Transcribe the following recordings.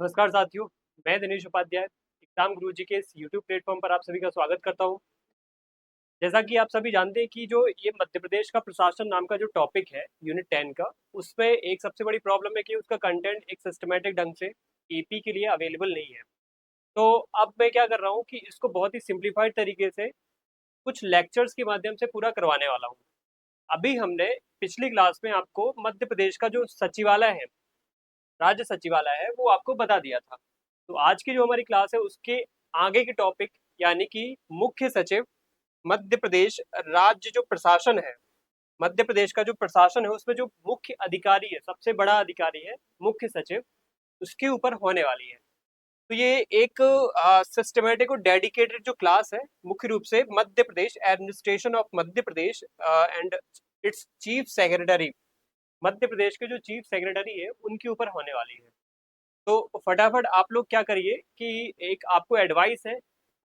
नमस्कार साथियों। मैं दिनेश उपाध्याय एग्जाम गुरुजी के इस यूट्यूब प्लेटफॉर्म पर आप सभी का स्वागत करता हूं। जैसा कि आप सभी जानते हैं कि जो ये मध्य प्रदेश का प्रशासन नाम का जो टॉपिक है यूनिट 10 का, उसमें एक सबसे बड़ी प्रॉब्लम है कि उसका कंटेंट एक सिस्टमेटिक ढंग से एपी के लिए अवेलेबल नहीं है। तो अब मैं क्या कर रहा हूँ कि इसको बहुत ही सिंप्लीफाइड तरीके से कुछ लेक्चर्स के माध्यम से पूरा करवाने वाला हूँ। अभी हमने पिछली क्लास में आपको मध्य प्रदेश का जो सचिवालय है, राज्य सचिवालय है, वो आपको बता दिया था। तो आज की जो हमारी क्लास है उसके आगे के टॉपिक यानी कि मुख्य सचिव मध्य प्रदेश राज्य जो प्रशासन है, मध्य प्रदेश का जो प्रशासन है उसमें जो मुख्य अधिकारी है, सबसे बड़ा अधिकारी है मुख्य सचिव, उसके ऊपर होने वाली है। तो ये एक सिस्टमेटिक और डेडिकेटेड जो क्लास है, मुख्य रूप से Madhya Pradesh administration of Madhya Pradesh and its chief secretary, Madhya Pradesh के जो चीफ सेक्रेटरी है उनके ऊपर होने वाली है। तो फटाफट आप लोग क्या करिए कि एक आपको एडवाइस है,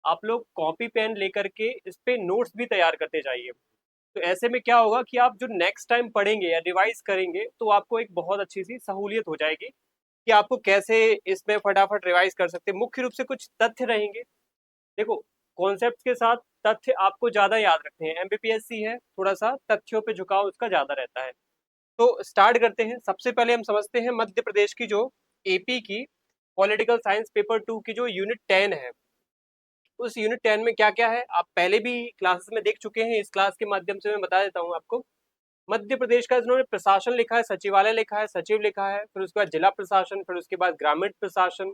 आप लोग कॉपी पेन लेकर के इस पे नोट्स भी तैयार करते जाइए। तो ऐसे में क्या होगा कि आप जो नेक्स्ट टाइम पढ़ेंगे या रिवाइज करेंगे तो आपको एक बहुत अच्छी सी सहूलियत हो जाएगी कि आपको कैसे इसमें फटाफट रिवाइज कर सकते हैं। मुख्य रूप से कुछ तथ्य रहेंगे। देखो, कॉन्सेप्ट के साथ तथ्य आपको ज्यादा याद रखने हैं। एमपीपीएससी है, थोड़ा सा तथ्यों पे झुकाव उसका ज्यादा रहता है। तो स्टार्ट करते हैं। सबसे पहले हम समझते हैं मध्य प्रदेश की जो एपी की पॉलिटिकल साइंस पेपर 2 की जो यूनिट 10 है, उस यूनिट 10 में क्या क्या है आप पहले भी क्लासेस में देख चुके हैं। इस क्लास के माध्यम से मैं बता देता हूँ आपको। मध्य प्रदेश का इन्होंने प्रशासन लिखा है, सचिवालय लिखा है, सचिव लिखा है, फिर उसके बाद जिला प्रशासन, फिर उसके बाद ग्रामीण प्रशासन,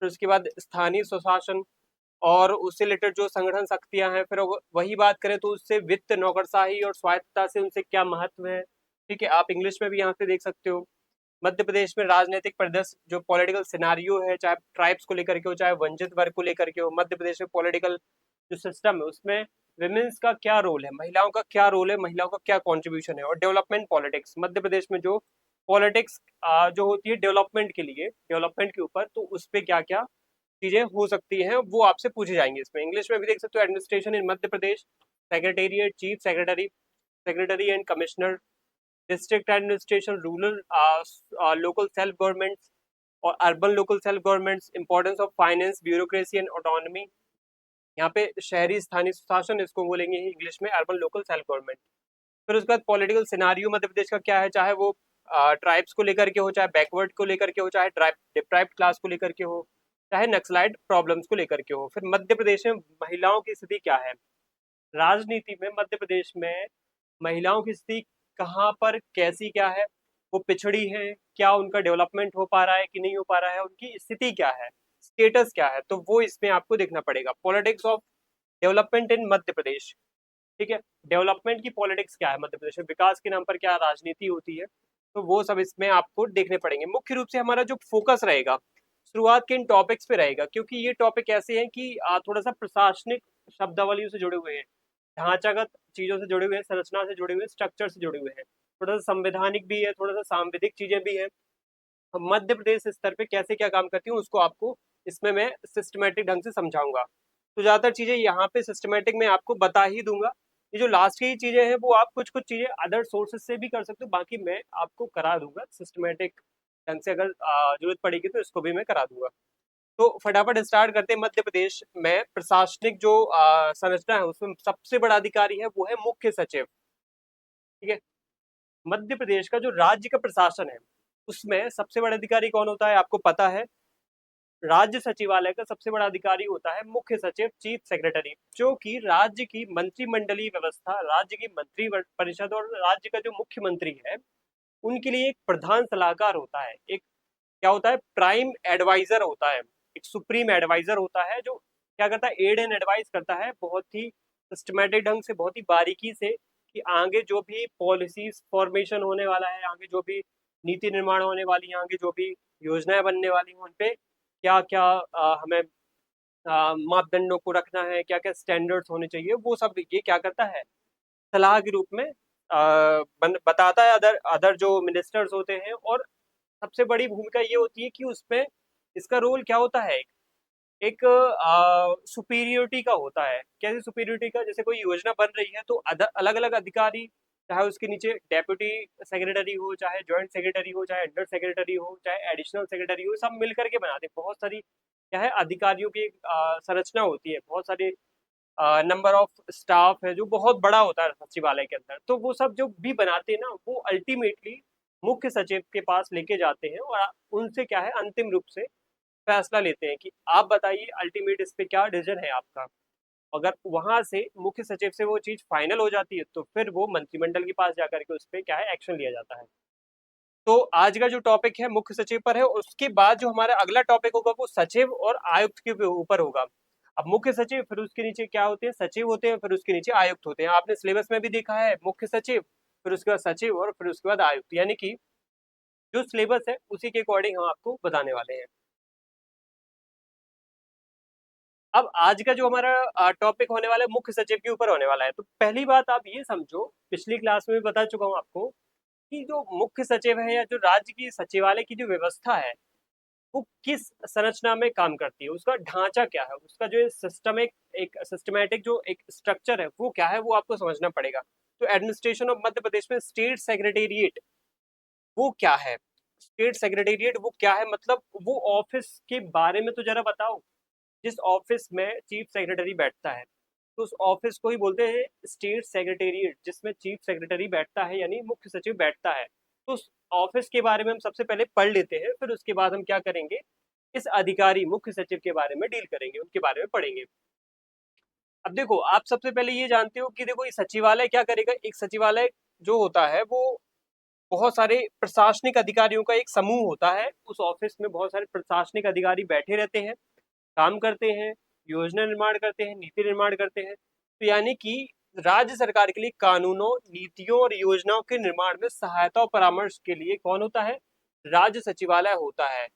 फिर उसके बाद स्थानीय स्वशासन और उससे रिलेटेड जो संगठन शक्तियां हैं। फिर वही बात करें तो उससे वित्त, नौकरशाही और स्वायत्तता से उनसे क्या महत्व है। ठीक है, आप इंग्लिश में भी यहाँ पे देख सकते हो। मध्य प्रदेश में राजनीतिक परिदृश्य जो पॉलिटिकल सिनारियो है, चाहे ट्राइब्स को लेकर के हो, चाहे वंचित वर्ग को लेकर के हो, मध्य प्रदेश में पॉलिटिकल जो सिस्टम है उसमें विमेन्स का क्या रोल है, महिलाओं का क्या रोल है, महिलाओं का क्या कॉन्ट्रीब्यूशन है। और डेवलपमेंट पॉलिटिक्स, मध्य प्रदेश में जो पॉलिटिक्स जो होती है डेवलपमेंट के लिए, डेवलपमेंट के ऊपर, तो उस पर क्या क्या चीजें हो सकती हैं वो आपसे पूछे जाएंगे। इसमें इंग्लिश में भी देख सकते हो। Administration in Madhya Pradesh, secretariat, chief secretary, secretary and commissioner, district administration, rural local self governments और urban local self governments, importance of finance, bureaucracy and autonomy. यहाँ पे शहरी स्थानीय शासन इसको बोलेंगे इंग्लिश में, अर्बन लोकल सेल्फ गवर्नमेंट। फिर उसके बाद पॉलिटिकल सिनारियो मध्य प्रदेश का क्या है, चाहे वो ट्राइब्स को लेकर के हो, चाहे बैकवर्ड को लेकर के हो, चाहे डिप्राइव्ड क्लास को लेकर के हो, चाहे नक्सलाइट प्रॉब्लम्स को लेकर के हो। फिर मध्य प्रदेश में महिलाओं की स्थिति क्या है, राजनीति में मध्य प्रदेश में महिलाओं की स्थिति कहाँ पर कैसी क्या है, वो पिछड़ी है, क्या उनका डेवलपमेंट हो पा रहा है कि नहीं हो पा रहा है, उनकी स्थिति क्या है, स्टेटस क्या है, तो वो इसमें आपको देखना पड़ेगा। Politics of development in Madhya प्रदेश। ठीक है, डेवलपमेंट की पॉलिटिक्स क्या है मध्य प्रदेश में, विकास के नाम पर क्या राजनीति होती है, तो वो सब इसमें आपको देखने पड़ेंगे। मुख्य रूप से हमारा जो फोकस रहेगा शुरुआत के इन टॉपिक्स पे रहेगा, क्योंकि ये टॉपिक ऐसे हैं कि थोड़ा सा प्रशासनिक शब्दावलियों से जुड़े हुए हैं, ढांचागत चीजों से जुड़े हुए हैं, संरचना से जुड़े हुए हैं, स्ट्रक्चर से जुड़े हुए हैं, थोड़ा सा संवैधानिक भी है, थोड़ा सा सांविधिक चीजें भी है। मध्य प्रदेश स्तर पे कैसे क्या काम करती हूँ उसको आपको इसमें मैं सिस्टमेटिक ढंग से समझाऊंगा। तो ज्यादातर चीजें यहाँ पे सिस्टमेटिक में आपको बता ही दूंगा। ये जो लास्ट की चीजें हैं वो आप कुछ कुछ चीजें अदर सोर्सेज से भी कर सकते हो, बाकी मैं आपको करा दूंगा सिस्टमेटिक ढंग से। अगर जरूरत पड़ेगी तो इसको भी मैं करा दूंगा। तो फटाफट स्टार्ट करते हैं। मध्य प्रदेश में प्रशासनिक जो संरचना है उसमें सबसे बड़ा अधिकारी है वो है मुख्य सचिव। ठीक है, मध्य प्रदेश का जो राज्य का प्रशासन है उसमें सबसे बड़ा अधिकारी कौन होता है आपको पता है। राज्य सचिवालय का सबसे बड़ा अधिकारी होता है मुख्य सचिव, चीफ सेक्रेटरी, जो कि राज्य की मंत्रिमंडलीय व्यवस्था, राज्य की मंत्री परिषद और राज्य का जो मुख्यमंत्री है उनके लिए एक प्रधान सलाहकार होता है। एक क्या होता है, प्राइम एडवाइजर होता है, एक सुप्रीम एडवाइजर होता है जो क्या करता है, एड एंड एडवाइस करता है बहुत ही सिस्टमेटिक ढंग से, बहुत ही बारीकी से, कि आगे जो भी पॉलिसीज फॉर्मेशन होने वाला है, आगे जो भी नीति निर्माण होने वाली है, आगे जो भी योजनाएं बनने वाली हैं उन पे क्या क्या हमें मापदंडों को रखना है, क्या क्या स्टैंडर्ड्स होने चाहिए, वो सब ये क्या करता है, सलाह के रूप में बताता है अदर अदर जो मिनिस्टर्स होते हैं। और सबसे बड़ी भूमिका ये होती है कि उसमें इसका रोल क्या होता है, एक सुपीरियोरिटी का होता है। कैसे सुपीरियोरिटी का, जैसे कोई योजना बन रही है तो अलग अलग अधिकारी चाहे उसके नीचे डेप्यूटी सेक्रेटरी हो, चाहे जॉइंट सेक्रेटरी हो, चाहे अंडर सेक्रेटरी हो, चाहे एडिशनल सेक्रेटरी हो, सब मिल करके बनाते हैं। बहुत सारी क्या है अधिकारियों की संरचना होती है, बहुत सारे नंबर ऑफ स्टाफ है जो बहुत बड़ा होता है सचिवालय के अंदर। तो वो सब जो भी बनाते हैं ना, वो अल्टीमेटली मुख्य सचिव के पास लेके जाते हैं और उनसे क्या है अंतिम रूप से फैसला लेते हैं कि आप बताइए अल्टीमेट इस पे क्या डिसीजन है आपका। अगर वहां से मुख्य सचिव से वो चीज फाइनल हो जाती है तो फिर वो मंत्रिमंडल के पास जाकर के उस पर क्या है एक्शन लिया जाता है। तो आज का जो टॉपिक है मुख्य सचिव पर है, उसके बाद जो हमारा अगला टॉपिक होगा वो सचिव और आयुक्त के ऊपर होगा। अब मुख्य सचिव, फिर उसके नीचे क्या होते हैं, सचिव होते हैं, फिर उसके नीचे आयुक्त होते हैं। आपने सिलेबस में भी देखा है मुख्य सचिव, फिर उसके बाद सचिव और फिर उसके बाद आयुक्त, यानी कि जो सिलेबस है उसी के अकॉर्डिंग हम आपको बताने वाले हैं। अब आज का जो हमारा टॉपिक होने वाला है मुख्य सचिव के ऊपर होने वाला है। तो पहली बात आप ये समझो, पिछली क्लास में भी बता चुका हूँ आपको कि जो मुख्य सचिव है या जो राज्य की सचिवालय की जो व्यवस्था है वो किस संरचना में काम करती है, उसका ढांचा क्या है, उसका जो सिस्टम एक सिस्टमेटिक जो एक स्ट्रक्चर है वो क्या है, वो आपको समझना पड़ेगा। तो एडमिनिस्ट्रेशन ऑफ मध्य प्रदेश में स्टेट सेक्रेटेरिएट वो क्या है, स्टेट सेक्रेटेरिएट वो क्या है, मतलब वो ऑफिस के बारे में तो जरा बताओ। जिस ऑफिस में चीफ सेक्रेटरी बैठता है तो उस ऑफिस को ही बोलते हैं स्टेट सेक्रेटेरिएट, जिसमें चीफ सेक्रेटरी बैठता है यानी मुख्य सचिव बैठता है। तो उस ऑफिस के बारे में हम सबसे पहले पढ़ लेते हैं, फिर उसके बाद हम क्या करेंगे, इस अधिकारी मुख्य सचिव के बारे में डील करेंगे, उनके बारे में पढ़ेंगे। अब देखो, आप सबसे पहले ये जानते हो कि देखो ये सचिवालय क्या करेगा। एक सचिवालय जो होता है वो बहुत सारे प्रशासनिक अधिकारियों का एक समूह होता है। उस ऑफिस में बहुत सारे प्रशासनिक अधिकारी बैठे रहते हैं, काम करते हैं, योजना निर्माण करते हैं, नीति निर्माण करते हैं। तो यानी कि राज्य सरकार के लिए कानूनों, नीतियों और योजनाओं के निर्माण में सहायता और परामर्श के लिए कौन होता है, राज्य सचिवालय होता है।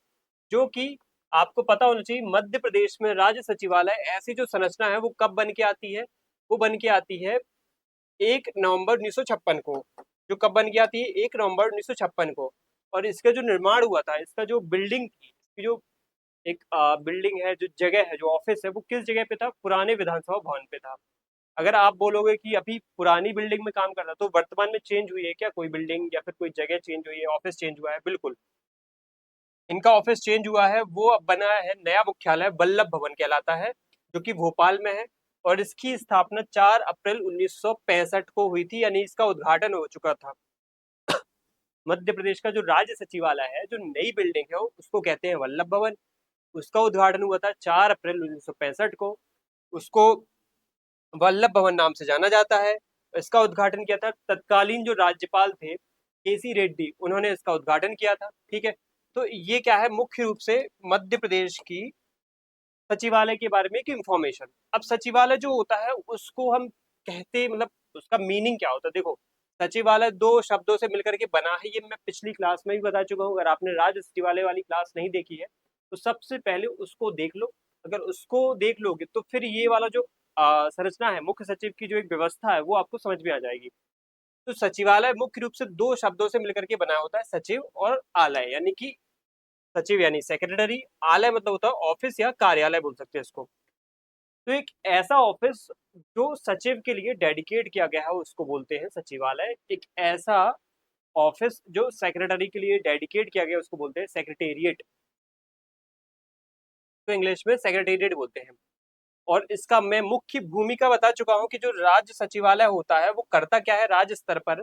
जो कि आपको पता होना चाहिए, मध्य प्रदेश में राज्य सचिवालय ऐसी जो संरचना है वो कब बन के आती है, वो बन के आती है 1 नवंबर 1956 को। जो कब बन के आती है, 1 नवंबर 1956 को। और इसका जो निर्माण हुआ था, इसका जो बिल्डिंग थी, इसकी जो एक बिल्डिंग है, जो जगह है, जो ऑफिस है, वो किस जगह पे था, पुराने विधानसभा भवन पे था। अगर आप बोलोगे कि अभी पुरानी बिल्डिंग में काम कर रहा, तो वर्तमान में चेंज हुई है क्या कोई बिल्डिंग या फिर कोई जगह चेंज हुई है, ऑफिस चेंज हुआ है? बिल्कुल, इनका ऑफिस चेंज हुआ है। वो अब बना है नया मुख्यालय वल्लभ भवन कहलाता है, जो कि भोपाल में है। और इसकी स्थापना 4 अप्रैल 1965 को हुई थी, यानी इसका उद्घाटन हो चुका था। मध्य प्रदेश का जो राज्य सचिवालय है, जो नई बिल्डिंग है, उसको कहते हैं वल्लभ भवन। उसका उद्घाटन हुआ था 4 अप्रैल 1965 को। उसको वल्लभ भवन नाम से जाना जाता है। इसका उद्घाटन किया था तत्कालीन जो राज्यपाल थे केसी रेड्डी, उन्होंने इसका उद्घाटन किया था। ठीक है, तो ये क्या है, मुख्य रूप से मध्य प्रदेश की सचिवालय के बारे में एक इंफॉर्मेशन। अब सचिवालय जो होता है उसको हम कहते, मतलब उसका मीनिंग क्या होता है, देखो सचिवालय दो शब्दों से मिलकर के बना है, ये मैं पिछली क्लास में भी बता चुका हूँ। अगर आपने राज्य सचिवालय वाली क्लास नहीं देखी है तो सबसे पहले उसको देख लो। अगर उसको देख लोगे तो फिर ये वाला जो संरचना है मुख्य सचिव की, जो एक व्यवस्था है, वो आपको समझ में आ जाएगी। तो सचिवालय मुख्य रूप से दो शब्दों से मिलकर के बना होता है, सचिव और आलय, यानी कि सचिव यानी सेक्रेटरी, आलय मतलब होता है ऑफिस या कार्यालय बोल सकते हैं इसको। तो एक ऐसा ऑफिस जो सचिव के लिए डेडिकेट किया गया है उसको बोलते हैं सचिवालय। एक ऐसा ऑफिस जो सेक्रेटरी के लिए डेडिकेट किया गया है उसको बोलते हैं सेक्रेटेरिएट। तो इंग्लिश में सेक्रेटेरिएट बोलते हैं। और इसका मैं मुख्य भूमिका बता चुका हूं कि जो राज्य सचिवालय होता है वो करता क्या है, राज्य स्तर पर,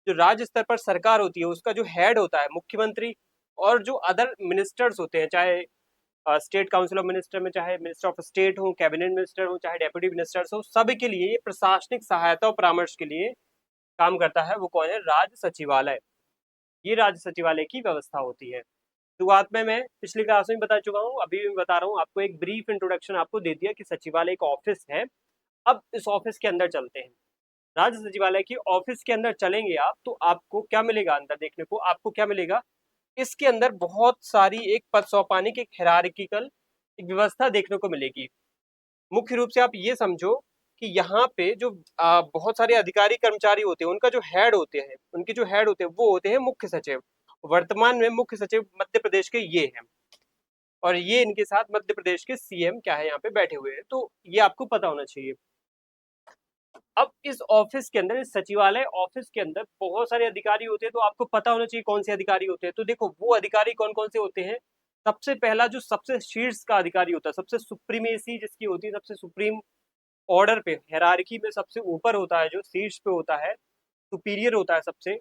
जो राज्य स्तर पर सरकार होती है उसका जो हेड होता है मुख्यमंत्री, और जो अदर मिनिस्टर्स होते हैं, चाहे स्टेट काउंसिल ऑफ मिनिस्टर में चाहे मिनिस्टर ऑफ स्टेट हो, कैबिनेट मिनिस्टर हो, चाहे डेप्यूटी मिनिस्टर्स हो, सभी के लिए ये प्रशासनिक सहायता और परामर्श के लिए काम करता है। वो कौन है, राज्य सचिवालय। ये राज्य सचिवालय की व्यवस्था होती है। शुरुआत में मैं पिछली क्लास में बता चुका हूँ, अभी भी बता रहा हूँ आपको, एक ब्रीफ इंट्रोडक्शन आपको दे दिया कि सचिवालय एक ऑफिस है। अब इस ऑफिस के अंदर चलते हैं, राज्य सचिवालय की ऑफिस के अंदर चलेंगे आप, तो आपको क्या मिलेगा, अंदर देखने को आपको क्या मिलेगा, इसके अंदर बहुत सारी एक पद सौंपानी की हायरार्किकल एक व्यवस्था देखने को मिलेगी। मुख्य रूप से आप ये समझो कि यहाँ पे जो बहुत सारे अधिकारी कर्मचारी होते हैं, उनका जो हेड होते हैं, उनके जो हेड होते हैं वो होते हैं मुख्य सचिव। वर्तमान में मुख्य सचिव मध्य प्रदेश के ये हैं, और ये इनके साथ मध्य प्रदेश के सीएम क्या है यहाँ पे बैठे हुए हैं। तो ये आपको पता होना चाहिए। अब इस ऑफिस के अंदर, इस सचिवालय ऑफिस के अंदर बहुत सारे अधिकारी होते हैं, तो आपको पता होना चाहिए कौन से अधिकारी होते हैं। तो देखो वो अधिकारी कौन कौन से होते हैं। सबसे पहला जो सबसे शीर्ष का अधिकारी होता है, सबसे सुप्रीमेसी जिसकी होती है, सबसे सुप्रीम ऑर्डर पे, हायरार्की में सबसे ऊपर होता है, जो शीर्ष पे होता है, सुपीरियर होता है सबसे,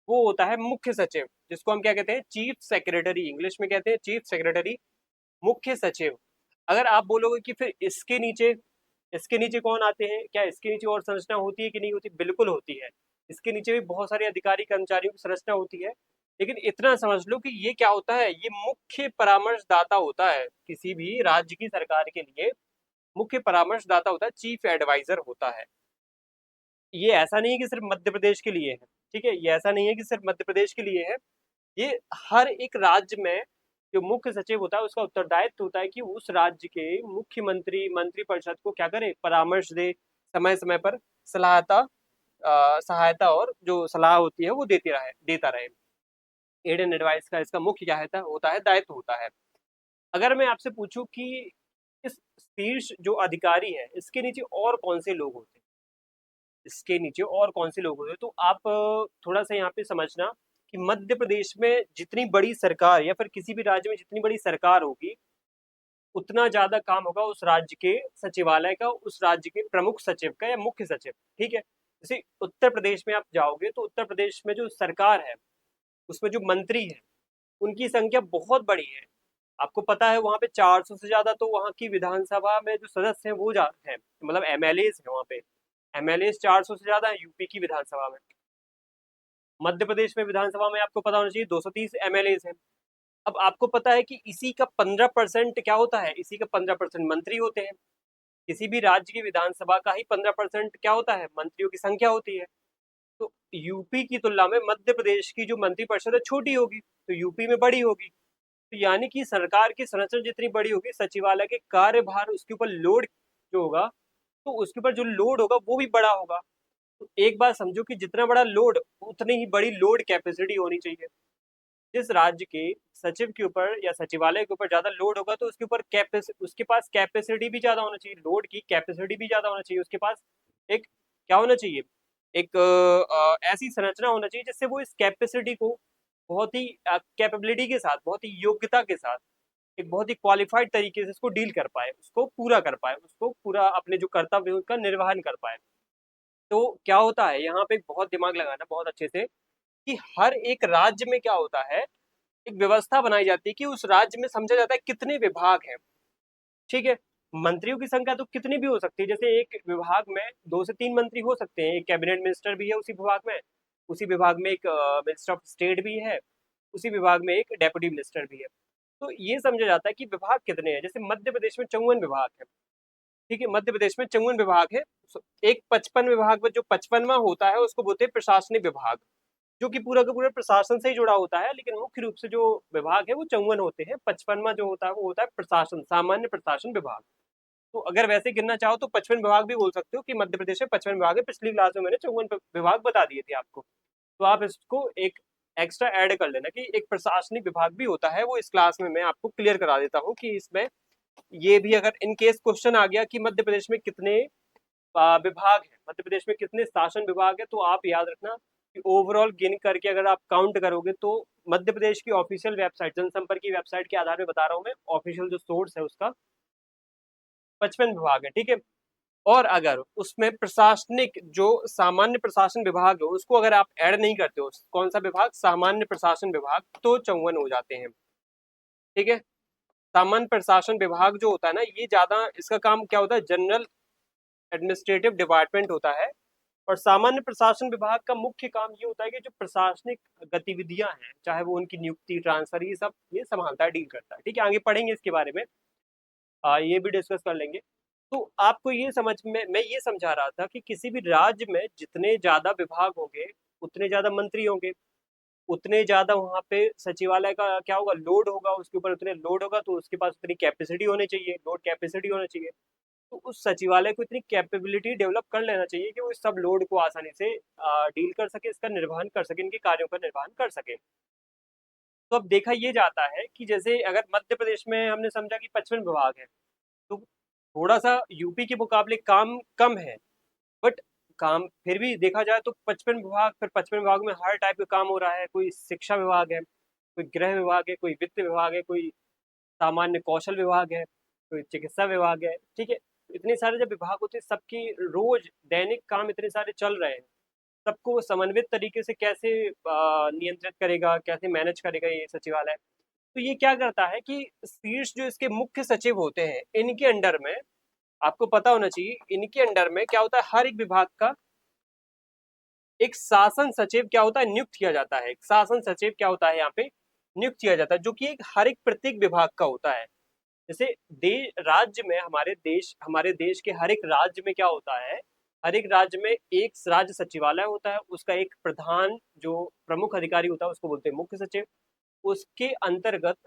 वो होता है मुख्य सचिव, जिसको हम क्या कहते हैं, चीफ सेक्रेटरी, इंग्लिश में कहते हैं चीफ सेक्रेटरी, मुख्य सचिव। अगर आप बोलोगे कि फिर इसके नीचे कौन आते हैं, क्या इसके नीचे और संरचना होती है कि नहीं होती, बिल्कुल होती है। इसके नीचे भी बहुत सारे अधिकारी कर्मचारियों की संरचना होती है, लेकिन इतना समझ लो कि ये क्या होता है, ये मुख्य परामर्शदाता होता है किसी भी राज्य की सरकार के लिए। मुख्य परामर्शदाता होता है, चीफ एडवाइजर होता है। ये ऐसा नहीं है कि सिर्फ मध्य प्रदेश के लिए है, ठीक है, ये ऐसा नहीं है कि सिर्फ मध्य प्रदेश के लिए है। ये हर एक राज्य में जो मुख्य सचिव होता है उसका उत्तरदायित्व होता है कि उस राज्य के मुख्यमंत्री मंत्रिपरिषद को क्या करे, परामर्श दे, समय समय पर सहायता और जो सलाह होती है वो देता रहे। एड एंड एडवाइस का इसका मुख्य क्या होता है, दायित्व होता है। अगर मैं आपसे पूछूं कि इस शीर्ष जो अधिकारी है इसके नीचे और कौन से लोग होते हैं, इसके नीचे और कौन से लोग होते हैं, तो आप थोड़ा सा यहाँ पे समझना कि मध्य प्रदेश में जितनी बड़ी सरकार, या फिर किसी भी राज्य में जितनी बड़ी सरकार होगी, उतना ज्यादा काम होगा उस राज्य के सचिवालय का, उस राज्य के प्रमुख सचिव का या मुख्य सचिव, ठीक है। जैसे उत्तर प्रदेश में आप जाओगे तो उत्तर प्रदेश में जो सरकार है उसमें जो मंत्री है उनकी संख्या बहुत बड़ी है। आपको पता है वहां पे 400 से ज्यादा तो वहां की विधानसभा में जो सदस्य हैं वो हैं, मतलब एमएलए है वहां पे। एमएलए 400 से ज्यादा है यूपी की विधानसभा में। मध्य प्रदेश में विधानसभा में आपको पता होना चाहिए 230 एमएलए हैं। अब आपको पता है कि इसी का 15% क्या होता है, इसी का 15% मंत्री होते हैं। किसी भी राज्य की विधानसभा का ही 15% क्या होता है, मंत्रियों की संख्या होती है। तो यूपी की तुलना में मध्य प्रदेश की जो मंत्रिपरिषद है छोटी होगी, तो यूपी में बड़ी होगी। तो यानी कि सरकार की संरचना जितनी बड़ी होगी, सचिवालय के कार्यभार उसके ऊपर लोड जो होगा, तो उसके ऊपर जो लोड होगा वो भी बड़ा होगा। तो एक बात समझो कि जितना बड़ा लोड, उतनी ही बड़ी लोड कैपेसिटी होनी चाहिए। जिस राज्य के सचिव के ऊपर या सचिवालय के ऊपर ज्यादा लोड होगा तो उसके पास कैपेसिटी भी ज्यादा होना चाहिए, लोड की कैपेसिटी भी ज्यादा होना चाहिए उसके पास। एक क्या होना चाहिए, एक ऐसी संरचना होना चाहिए जिससे वो इस कैपेसिटी को बहुत ही कैपेबिलिटी के साथ, बहुत ही योग्यता के साथ, एक बहुत ही क्वालिफाइड तरीके से इसको डील कर पाए, उसको पूरा कर पाए, उसको पूरा अपने जो कर्तव्य है उसका निर्वहन कर पाए। तो क्या होता है यहाँ पे बहुत दिमाग लगाना बहुत अच्छे से, कि हर एक राज्य में क्या होता है, एक व्यवस्था बनाई जाती है कि उस राज्य में समझा जाता है कितने विभाग हैं, ठीक है। मंत्रियों की संख्या तो कितनी भी हो सकती है, जैसे एक विभाग में 2 से 3 मंत्री हो सकते हैं, एक कैबिनेट मिनिस्टर भी है उसी विभाग में, उसी विभाग में एक मिनिस्टर ऑफ स्टेट भी है, उसी विभाग में एक डेप्यूटी मिनिस्टर भी है। तो ये समझा जाता है कि विभाग कितने हैं। जैसे मध्य प्रदेश में 54 विभाग है, ठीक है, मध्य प्रदेश में 54 विभाग है। एक 55 विभाग में जो 55वां होता है उसको बोलते हैं प्रशासनिक विभाग, जो कि पूरा का पूरा प्रशासन से ही जुड़ा होता है, लेकिन मुख्य रूप से जो विभाग है वो 54 होते हैं। 55वां जो होता है वो होता है प्रशासन, सामान्य प्रशासन विभाग। तो अगर वैसे गिनना चाहो तो 55 विभाग भी बोल सकते हो कि मध्य प्रदेश में 55 विभाग है। पिछली क्लास में मैंने 54 विभाग बता दिए थे आपको, तो आप इसको एक एक्स्ट्रा ऐड कर लेना कि एक प्रशासनिक विभाग भी होता है, वो इस क्लास में मैं आपको क्लियर करा देता हूँ कि इसमें ये भी, अगर इन केस क्वेश्चन आ गया कि मध्य प्रदेश में कितने विभाग है, मध्य प्रदेश में कितने शासन विभाग है, तो आप याद रखना कि ओवरऑल गिन करके अगर आप काउंट करोगे तो मध्य प्रदेश की ऑफिशियल वेबसाइट, जनसंपर्क की वेबसाइट के आधार पर बता रहा हूँ मैं, ऑफिशियल जो सोर्स है उसका 55 विभाग है, ठीक है। और अगर उसमें प्रशासनिक जो सामान्य प्रशासन विभाग है उसको अगर आप ऐड नहीं करते हो, कौन सा विभाग, सामान्य प्रशासन विभाग, तो 54 हो जाते हैं, ठीक है। सामान्य प्रशासन विभाग जो होता है ना, ये ज्यादा इसका काम क्या होता है, जनरल एडमिनिस्ट्रेटिव डिपार्टमेंट होता है। और सामान्य प्रशासन विभाग का मुख्य काम ये होता है कि जो प्रशासनिक गतिविधियां हैं, चाहे वो उनकी नियुक्ति, ट्रांसफर, ये सब ये संभालता है, डील करता है, ठीक है। आगे पढ़ेंगे इसके बारे में, ये भी डिस्कस कर लेंगे। तो आपको ये समझ में, मैं ये समझा रहा था कि किसी भी राज्य में जितने ज्यादा विभाग होंगे उतने ज्यादा मंत्री होंगे, उतने ज्यादा वहां पे सचिवालय का क्या होगा, लोड होगा, उसके ऊपर उतने लोड होगा तो उसके पास उतनी कैपेसिटी होनी चाहिए, लोड कैपेसिटी होना चाहिए। तो उस सचिवालय को इतनी कैपेबिलिटी डेवलप कर लेना चाहिए कि वो इस सब लोड को आसानी से डील कर सके, इसका निर्वहन कर सके, इनके कार्यों का निर्वहन कर सके। तो अब देखा ये जाता है कि जैसे अगर मध्य प्रदेश में हमने समझा कि 55 विभाग है, तो थोड़ा सा यूपी के मुकाबले काम कम है, बट काम फिर भी देखा जाए तो 55 विभाग, फिर 55 विभाग में हर टाइप का काम हो रहा है। कोई शिक्षा विभाग है, कोई गृह विभाग है, कोई वित्त विभाग है, कोई सामान्य कौशल विभाग है, कोई चिकित्सा विभाग है। ठीक है, इतने सारे जब विभाग होते हैं, सबकी रोज दैनिक काम इतने सारे चल रहे हैं, सबको समन्वित तरीके से कैसे नियंत्रित करेगा, कैसे मैनेज करेगा ये सचिवालय। तो ये क्या करता है कि शीर्ष जो इसके मुख्य सचिव होते हैं, इनके अंडर में, आपको पता होना चाहिए, इनके अंडर में क्या होता है, हर एक विभाग का एक शासन सचिव क्या होता है, नियुक्त किया जाता है। एक शासन सचिव क्या होता है यहाँ पे, नियुक्त किया जाता है, जो कि एक हर एक प्रत्येक विभाग का होता है। जैसे देश राज्य में, हमारे देश के हर एक राज्य में क्या होता है, हर एक राज्य में एक राज्य सचिवालय होता है, उसका एक प्रधान जो प्रमुख अधिकारी होता है उसको बोलते हैं मुख्य सचिव। उसके अंतर्गत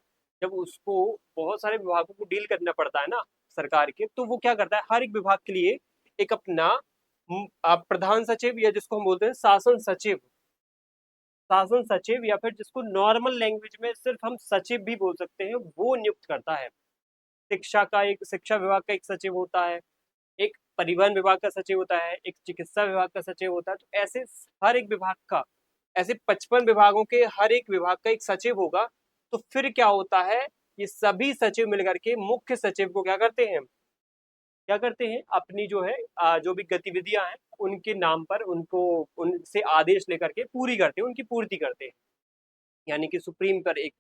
जब उसको बहुत सारे विभागों को डील करना पड़ता है ना सरकार के, तो वो क्या करता है, हर एक विभाग के लिए एक अपना प्रधान सचिव, या जिसको हम बोलते हैं शासन सचिव, शासन सचिव, या फिर जिसको नॉर्मल लैंग्वेज में सिर्फ हम सचिव भी बोल सकते हैं, वो नियुक्त करता है। शिक्षा विभाग का एक सचिव होता है, एक परिवहन विभाग का सचिव होता है, एक चिकित्सा विभाग का सचिव होता है। तो ऐसे हर एक विभाग का, ऐसे 55 विभागों के हर एक विभाग का एक सचिव होगा। तो फिर क्या होता है, ये सभी सचिव मिलकर के मुख्य सचिव को क्या करते हैं, अपनी जो है जो भी गतिविधियां हैं उनके नाम पर उनको, उनसे आदेश लेकर के पूरी करते हैं, उनकी पूर्ति करते हैं। यानी कि सुप्रीम पर एक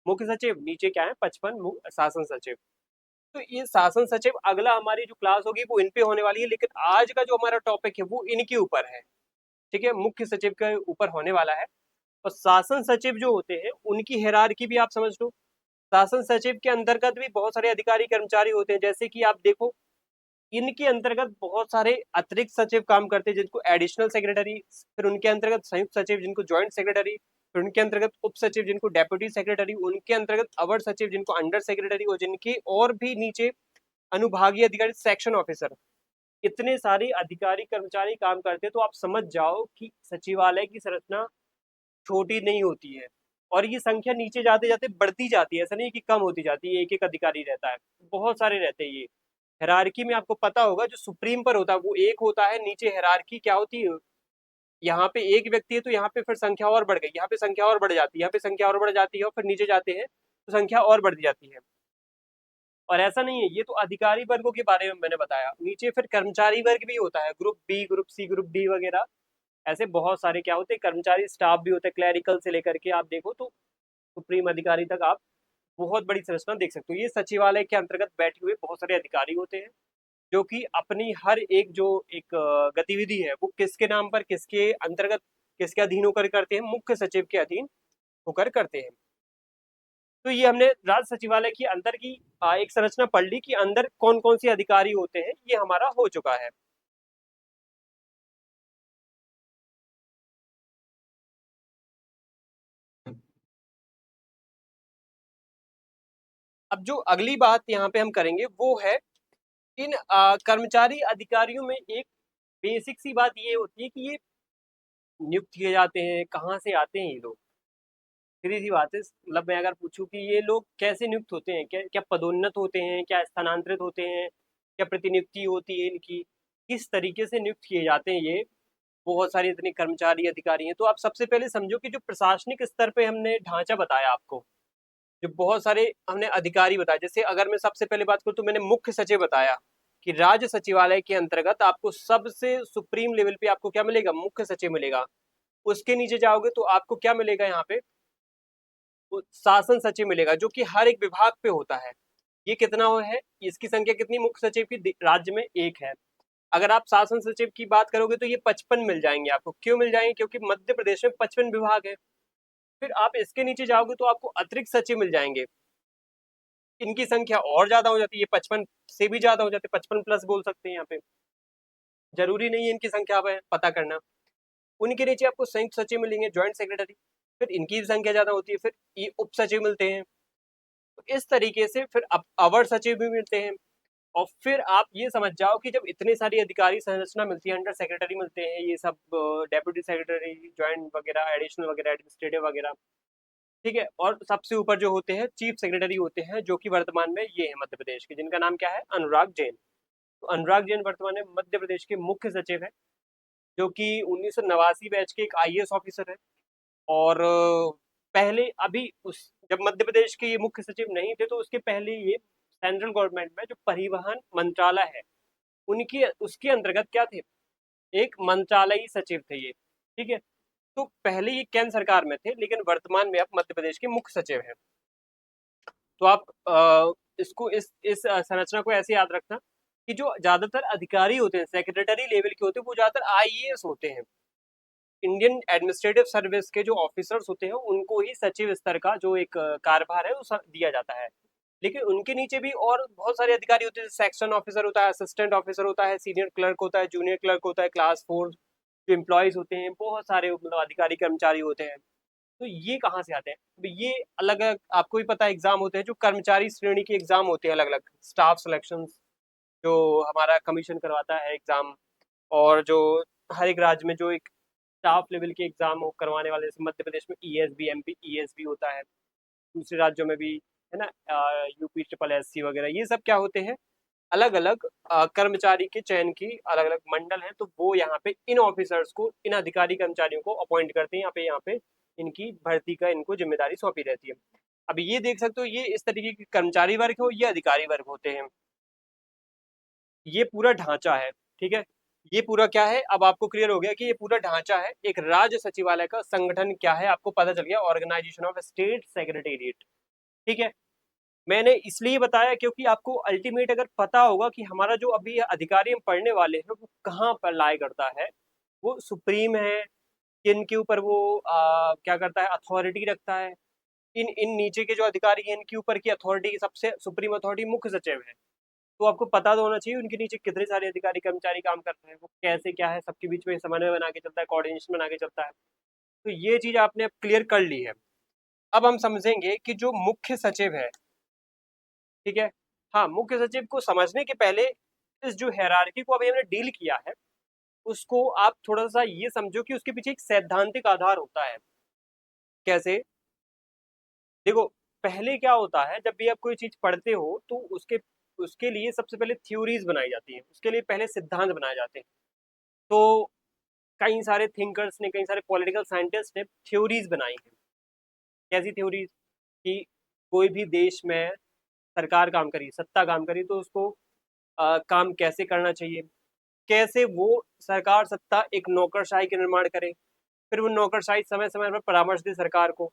मुख्य सचिव, नीचे क्या है 55 शासन सचिव। तो ये शासन सचिव, अगला हमारी जो क्लास होगी वो इन पे होने वाली है, लेकिन आज का जो हमारा टॉपिक है वो इनके ऊपर है। ठीक है, मुख्य सचिव के ऊपर होने वाला है। और शासन सचिव जो होते हैं उनकी हायरार्की भी आप समझ लो। शासन सचिव के अंतर्गत भी बहुत सारे अधिकारी कर्मचारी होते हैं, जैसे कि आप देखो, इनके अंतर्गत बहुत सारे अतिरिक्त सचिव काम करते हैं, जिनको एडिशनल सेक्रेटरी, फिर उनके अंतर्गत संयुक्त सचिव जिनको ज्वाइंट सेक्रेटरी, फिर उनके अंतर्गत उप सचिव जिनको डेप्यूटी सेक्रेटरी, उनके अंतर्गत अवर सचिव जिनको अंडर सेक्रेटरी, और जिनके और भी नीचे अनुभागीय अधिकारी, सेक्शन ऑफिसर। इतने सारे अधिकारी कर्मचारी काम करते हैं, तो आप समझ जाओ कि सचिवालय की संरचना छोटी नहीं होती है। और ये संख्या नीचे जाते जाते बढ़ती जाती है, ऐसा नहीं कि कम होती जाती है, एक एक अधिकारी रहता है, बहुत सारे रहते हैं ये। हायरार्की में आपको पता होगा, जो सुप्रीम पर होता है वो एक होता है, नीचे हायरार्की क्या होती है, यहाँ पे एक व्यक्ति है तो यहाँ पे फिर संख्या और बढ़ गई, यहाँ पे संख्या और बढ़ जाती है, यहाँ पे संख्या और बढ़ जाती है, और फिर नीचे जाते हैं तो संख्या और बढ़ जाती है। और ऐसा नहीं है, ये तो अधिकारी वर्गों के बारे में मैंने बताया, नीचे फिर कर्मचारी वर्ग भी होता है, group B, group C, group D वगैरह। ऐसे बहुत सारे क्या होते हैं, कर्मचारी स्टाफ भी होते हैं, क्लैरिकल से लेकर के आप देखो तो सुप्रीम अधिकारी तक आप बहुत बड़ी संरचना देख सकते हो। ये सचिवालय के अंतर्गत बैठे हुए बहुत सारे अधिकारी होते हैं, जो कि अपनी हर एक जो एक गतिविधि है वो किसके नाम पर, किसके अंतर्गत, किसके अधीन होकर करते हैं, मुख्य सचिव के अधीन होकर करते हैं। तो ये हमने राज्य सचिवालय की अंदर की एक संरचना पढ़ ली कि अंदर कौन कौन से अधिकारी होते हैं, ये हमारा हो चुका है। अब जो अगली बात यहाँ पे हम करेंगे वो है, इन कर्मचारी अधिकारियों में एक बेसिक सी बात ये होती है कि ये नियुक्त किए जाते हैं, कहाँ से आते हैं ये लोग। सीधी सी बात है, मतलब मैं अगर पूछूं कि ये लोग कैसे नियुक्त होते हैं, क्या क्या पदोन्नत होते हैं, क्या स्थानांतरित होते हैं, क्या प्रतिनियुक्ति होती है इनकी, किस तरीके से नियुक्त किए जाते हैं ये बहुत सारे इतने कर्मचारी अधिकारी हैं। तो आप सबसे पहले समझो कि जो प्रशासनिक स्तर पे हमने ढांचा बताया आपको, जो बहुत सारे हमने अधिकारी बताए, जैसे अगर मैं सबसे पहले बात करूँ तो मैंने मुख्य सचिव बताया कि राज्य सचिवालय के अंतर्गत आपको सबसे सुप्रीम लेवल पे आपको क्या मिलेगा, मुख्य सचिव मिलेगा। उसके नीचे जाओगे तो आपको क्या मिलेगा, यहाँ पे शासन सचिव मिलेगा, जो कि हर एक विभाग पे होता है। ये कितना है, इसकी संख्या कितनी मुख्य सचिव की, राज्य में एक है। अगर आप शासन सचिव की बात करोगे तो ये 55 मिल जाएंगे आपको। क्यों मिल जाएंगे, क्योंकि मध्य प्रदेश में 55 विभाग है। फिर आप इसके नीचे जाओगे तो आपको अतिरिक्त सचिव मिल जाएंगे, इनकी संख्या और ज्यादा हो जाती है, 55 से भी ज्यादा हो जाती है, 55 प्लस बोल सकते हैं यहाँ पे। जरूरी नहीं है इनकी संख्या पता करना। उनके नीचे आपको संयुक्त सचिव मिलेंगे, ज्वाइंट सेक्रेटरी, फिर इनकी भी संख्या ज्यादा होती है, फिर ये उप सचिव मिलते हैं। तो इस तरीके से फिर अवर सचिव भी मिलते हैं। और फिर आप ये समझ जाओ कि जब इतने सारी अधिकारी संरचना मिलती है, अंडर सेक्रेटरी मिलते हैं, ये सब डेप्यूटी सेक्रेटरी, ज्वाइंट वगैरह, एडिशनल वगैरह, एडमिनिस्ट्रेटिव वगैरह। ठीक है, और सबसे ऊपर जो होते हैं चीफ सेक्रेटरी होते हैं, जो कि वर्तमान में ये है मध्य प्रदेश के, जिनका नाम क्या है, अनुराग जैन। तो अनुराग जैन वर्तमान में मध्य प्रदेश के मुख्य सचिव है। जो कि 1989 बैच के एक आईएएस ऑफिसर है। और पहले अभी उस जब मध्य प्रदेश के ये मुख्य सचिव नहीं थे तो उसके पहले ये सेंट्रल गवर्नमेंट में जो परिवहन मंत्रालय है उनकी उसके अंतर्गत क्या थे, एक मंत्रालयी सचिव थे ये। ठीक है, तो पहले ये केंद्र सरकार में थे लेकिन वर्तमान में अब मध्य प्रदेश के मुख्य सचिव हैं। तो आप इसको इस संरचना को ऐसे याद रखना कि जो ज्यादातर अधिकारी होते हैं सेक्रेटरी लेवल के होते हैं वो ज्यादातर आईएएस होते हैं। इंडियन एडमिनिस्ट्रेटिव सर्विस के जो ऑफिसर्स होते हैं उनको ही सचिव स्तर का जो एक कार्यभार है वो दिया जाता है। लेकिन उनके नीचे भी और बहुत सारे अधिकारी होते हैं, सेक्शन ऑफिसर होता है, असिस्टेंट ऑफिसर होता है, सीनियर क्लर्क होता है, जूनियर क्लर्क होता है, क्लास 4 जो एम्प्लॉयज होते हैं, बहुत सारे मतलब अधिकारी कर्मचारी होते हैं। तो ये कहाँ से आते हैं? तो ये अलग अलग आपको भी पता है एग्जाम होते हैं जो कर्मचारी श्रेणी के एग्जाम होते हैं, अलग अलग स्टाफ सिलेक्शन जो हमारा कमीशन करवाता है एग्जाम। और जो हर एक राज्य में जो एक स्टाफ लेवल के एग्जाम करवाने वाले, जैसे मध्य प्रदेश में ईएसबी एमपी ईएसबी होता है, दूसरे राज्यों में भी है ना, यूपी ट्रिपल एससी वगैरह, ये सब क्या होते हैं, अलग अलग कर्मचारी के चयन की अलग अलग मंडल हैं। तो वो यहाँ पे इन ऑफिसर्स को, इन अधिकारी कर्मचारियों को अपॉइंट करते हैं, यहाँ पे इनकी भर्ती का इनको जिम्मेदारी सौंपी रहती है। अब ये देख सकते हो, ये इस तरीके के कर्मचारी वर्ग हो, ये अधिकारी वर्ग होते हैं। ये पूरा ढांचा है। ठीक है, ये पूरा क्या है, अब आपको क्लियर हो गया कि ये पूरा ढांचा है एक राज्य सचिवालय का। संगठन क्या है आपको पता चल गया, ऑर्गेनाइजेशन ऑफ स्टेट सेक्रेटेरिएट। ठीक है, मैंने इसलिए बताया क्योंकि आपको अल्टीमेट अगर पता होगा कि हमारा जो अभी अधिकारी हम पढ़ने वाले हैं वो कहाँ पर लाई करता है, वो सुप्रीम है, किन के ऊपर वो क्या करता है, अथॉरिटी रखता है। इन इन नीचे के जो अधिकारी हैं इनके ऊपर की अथॉरिटी की सबसे सुप्रीम अथॉरिटी मुख्य सचिव है। तो आपको पता तो होना चाहिए उनके नीचे कितने सारे अधिकारी कर्मचारी काम कर रहे हैं, वो कैसे क्या है, सबके बीच में समन्वय बना के चलता है, कोऑर्डिनेशन बना के चलता है। तो ये चीज आपने क्लियर कर ली है। अब हम समझेंगे कि जो मुख्य सचिव है, ठीक है, हाँ, मुख्य सचिव को समझने के पहले इस जो हायरार्की को अभी हमने डील किया है उसको आप थोड़ा सा ये समझो कि उसके पीछे एक सैद्धांतिक आधार होता है। कैसे? देखो, पहले क्या होता है, जब भी आप कोई चीज पढ़ते हो तो उसके उसके लिए सबसे पहले थ्योरीज बनाई जाती हैं, उसके लिए पहले सिद्धांत बनाए जाते हैं। तो कई सारे थिंकर्स ने, कई सारे पॉलिटिकल साइंटिस्ट ने थ्योरीज बनाई हैं। कैसी थ्योरीज? कि कोई भी देश में सरकार काम करी, सत्ता काम करी, तो उसको काम कैसे करना चाहिए, कैसे वो सरकार सत्ता एक नौकरशाही के निर्माण करे, फिर वो नौकरशाही समय समय पर परामर्श दे सरकार को,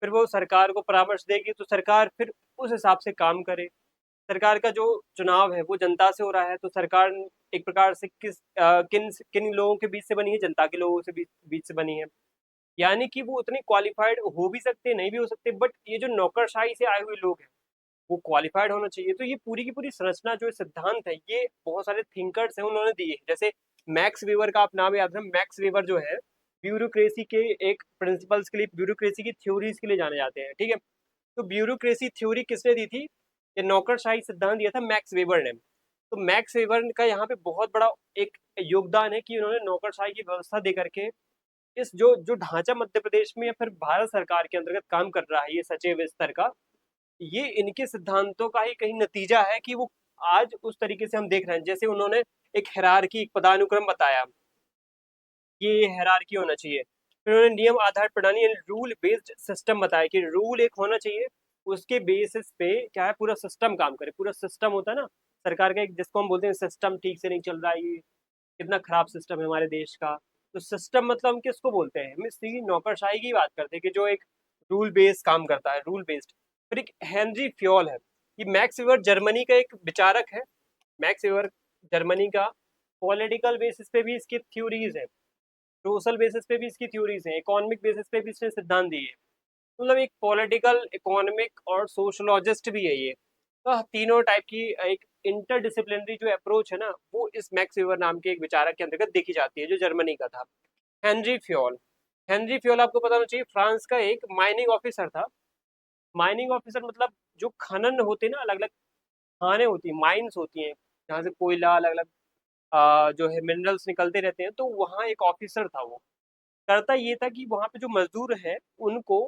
फिर वो सरकार को परामर्श देगी तो सरकार फिर उस हिसाब से काम करे। सरकार का जो चुनाव है वो जनता से हो रहा है, तो सरकार एक प्रकार से किन किन लोगों के बीच से बनी है, जनता के लोगों से बीच से बनी है। यानी कि वो उतने क्वालिफाइड हो भी सकते, नहीं भी हो सकते, बट ये जो नौकरशाही से आए हुए लोग हैं वो क्वालिफाइड होना चाहिए। तो ये पूरी की पूरी संरचना जो सिद्धांत है ये बहुत सारे थिंकर्स हैं उन्होंने दिए। जैसे मैक्स वेबर का आप नाम याद है, मैक्स वेबर जो है ब्यूरोक्रेसी के एक प्रिंसिपल्स के लिए, ब्यूरोक्रेसी की थ्योरीज के लिए जाने जाते हैं। ठीक है, तो ब्यूरोक्रेसी थ्योरी किसने दी थी? ये नौकरशाही सिद्धांत दिया था मैक्स वेबर ने। तो मैक्स वेबर का यहाँ पे बहुत बड़ा एक योगदान है कि उन्होंने नौकरशाही की व्यवस्था दे करके इस जो जो ढांचा मध्य प्रदेश में या फिर भारत सरकार के अंतर्गत काम कर रहा है ये सचिव स्तर का, ये इनके सिद्धांतों का ही कहीं नतीजा है कि वो आज उस तरीके से हम देख रहे हैं। जैसे उन्होंने एक हायरार्की, एक पदानुक्रम बताया, ये हायरार्की होना चाहिए। फिर उन्होंने नियम आधार प्रणाली यानी रूल बेस्ड सिस्टम बताया कि रूल एक होना चाहिए, उसके बेसिस पे क्या है पूरा सिस्टम काम करे। पूरा सिस्टम होता है ना सरकार का, एक जिसको हम बोलते हैं सिस्टम ठीक से नहीं चल रहा है, ये कितना खराब सिस्टम है हमारे देश का। तो सिस्टम मतलब हम किसको बोलते हैं? हम इसकी नौकरशाही की बात करते हैं कि जो एक रूल बेस्ड काम करता है, रूल बेस्ड। फिर एक हेनरी फ्योल है, ये मैक्स वेबर जर्मनी का एक विचारक है। मैक्स वेबर जर्मनी का, पॉलिटिकल बेसिस पे भी इसकी थ्योरीज है, सोशल बेसिस पे भी इसकी थ्योरीज हैं, इकोनॉमिक बेसिस पे भी इसने सिद्धांत दिए। मतलब एक पॉलिटिकल, इकोनॉमिक और सोशलॉजिस्ट भी है ये। तो तीनों टाइप की एक इंटरडिसिप्लिनरी जो अप्रोच है ना वो इस मैक्स वेबर नाम के एक विचारक के अंतर्गत देखी जाती है जो जर्मनी का था। हेनरी फ्योल, हेनरी फ्योल आपको पता होना चाहिए फ्रांस का एक माइनिंग ऑफिसर था। माइनिंग ऑफिसर मतलब जो खनन होते हैं ना, अलग अलग खाने होती हैं, माइंस होती हैं जहाँ से कोयला अलग अलग जो है मिनरल्स निकलते रहते हैं, तो वहाँ एक ऑफिसर था। वो करता ये था कि वहाँ पे जो मजदूर है उनको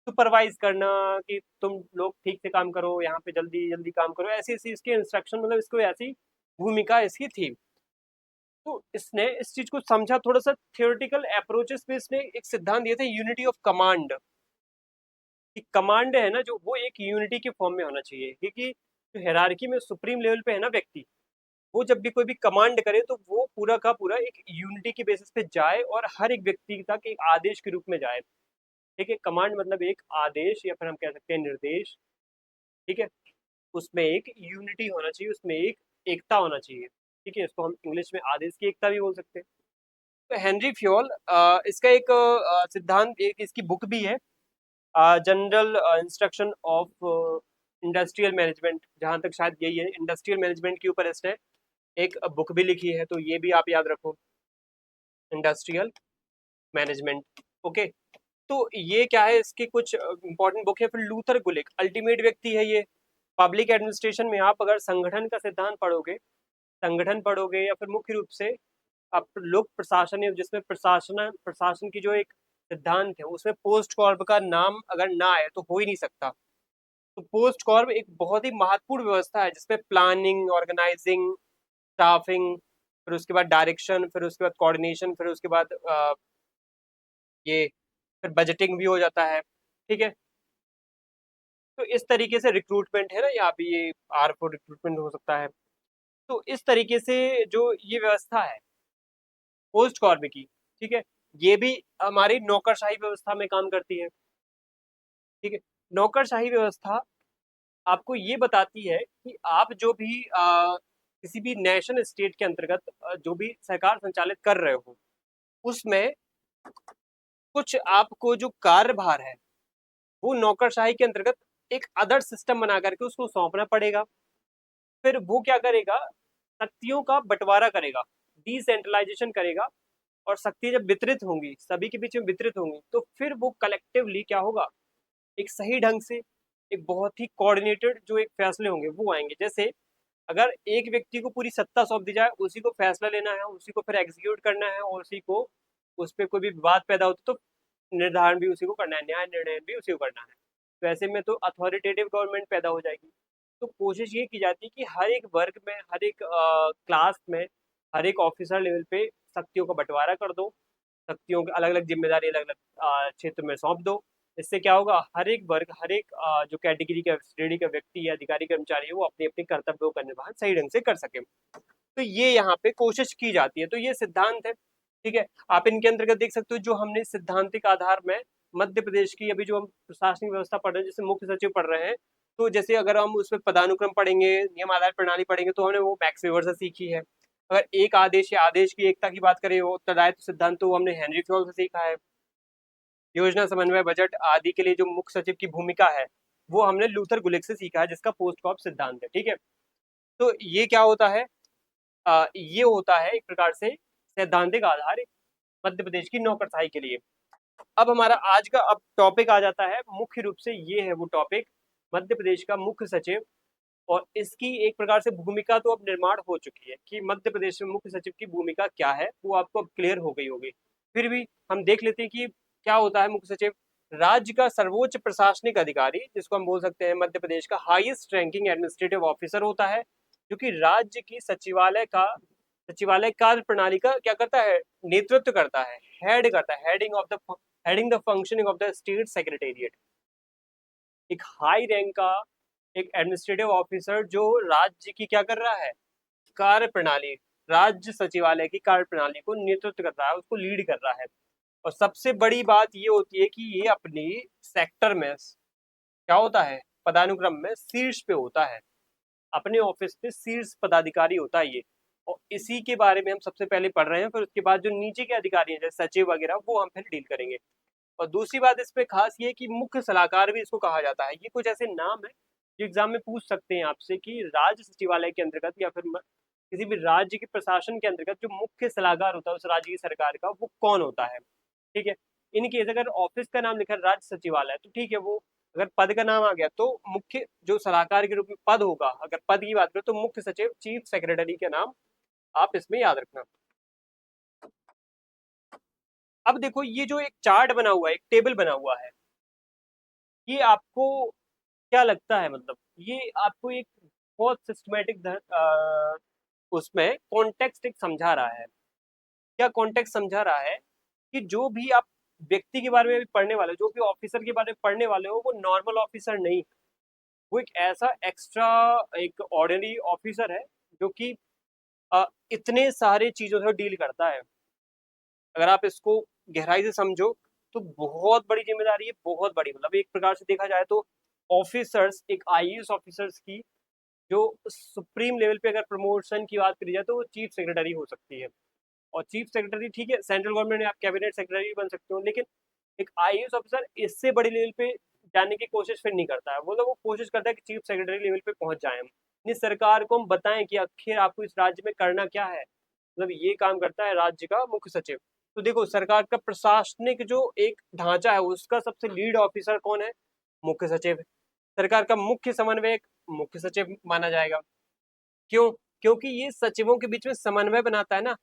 सुपरवाइज करना कि तुम लोग ठीक से काम करो, यहाँ पे जल्दी जल्दी काम करो, ऐसी ऐसी इसकी इंस्ट्रक्शन, मतलब इसको ऐसी भूमिका इसकी थी। तो इसने इस चीज को समझा, थोड़ा सा थियोरेटिकल अप्रोचेस पे इसने एक सिद्धांत दिए थे, यूनिटी ऑफ कमांड। कि कमांड है ना जो, वो एक यूनिटी के फॉर्म में होना चाहिए, क्योंकि जो हायरार्की में सुप्रीम लेवल पे है ना व्यक्ति, वो जब भी कोई भी कमांड करे तो वो पूरा का पूरा एक यूनिटी के बेसिस पे जाए और हर एक व्यक्ति तक एक आदेश के रूप में जाए। ठीक है, कमांड मतलब एक आदेश या फिर हम कह सकते हैं निर्देश। ठीक है, उसमें एक यूनिटी होना चाहिए, उसमें एक एकता होना चाहिए। ठीक है, इसको हम इंग्लिश में आदेश की एकता भी बोल सकते हैं। तो हेनरी फ्योल, इसका एक सिद्धांत, एक इसकी बुक भी है, general instruction of industrial management, जहाँ तक शायद यही है, इंडस्ट्रियल मैनेजमेंट के ऊपर इसने एक बुक भी लिखी है, तो ये भी आप याद रखो, इंडस्ट्रियल मैनेजमेंट। ओके, तो ये क्या है, इसकी कुछ इंपॉर्टेंट बुक है। फिर लूथर गुलिक, अल्टीमेट व्यक्ति है ये। पब्लिक एडमिनिस्ट्रेशन में आप अगर संगठन का सिद्धांत पढ़ोगे, संगठन पढ़ोगे या फिर मुख्य रूप से आप लोक प्रशासन है, जिसमें प्रशासन प्रशासन की जो एक सिद्धांत है, उसमें पोस्ट कॉर्प का नाम अगर ना आए तो हो ही नहीं सकता। तो पोस्ट कॉर्प एक बहुत ही महत्वपूर्ण व्यवस्था है, जिसमें प्लानिंग, ऑर्गेनाइजिंग, स्टाफिंग, फिर उसके बाद डायरेक्शन, फिर उसके बाद कोऑर्डिनेशन, फिर उसके बाद ये फिर बजटिंग भी हो जाता है। ठीक है, तो इस तरीके से रिक्रूटमेंट है ना, यहाँ पे ये आर फॉर रिक्रूटमेंट हो सकता है। तो इस तरीके से जो ये व्यवस्था है पोस्ट कॉर्प की, ठीक है, ये भी हमारी नौकरशाही व्यवस्था में काम करती है। ठीक है, नौकरशाही व्यवस्था आपको ये बताती है कि आप जो भी किसी भी नेशन स्टेट के अंतर्गत जो भी सरकार संचालित कर रहे हो, उसमें कुछ आपको जो कार्यभार है वो नौकरशाही के अंतर्गत एक अदर सिस्टम बना करके उसको सौंपना पड़ेगा। फिर वो क्या करेगा, शक्तियों का बंटवारा करेगा, डिसेंट्रलाइजेशन करेगा, और शक्ति जब वितरित होंगी, सभी के बीच में वितरित होंगी, तो फिर वो कलेक्टिवली क्या होगा, एक सही ढंग से, एक बहुत ही कोऑर्डिनेटेड जो एक फैसले होंगे वो आएंगे। जैसे अगर एक व्यक्ति को पूरी सत्ता सौंप दी जाए, उसी को फैसला लेना है, उसी को फिर एग्जीक्यूट करना है, और उसी को उस पर कोई भी विवाद पैदा होता तो निर्धारण भी उसी को करना है, न्याय निर्णय भी उसी को करना है। तो ऐसे में तो अथॉरिटेटिव गवर्नमेंट पैदा हो जाएगी। तो कोशिश ये की जाती है कि हर एक वर्ग में, हर एक क्लास में, हर एक ऑफिसर लेवल पे शक्तियों का बंटवारा कर दो, शक्तियों की अलग अलग जिम्मेदारी अलग अलग क्षेत्र में सौंप दो। इससे क्या होगा, हर एक वर्ग, हर एक जो कैटेगरी का श्रेणी का व्यक्ति या अधिकारी कर्मचारी है, वो अपने अपने कर्तव्यों का निर्वहन सही ढंग से कर सके। तो ये यहाँ पे कोशिश की जाती है, तो ये सिद्धांत है। ठीक है, आप इनके अंतर्गत देख सकते हो, जो हमने सिद्धांतिक आधार में मध्य प्रदेश की अभी जो हम प्रशासनिक व्यवस्था पढ़ रहे हैं, जैसे मुख्य सचिव पढ़ रहे हैं, तो जैसे अगर हम उसमें पदानुक्रम पढ़ेंगे, नियम आधार प्रणाली पढ़ेंगे, तो हमने वो मैक्स वेबर से सीखी है। अगर एक आदेश या आदेश की एकता की बात करें, वो उत्तरदायित्व सिद्धांत, तो हमने हेनरी फ्योल से सीखा है। योजना समन्वय बजट आदि के लिए जो मुख्य सचिव की भूमिका है, वो हमने लूथर गुलिक से सीखा है, जिसका पोस्ट कॉर्प सिद्धांत है। ठीक है, तो ये क्या होता है, ये होता है एक प्रकार से सैद्धांतिक आधार मध्य प्रदेश की नौकरशाही के लिए। अब हमारा आज का अब टॉपिक आ जाता है, मुख्य रूप से ये है वो टॉपिक, मध्य प्रदेश का मुख्य सचिव। और इसकी एक प्रकार से भूमिका तो अब निर्माण हो चुकी है कि मध्य प्रदेश में मुख्य सचिव की भूमिका क्या है, वो आपको अब क्लियर हो गई होगी। फिर भी हम देख लेते हैं कि क्या होता है मुख्य सचिव। राज्य का सर्वोच्च प्रशासनिक अधिकारी, जिसको हम बोल सकते हैं मध्य प्रदेश का हाईएस्ट रैंकिंग एडमिनिस्ट्रेटिव ऑफिसर होता है, जो कि राज्य की सचिवालय कार्य प्रणाली का क्या करता है, नेतृत्व करता है, हेड करता है, heading the functioning of the state secretariat. एक हाई रैंक का एक एडमिनिस्ट्रेटिव ऑफिसर जो राज्य की क्या कर रहा है, कार्य प्रणाली, राज्य सचिवालय की कार्य प्रणाली को नेतृत्व कर रहा है, उसको लीड कर रहा है। और सबसे बड़ी बात ये होती है कि ये अपनी सेक्टर में क्या होता है, पदानुक्रम में शीर्ष पे होता है, अपने ऑफिस पे शीर्ष पदाधिकारी होता है ये। और इसी के बारे में हम सबसे पहले पढ़ रहे हैं, फिर उसके बाद जो नीचे के अधिकारी हैं जैसे सचिव वगैरह, वो हम फिर डील करेंगे। और दूसरी बात इस पे खास ये कि मुख्य सलाहकार भी इसको कहा जाता है। ये कुछ ऐसे नाम है जो एग्जाम में पूछ सकते हैं आपसे कि राज्य सचिवालय के अंतर्गत या फिर किसी भी राज्य के प्रशासन के अंतर्गत जो मुख्य सलाहकार होता है उस राज्य की सरकार का, वो कौन होता है। ठीक है, इन केस अगर ऑफिस का नाम लिखा है राज्य सचिवालय, तो ठीक है, वो अगर पद का नाम आ गया तो मुख्य जो सलाहकार के रूप में पद होगा, अगर पद की बात करें तो मुख्य सचिव, चीफ सेक्रेटरी का नाम आप इसमें याद रखना। अब देखो, ये जो एक चार्ट बना हुआ है, एक टेबल बना हुआ है, ये आपको क्या लगता है, मतलब ये आपको एक बहुत सिस्टमेटिक उसमें कॉन्टेक्स्ट एक समझा रहा है। क्या कॉन्टेक्स्ट समझा रहा है कि जो भी आप व्यक्ति के बारे में भी पढ़ने वाले हो, जो भी ऑफिसर के बारे में पढ़ने वाले हो, वो नॉर्मल ऑफिसर नहीं, वो एक ऐसा एक्स्ट्रा एक ऑर्डिनरी ऑफिसर है जो कि इतने सारे चीजों से डील करता है। अगर आप इसको गहराई से समझो तो बहुत बड़ी जिम्मेदारी है, बहुत बड़ी, मतलब एक प्रकार से देखा जाए तो ऑफिसर्स, एक आईएएस ऑफिसर्स की जो सुप्रीम लेवल पे अगर प्रमोशन की बात करी जाए तो वो चीफ सेक्रेटरी हो सकती है। और चीफ सेक्रेटरी ठीक है, सेंट्रल गवर्नमेंट में आप कैबिनेट सेक्रेटरी बन सकते हो, लेकिन एक आईएएस ऑफिसर इससे बड़ी लेवल पे जाने की कोशिश फिर नहीं करता है। वो तो वो कोशिश करता है कि चीफ सेक्रेटरी लेवल पे पहुंच जाए हम, अपनी सरकार को हम बताएं कि आखिर आपको इस राज्य में करना क्या है। मतलब ये काम करता है राज्य का मुख्य सचिव। तो देखो, सरकार का प्रशासनिक जो एक ढांचा है उसका सबसे लीड ऑफिसर कौन है? मुख्य सचिव। सरकार का मुख्य समन्वयक मुख्य सचिव माना जाएगा। क्यों? क्योंकि ये सचिवों के बीच में समन्वय बनाता है ना।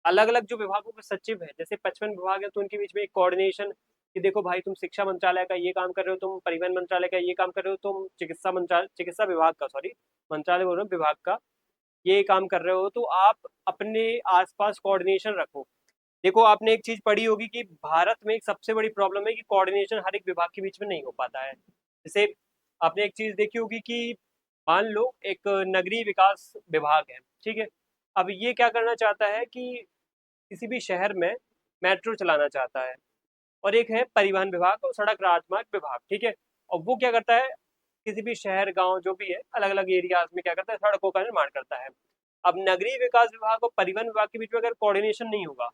अलग अलग जो विभागों के सचिव है, जैसे 55 विभाग है, तो उनके बीच में एक कोऑर्डिनेशन कि देखो भाई, तुम शिक्षा मंत्रालय का ये काम कर रहे हो, तुम परिवहन मंत्रालय का ये काम कर रहे हो, तुम चिकित्सा विभाग का, सॉरी मंत्रालय बोल रहे हो, विभाग का ये काम कर रहे हो, तो आप अपने आसपास कोऑर्डिनेशन रखो। देखो, आपने एक चीज पढ़ी होगी कि भारत में एक सबसे बड़ी प्रॉब्लम है कि कोऑर्डिनेशन हर एक विभाग के बीच में नहीं हो पाता है। जैसे आपने एक चीज देखी होगी कि मान लो एक नगरीय विकास विभाग है, ठीक है। अब ये क्या करना चाहता है कि किसी भी शहर में मेट्रो चलाना चाहता है, और एक है परिवहन विभाग और सड़क राजमार्ग विभाग, ठीक है। और वो क्या करता है, किसी भी शहर गांव जो भी है अलग अलग एरियाज में क्या करता है, सड़कों का निर्माण करता है। अब नगरीय विकास विभाग और परिवहन विभाग के बीच में अगर कोऑर्डिनेशन नहीं होगा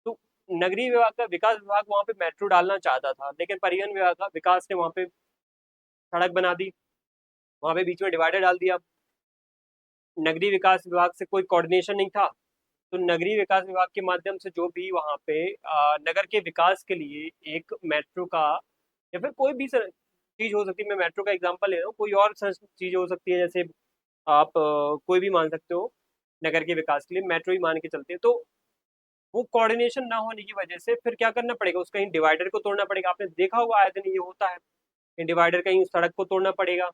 तो नगरीय विभाग का विकास विभाग वहां पे मेट्रो डालना चाहता था, लेकिन परिवहन विभाग का विकास ने वहां पे सड़क बना दी, वहां पे बीच में डिवाइडर डाल दिया। नगरीय विकास विभाग से कोई कोऑर्डिनेशन नहीं था, तो नगरीय विकास विभाग के माध्यम से जो भी वहां पे नगर के विकास के लिए एक मेट्रो का या फिर कोई भी चीज हो सकती है, मैं मेट्रो का एग्जांपल ले रहा हूँ, कोई और चीज हो सकती है, जैसे आप कोई भी मान सकते हो, नगर के विकास के लिए मेट्रो ही मान के चलते हैं, तो वो कोऑर्डिनेशन ना होने की वजह से फिर क्या करना पड़ेगा, उसका कहीं डिवाइडर को तोड़ना पड़ेगा। आपने देखा होगा आए दिन ये होता है, कहीं डिवाइडर कहीं सड़क को तोड़ना पड़ेगा,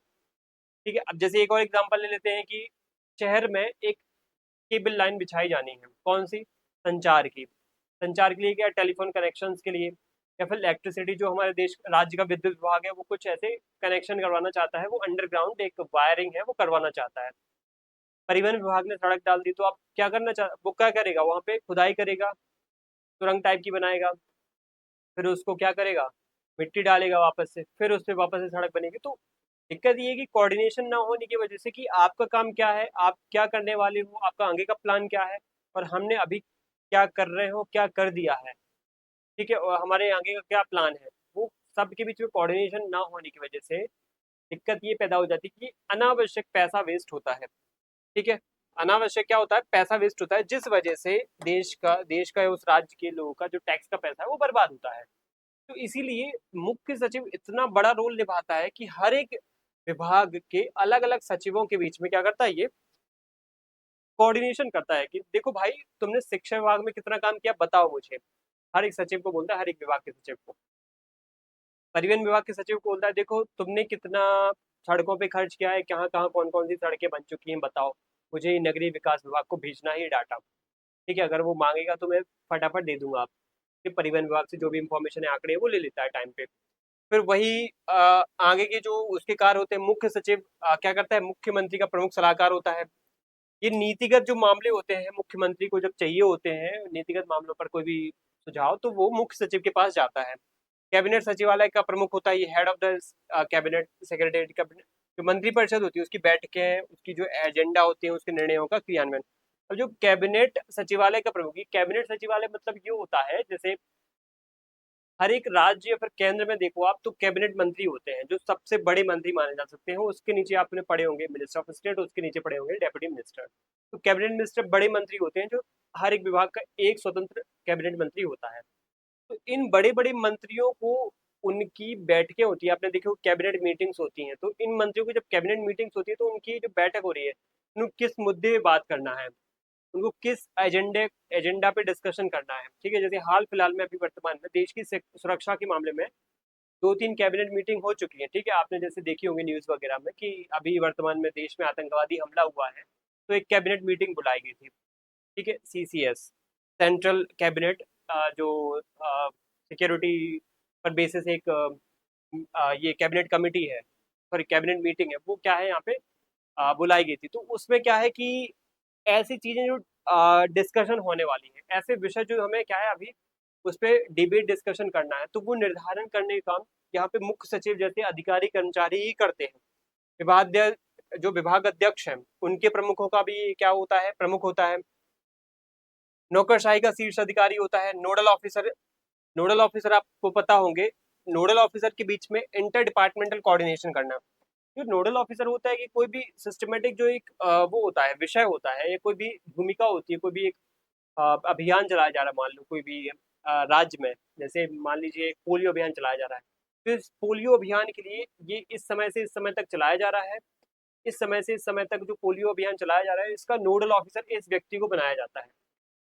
ठीक है। अब जैसे एक और एग्जांपल ले लेते हैं कि शहर में एक केबल लाइन बिछाई जानी है, कौन सी? संचार की। संचार के लिए क्या? टेलीफोन कनेक्शंस के लिए, या फिर इलेक्ट्रिसिटी, जो हमारे देश राज्य का विद्युत विभाग है वो कुछ ऐसे कनेक्शन करवाना चाहता है, वो अंडरग्राउंड एक वायरिंग है वो करवाना चाहता है। परिवहन विभाग ने सड़क डाल दी, तो आप क्या करना चाह वो क्या करेगा, वहां पे खुदाई करेगा, सुरंग टाइप की बनाएगा, फिर उसको क्या करेगा, मिट्टी डालेगा वापस से, फिर उस पर वापस से सड़क बनेगी। तो दिक्कत ये है कि कोऑर्डिनेशन ना होने की वजह से कि आपका काम क्या है, आप क्या करने वाले हो, आपका आगे का प्लान क्या है, और हमने अभी क्या कर रहे हो, क्या कर दिया है, ठीक है, और हमारे आगे का क्या प्लान है, वो सबके बीच में कोऑर्डिनेशन ना होने की वजह से दिक्कत ये पैदा हो जाती है कि अनावश्यक पैसा वेस्ट होता है, ठीक है। अनावश्यक क्या होता है? पैसा वेस्ट होता है, जिस वजह से देश का या उस राज्य के लोगों का जो टैक्स का पैसा है वो बर्बाद होता है। तो इसीलिए मुख्य सचिव इतना बड़ा रोल निभाता है कि हर एक विभाग के अलग अलग सचिवों के बीच में क्या करता है, ये कोऑर्डिनेशन करता है कि देखो भाई, तुमने शिक्षा विभाग में कितना काम किया बताओ मुझे। हर एक सचिव को बोलता है, हर एक विभाग के सचिव को। परिवहन विभाग के सचिव को बोलता है, देखो तुमने कितना सड़कों पे खर्च किया है, कहाँ कहाँ कौन कौन सी सड़कें बन चुकी हैं बताओ, मुझे नगरीय विकास विभाग को भेजना ही डाटा, ठीक है। अगर वो मांगेगा तो मैं फटाफट दे दूंगा। आपके परिवहन विभाग से जो भी इंफॉर्मेशन है, आंकड़े, वो ले लेता है टाइम पे। फिर वही आगे के जो उसके कार्य होते हैं, मुख्य सचिव क्या करता है, मुख्यमंत्री का प्रमुख सलाहकार होता है। ये नीतिगत जो मामले होते हैं, मुख्यमंत्री को जब चाहिए होते हैं नीतिगत मामलों पर कोई भी सुझाव, तो वो मुख्य सचिव के पास जाता है। कैबिनेट सचिवालय का प्रमुख होता है, ये head of the cabinet secretary. Cabinet जो मंत्रिपरिषद होती है उसकी बैठकें, उसकी जो एजेंडा होती है, उसके निर्णयों का क्रियान्वयन। अब जो कैबिनेट सचिवालय का प्रमुख, ये कैबिनेट सचिवालय मतलब ये होता है, जैसे हर एक राज्य या फिर केंद्र में देखो आप, तो कैबिनेट मंत्री होते हैं जो सबसे बड़े मंत्री माने जा सकते हैं। उसके नीचे आपने पढ़े होंगे मिनिस्टर ऑफ स्टेट, उसके नीचे पढ़े होंगे डेप्यूटी मिनिस्टर। तो कैबिनेट मिनिस्टर बड़े मंत्री होते हैं, जो हर एक विभाग का एक स्वतंत्र कैबिनेट मंत्री होता है। तो इन बड़े बड़े मंत्रियों को उनकी बैठकें होती है, आपने देखो कैबिनेट मीटिंग्स होती हैं, तो इन मंत्रियों की जब कैबिनेट मीटिंग्स होती है तो उनकी जो बैठक हो रही है, उनको किस मुद्दे पे बात करना है, उनको किस एजेंडा पे डिस्कशन करना है, ठीक है। जैसे हाल फिलहाल में अभी वर्तमान में देश की सुरक्षा के मामले में दो तीन कैबिनेट मीटिंग हो चुकी है, ठीक है। आपने जैसे देखी होंगी न्यूज वगैरह में कि अभी वर्तमान में देश में आतंकवादी हमला हुआ है, तो एक कैबिनेट मीटिंग बुलाई गई थी, ठीक है, CCS, सेंट्रल कैबिनेट, जो सिक्योरिटी पर बेसिस एक ये कैबिनेट कमेटी है, सॉरी कैबिनेट मीटिंग है, वो क्या है यहाँ पे बुलाई गई थी। तो उसमें क्या है कि ऐसी चीजें जो डिस्कशन होने वाली है, ऐसे विषय जो हमें क्या है अभी उस पर डिबेट डिस्कशन करना है, तो वो निर्धारण करने का काम यहाँ पे मुख्य सचिव जैसे अधिकारी कर्मचारी ही करते हैं। विभाग जो विभाग अध्यक्ष हैं उनके प्रमुखों का भी क्या होता है, प्रमुख होता है। नौकरशाही का शीर्ष अधिकारी होता है नोडल ऑफिसर। नोडल ऑफिसर आपको पता होंगे, नोडल ऑफिसर के बीच में इंटर डिपार्टमेंटल कोऑर्डिनेशन करना। जो नोडल ऑफिसर होता है कि कोई भी सिस्टमेटिक जो एक वो होता है, विषय होता है, या कोई भी भूमिका होती है, कोई भी एक अभियान चलाया जा रहा है, मान लो कोई भी राज्य में, जैसे मान लीजिए पोलियो अभियान चलाया जा रहा है, तो इस पोलियो अभियान के लिए ये इस समय से इस समय तक चलाया जा रहा है, इस समय से इस समय तक जो पोलियो अभियान चलाया जा रहा है, इसका नोडल ऑफिसर इस व्यक्ति को बनाया जाता है।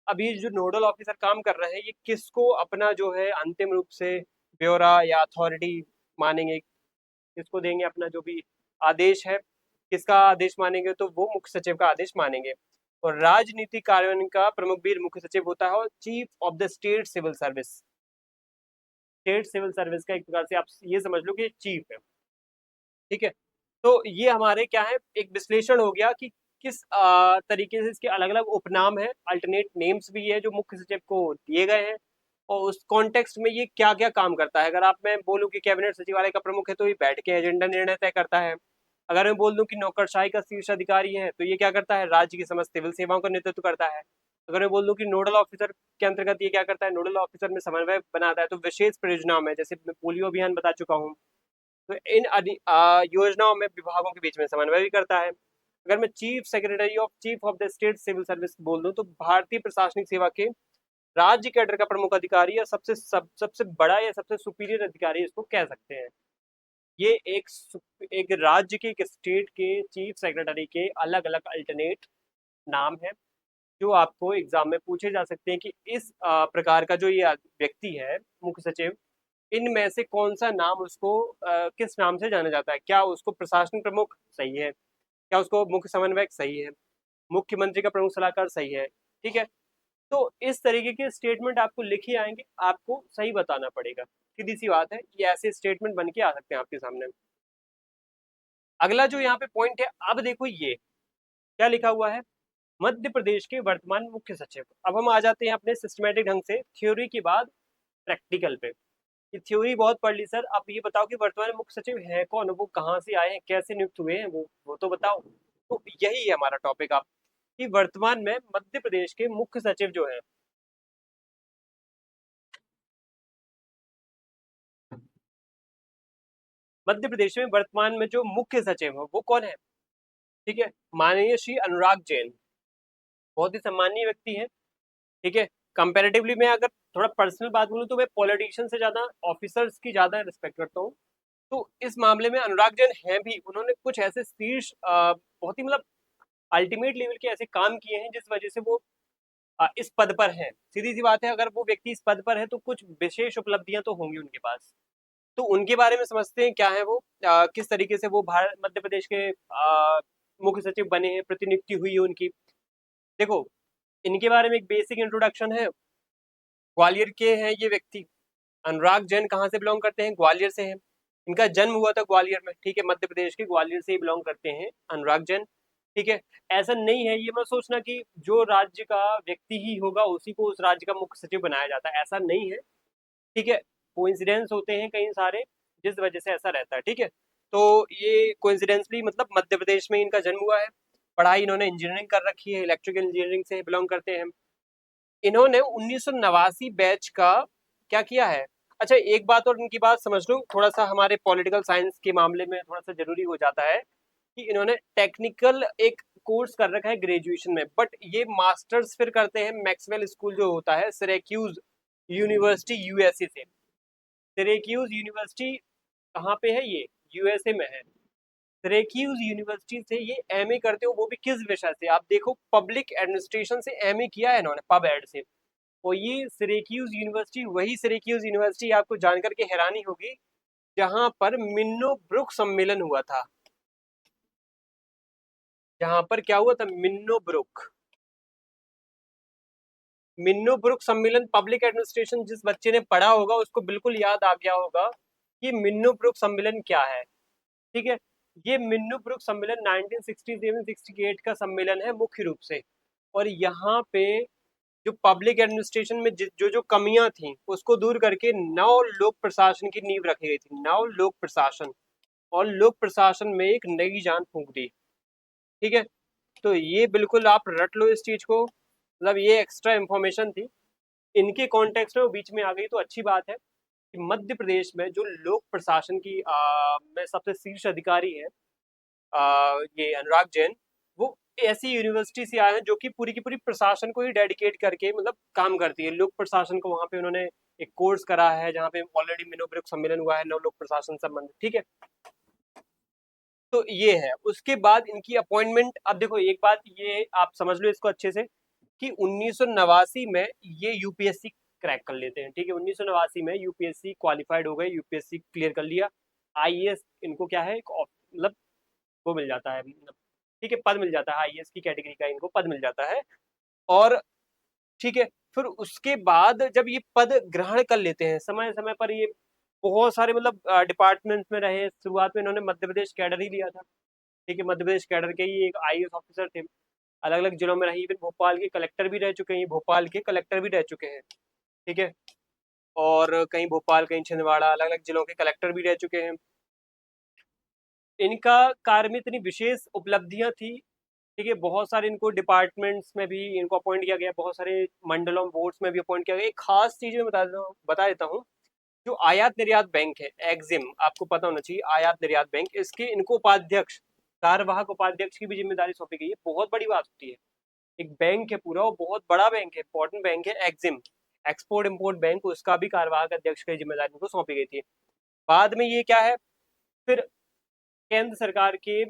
अब ये जो नोडल ऑफिसर काम कर रहे हैं, ये किसको अपना जो है अंतिम रूप से ब्यौरा या अथॉरिटी मानेंगे, किसको देंगे अपना जो भी आदेश है, किसका आदेश मानेंगे, तो वो मुख्य सचिव का आदेश मानेंगे। और राजनीतिक कार्यान्वयन का प्रमुख भी मुख्य सचिव होता है, और chief of the state civil service, state civil service का एक प्रकार से आप ये समझ लो कि चीफ है, ठीक है। तो ये हमारे क्या है, एक विश्लेषण हो गया कि किस तरीके से इसके अलग अलग उपनाम है, अल्टरनेट नेम्स भी है जो मुख्य सचिव को दिए गए हैं, और उस कॉन्टेक्स्ट में ये क्या क्या काम करता है। अगर आप मैं बोलूँ कि कैबिनेट सचिवालय का प्रमुख है तो ये बैठ के एजेंडा निर्णय तय करता है। अगर मैं बोल दूं कि नौकरशाही का शीर्ष अधिकारी है तो ये क्या करता है, राज्य की समस्त सिविल सेवाओं का नेतृत्व करता है। अगर मैं बोल दूं कि नोडल ऑफिसर के अंतर्गत ये क्या करता है, नोडल ऑफिसर में समन्वय बनाता है, तो विशेष परियोजनाओं में, जैसे मैं पोलियो अभियान बता चुका हूँ, तो इन योजनाओं में विभागों के बीच में समन्वय भी करता है। अगर मैं chief of the state civil service बोल दूं, तो भारतीय प्रशासनिक सेवा के राज्य कैडर का प्रमुख अधिकारी या सबसे बड़ा या सबसे सुपीरियर अधिकारी इसको कह सकते हैं। ये एक राज्य के, एक स्टेट के चीफ सेक्रेटरी के अलग अलग अल्टरनेट नाम है, जो आपको एग्जाम में पूछे जा सकते हैं कि इस प्रकार का जो ये व्यक्ति है मुख्य सचिव, इनमें से कौन सा नाम उसको किस नाम से जाना जाता है। क्या उसको प्रशासन प्रमुख सही है, क्या उसको मुख्य समन्वयक सही है, मुख्यमंत्री का प्रमुख सलाहकार सही है, ठीक है। तो इस तरीके के स्टेटमेंट आपको लिखे आएंगे, आपको सही बताना पड़ेगा, सीधी सी बात है, ये ऐसे स्टेटमेंट बन के आ सकते हैं आपके सामने। अगला जो यहाँ पे पॉइंट है, अब देखो ये क्या लिखा हुआ है, मध्य प्रदेश के वर्तमान मुख्य सचिव। अब हम आ जाते हैं अपने सिस्टमेटिक ढंग से थ्योरी के बाद प्रैक्टिकल पे। ये थ्योरी बहुत पढ़ ली सर, आप ये बताओ कि वर्तमान मुख्य सचिव है कौन, वो कहाँ से आए हैं, कैसे नियुक्त हुए हैं, वो तो बताओ। तो यही है हमारा टॉपिक आप, कि वर्तमान में मध्य प्रदेश के मुख्य सचिव जो है, मध्य प्रदेश में वर्तमान में जो मुख्य सचिव है वो कौन है, ठीक है, माननीय श्री अनुराग जैन। बहुत ही सम्मानीय व्यक्ति है, ठीक है। कंपेरेटिवली मैं अगर थोड़ा पर्सनल बात बोलूँ तो मैं पॉलिटिशियन से ज्यादा ऑफिसर्स की ज्यादा रिस्पेक्ट करता हूँ। तो इस मामले में अनुराग जैन हैं भी, उन्होंने कुछ ऐसे शीर्ष बहुत ही मतलब अल्टीमेट लेवल के ऐसे काम किए हैं जिस वजह से वो इस पद पर हैं। सीधी सी बात है, अगर वो व्यक्ति इस पद पर है तो कुछ विशेष उपलब्धियां तो होंगी उनके पास। तो उनके बारे में समझते हैं क्या है वो, किस तरीके से वो भारत मध्य प्रदेश के मुख्य सचिव बने हैं, प्रतिनियुक्ति हुई है उनकी। देखो, इनके बारे में एक बेसिक इंट्रोडक्शन है। ग्वालियर के हैं ये व्यक्ति, अनुराग जैन कहाँ से बिलोंग करते हैं, ग्वालियर से हैं। इनका जन्म हुआ था ग्वालियर में, ठीक है, मध्य प्रदेश के ग्वालियर से ही बिलोंग करते हैं अनुराग जैन, ठीक है। ऐसा नहीं है ये मत सोचना कि जो राज्य का व्यक्ति ही होगा उसी को उस राज्य का मुख्य सचिव बनाया जाता है, ऐसा नहीं है, ठीक है। कोइंसिडेंस होते हैं कई सारे, जिस वजह से ऐसा रहता है, ठीक है। तो ये कोइंसिडेंसली मतलब मध्य प्रदेश में इनका जन्म हुआ है। पढ़ाई इन्होंने इंजीनियरिंग कर रखी है, इलेक्ट्रिकल इंजीनियरिंग से बिलोंग करते हैं। इन्होंने 1989 बैच का क्या किया है। अच्छा, एक बात और इनकी बात समझ लो, थोड़ा सा हमारे पॉलिटिकल साइंस के मामले में थोड़ा सा जरूरी हो जाता है कि इन्होंने टेक्निकल एक कोर्स कर रखा है ग्रेजुएशन में, बट ये मास्टर्स फिर करते हैं मैक्सवेल स्कूल जो होता है सिरैक्यूज यूनिवर्सिटी यूएसए से। सिरैक्यूज यूनिवर्सिटी कहाँ पे है ये, यूएसए में है। सिरैक्यूज यूनिवर्सिटी से ये एमए करते हो, वो भी किस विषय से, आप देखो पब्लिक एडमिनिस्ट्रेशन से एमए किया है इन्होंने, पब एड से। और ये सिरैक्यूज यूनिवर्सिटी, वही सिरैक्यूज यूनिवर्सिटी आपको जानकर के हैरानी होगी जहां पर मिन्नो ब्रुक सम्मेलन हुआ था। जहां पर क्या हुआ था, मिन्नो ब्रुक सम्मेलन पब्लिक एडमिनिस्ट्रेशन। जिस बच्चे ने पढ़ा होगा उसको बिल्कुल याद आ गया होगा कि मिन्नो ब्रुक सम्मेलन क्या है। ठीक है, ये मिन्नो ब्रुक सम्मेलन 1967-68 का सम्मेलन है मुख्य रूप से। और यहाँ पे जो पब्लिक एडमिनिस्ट्रेशन में जो जो कमियां थी उसको दूर करके नव लोक प्रशासन की नींव रखी गई थी, नव लोक प्रशासन। और लोक प्रशासन में एक नई जान फूंक दी। ठीक है, तो ये बिल्कुल आप रट लो इस चीज को, मतलब ये एक्स्ट्रा इंफॉर्मेशन थी, इनके कॉन्टेक्स्ट में वो बीच में आ गई तो अच्छी बात है कि मध्य प्रदेश में जो लोक प्रशासन की में सबसे शीर्ष अधिकारी है ये अनुराग जैन, वो ऐसी यूनिवर्सिटी से आए हैं जो कि पूरी की पूरी प्रशासन को ही डेडिकेट करके मतलब काम करती है। लोक प्रशासन को वहां पे उन्होंने एक कोर्स करा है जहाँ पे ऑलरेडी मिनोब्रिक सम्मेलन हुआ है नव लोक प्रशासन संबंधित। ठीक है, तो ये है। उसके बाद इनकी अपॉइंटमेंट, अब देखो एक बात ये आप समझ लो इसको अच्छे से कि 1989 में ये यूपीएससी क्रैक कर लेते हैं। ठीक है, 1989 में यूपीएससी क्वालिफाइड हो गए, यूपीएससी क्लियर कर लिया। आईएएस इनको क्या है मतलब वो मिल जाता है, मतलब ठीक है पद मिल जाता है, आईएएस की कैटेगरी का इनको पद मिल जाता है। और ठीक है, फिर उसके बाद जब ये पद ग्रहण कर लेते हैं समय समय पर ये बहुत सारे मतलब डिपार्टमेंट्स में रहे। शुरुआत में इन्होंने मध्य प्रदेश कैडर ही लिया था। ठीक है, मध्य प्रदेश कैडर के ही एक आईएएस ऑफिसर थे, अलग अलग जिलों में रहे, इवन भोपाल के कलेक्टर भी रह चुके हैं, भोपाल के कलेक्टर भी रह चुके हैं। ठीक है, और कहीं भोपाल कहीं छिंदवाड़ा, अलग अलग जिलों के कलेक्टर भी रह चुके हैं। इनका कार्य में इतनी विशेष उपलब्धियां थी। ठीक है, बहुत सारे इनको डिपार्टमेंट्स में भी इनको अपॉइंट किया गया, बहुत सारे मंडलों बोर्ड्स में भी अपॉइंट किया गया। एक खास चीज मैं बता देता हूँ, जो आयात निर्यात बैंक है एग्जिम, आपको पता होना चाहिए आयात निर्यात बैंक, इसके इनको उपाध्यक्ष, कार्यवाहक उपाध्यक्ष की भी जिम्मेदारी सौंपी गई है। बहुत बड़ी बात होती है, एक बैंक है पूरा, वो बहुत बड़ा बैंक है, इंपॉर्टेंट बैंक है एग्जिम, एक्सपोर्ट इम्पोर्ट बैंक, उसका भी कार्यवाहक अध्यक्ष की जिम्मेदारी उनको सौंपी गई थी। बाद में ये क्या है, फिर केंद्र सरकार के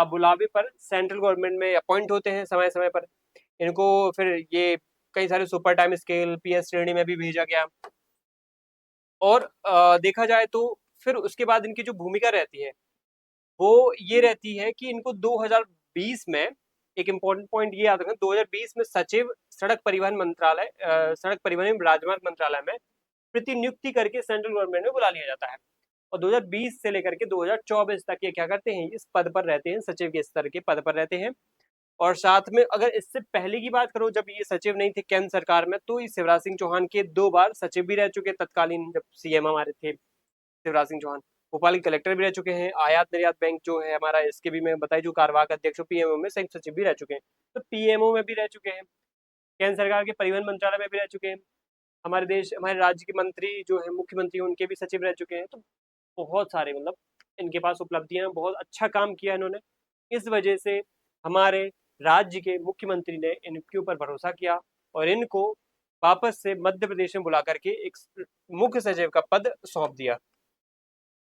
बुलावे पर सेंट्रल गवर्नमेंट में अपॉइंट होते हैं समय समय पर। इनको फिर ये कई सारे सुपर टाइम स्केल पीएस श्रेणी में भी भेजा गया। और देखा जाए तो फिर उसके बाद इनकी जो भूमिका रहती है वो ये रहती है कि इनको 2020 में, एक इम्पोर्टेंट पॉइंट ये याद रखें, 2020 में सचिव सड़क परिवहन मंत्रालय, सड़क परिवहन एवं राजमार्ग मंत्रालय में प्रतिनियुक्ति करके सेंट्रल गवर्नमेंट में बुला लिया जाता है। और 2020 से लेकर के 2024 तक ये क्या करते हैं, इस पद पर रहते हैं, सचिव के स्तर के पद पर रहते हैं। और साथ में अगर इससे पहले की बात करो, जब ये सचिव नहीं थे केंद्र सरकार में, तो शिवराज सिंह चौहान के 2 बार सचिव भी रह चुके, तत्कालीन जब सीएम हमारे थे शिवराज सिंह चौहान। भोपाल के कलेक्टर भी रह चुके हैं। आयात निर्यात बैंक जो है हमारा, इसके भी मैं बताई जो कार्यवाहक अध्यक्ष पीएमओ में संयुक्त सचिव भी रह चुके हैं, तो पीएमओ में भी रह चुके हैं, केंद्र सरकार के परिवहन मंत्रालय में भी रह चुके हैं। हमारे देश हमारे राज्य के मंत्री जो है मुख्यमंत्री, उनके भी सचिव रह चुके हैं। तो बहुत सारे मतलब इनके पास उपलब्धियां, बहुत अच्छा काम किया इन्होंने। इस वजह से हमारे राज्य के मुख्यमंत्री ने इनके ऊपर भरोसा किया और इनको वापस से मध्य प्रदेश में बुला करके एक मुख्य सचिव का पद सौंप दिया।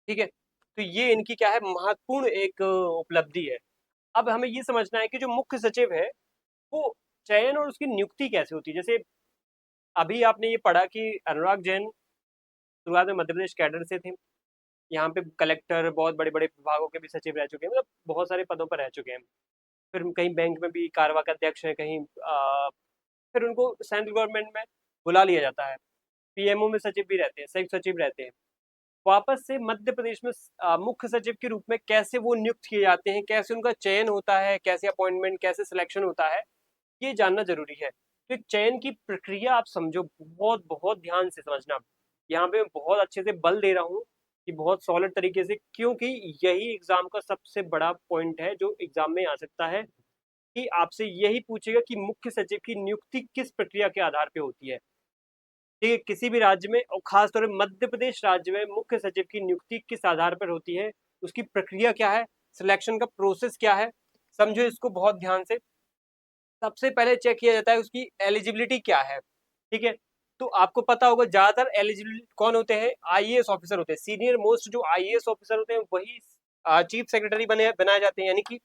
ठीक है, तो ये इनकी क्या है, महत्वपूर्ण एक उपलब्धि है। अब हमें ये समझना है कि जो मुख्य सचिव है वो चयन और उसकी नियुक्ति कैसे होती है। जैसे अभी आपने ये पढ़ा कि अनुराग जैन शुरुआत में मध्य प्रदेश कैडर से थे, यहाँ पे कलेक्टर, बहुत बड़े बड़े विभागों के भी सचिव रह चुके हैं, मतलब बहुत सारे पदों पर रह चुके हैं। फिर कहीं बैंक में भी कार्यवाहक अध्यक्ष है, कहीं फिर उनको सेंट्रल गवर्नमेंट में बुला लिया जाता है, पीएमओ में सचिव भी रहते हैं, संयुक्त सचिव रहते हैं। वापस से मध्य प्रदेश में मुख्य सचिव के रूप में कैसे वो नियुक्त किए जाते हैं, कैसे उनका चयन होता है, कैसे अपॉइंटमेंट, कैसे सिलेक्शन होता है, ये जानना जरूरी है। तो चयन की प्रक्रिया आप समझो, बहुत बहुत ध्यान से समझना। यहाँ पे मैं बहुत अच्छे से बल दे रहा हूँ कि बहुत सॉलिड तरीके से, क्योंकि यही एग्जाम का सबसे बड़ा पॉइंट है जो एग्जाम में आ सकता है, कि आपसे यही पूछेगा कि मुख्य सचिव की नियुक्ति किस प्रक्रिया के आधार पे होती है। ठीक है, किसी भी राज्य में और खासतौर पर मध्य प्रदेश राज्य में मुख्य सचिव की नियुक्ति किस आधार पर होती है, उसकी प्रक्रिया क्या है, सिलेक्शन का प्रोसेस क्या है, समझो इसको बहुत ध्यान से। सबसे पहले चेक किया जाता है उसकी एलिजिबिलिटी क्या है। ठीक है, तो आपको पता होगा ज्यादातर एलिजिबिलिटी कौन होते हैं, आईएएस ऑफिसर होते हैं, सीनियर मोस्ट जो आईएएस ऑफिसर होते हैं वही चीफ सेक्रेटरी बनाए जाते हैं। यानी कि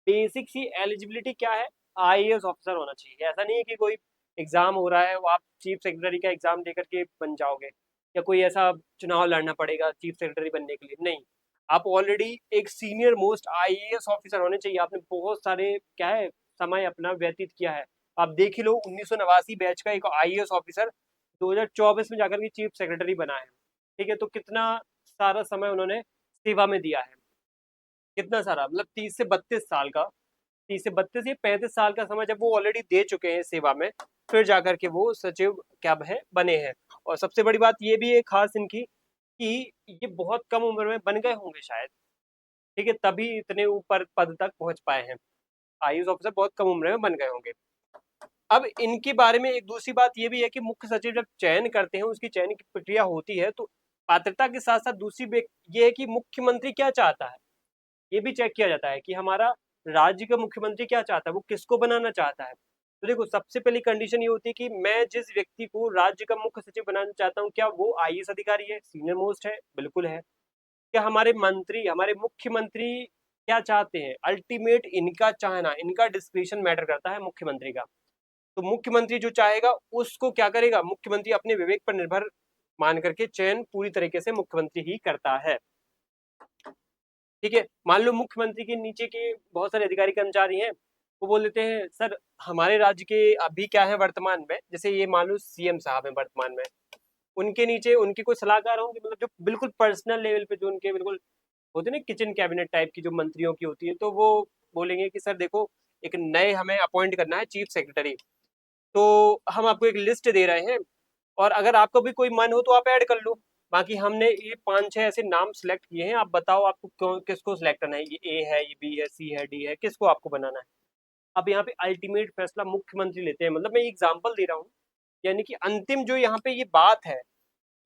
बेसिक सी एलिजिबिलिटी क्या है, आईएएस ऑफिसर होना चाहिए। ऐसा नहीं है कि कोई एग्जाम हो रहा है वो आप चीफ सेक्रेटरी का एग्जाम देकर के बन जाओगे, या कोई ऐसा चुनाव लड़ना पड़ेगा चीफ सेक्रेटरी बनने के लिए, नहीं। आप ऑलरेडी एक सीनियर मोस्ट आईएएस ऑफिसर होने चाहिए, आपने बहुत सारे क्या है समय अपना व्यतीत किया है। आप देख ही लो 1989 बैच का एक आईएएस ऑफिसर 2024 में जाकर के चीफ सेक्रेटरी बना है। ठीक है, तो कितना सारा समय उन्होंने सेवा में दिया है, कितना सारा, मतलब 30 से 32 साल का, 30 से 32 या 35 साल का समय जब वो ऑलरेडी दे चुके हैं सेवा में, फिर जाकर के वो सचिव क्या है बने हैं। और सबसे बड़ी बात ये भी है खास इनकी कि ये बहुत कम उम्र में बन गए होंगे शायद। ठीक है, तभी इतने ऊपर पद तक पहुंच पाए हैं। आईएएस ऑफिसर बहुत कम उम्र में बन गए होंगे। अब इनके बारे में एक दूसरी बात ये भी है कि मुख्य सचिव जब चयन करते हैं, उसकी चयन की प्रक्रिया होती है, तो पात्रता के साथ साथ दूसरी ये है कि मुख्यमंत्री क्या चाहता है, ये भी चेक किया जाता है कि हमारा राज्य का मुख्यमंत्री क्या चाहता है, वो किसको बनाना चाहता है। तो देखो, सबसे पहली कंडीशन ये होती है कि मैं जिस व्यक्ति को राज्य का मुख्य सचिव बनाना चाहता हूँ, क्या वो आईएएस अधिकारी है, सीनियर मोस्ट है? बिल्कुल है। क्या हमारे मंत्री, हमारे मुख्यमंत्री क्या चाहते हैं? अल्टीमेट इनका चाहना, इनका डिस्क्रिप्शन मैटर करता है मुख्यमंत्री का। तो मुख्यमंत्री जो चाहेगा उसको क्या करेगा, मुख्यमंत्री अपने विवेक पर निर्भर मान करके चयन पूरी तरीके से मुख्यमंत्री ही करता है। ठीक है, मान लो मुख्यमंत्री के नीचे के बहुत सारे अधिकारी कर्मचारी हैं, वो बोल देते हैं सर हमारे राज्य के अभी क्या है वर्तमान में, जैसे ये मान लो सीएम साहब हैं वर्तमान में, उनके नीचे उनके कोई सलाहकार होंगे, मतलब जो बिल्कुल पर्सनल लेवल पे, जो उनके बिल्कुल होते हैं ना किचन कैबिनेट टाइप की जो मंत्रियों की होती है, तो वो बोलेंगे कि सर देखो एक नए हमें अपॉइंट करना है चीफ सेक्रेटरी, तो हम आपको एक लिस्ट दे रहे हैं, और अगर आपको भी कोई मन हो तो आप ऐड कर लो। बाकी हमने ये 5-6 ऐसे नाम सिलेक्ट किए हैं, आप बताओ आपको क्यों किसको सिलेक्ट करना है, ये ए है, ये बी है, सी है, डी है, किसको आपको बनाना है। अब यहाँ पे अल्टीमेट फैसला मुख्यमंत्री लेते हैं, मतलब मैं एग्जाम्पल दे रहा हूँ, यानी कि अंतिम जो यहाँ पे ये बात है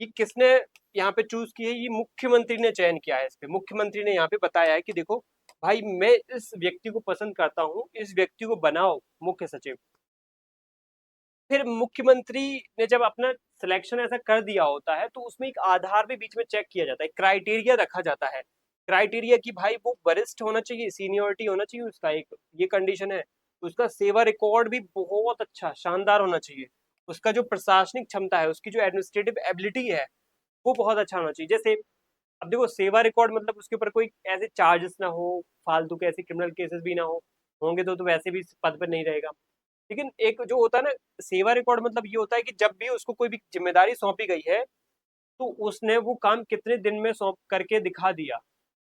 कि किसने यहाँ पे चूज की है, ये मुख्यमंत्री ने चयन किया है, इस पे मुख्यमंत्री ने यहाँ पे बताया है कि देखो भाई मैं इस व्यक्ति को पसंद करता हूँ, इस व्यक्ति को बनाओ मुख्य सचिव। फिर मुख्यमंत्री ने जब अपना सिलेक्शन ऐसा कर दिया होता है, तो उसमें एक आधार भी बीच में चेक किया जाता है, क्राइटेरिया रखा जाता है, क्राइटेरिया कि भाई वो वरिष्ठ होना चाहिए, सीनियरिटी होना चाहिए उसका, एक ये कंडीशन है। उसका सेवा रिकॉर्ड भी बहुत अच्छा शानदार होना चाहिए, उसका जो प्रशासनिक क्षमता है, उसकी जो एडमिनिस्ट्रेटिव एबिलिटी है, वो बहुत अच्छा होना चाहिए। जैसे अब देखो सेवा रिकॉर्ड मतलब उसके ऊपर कोई ऐसे चार्जेस ना हो, फालतू के ऐसे क्रिमिनल केसेस भी ना हो, होंगे तो वैसे भी पद पर नहीं रहेगा। लेकिन एक जो होता है ना सेवा रिकॉर्ड, मतलब ये होता है कि जब भी उसको कोई भी जिम्मेदारी सौंपी गई है, तो उसने वो काम कितने दिन में सौंप करके दिखा दिया,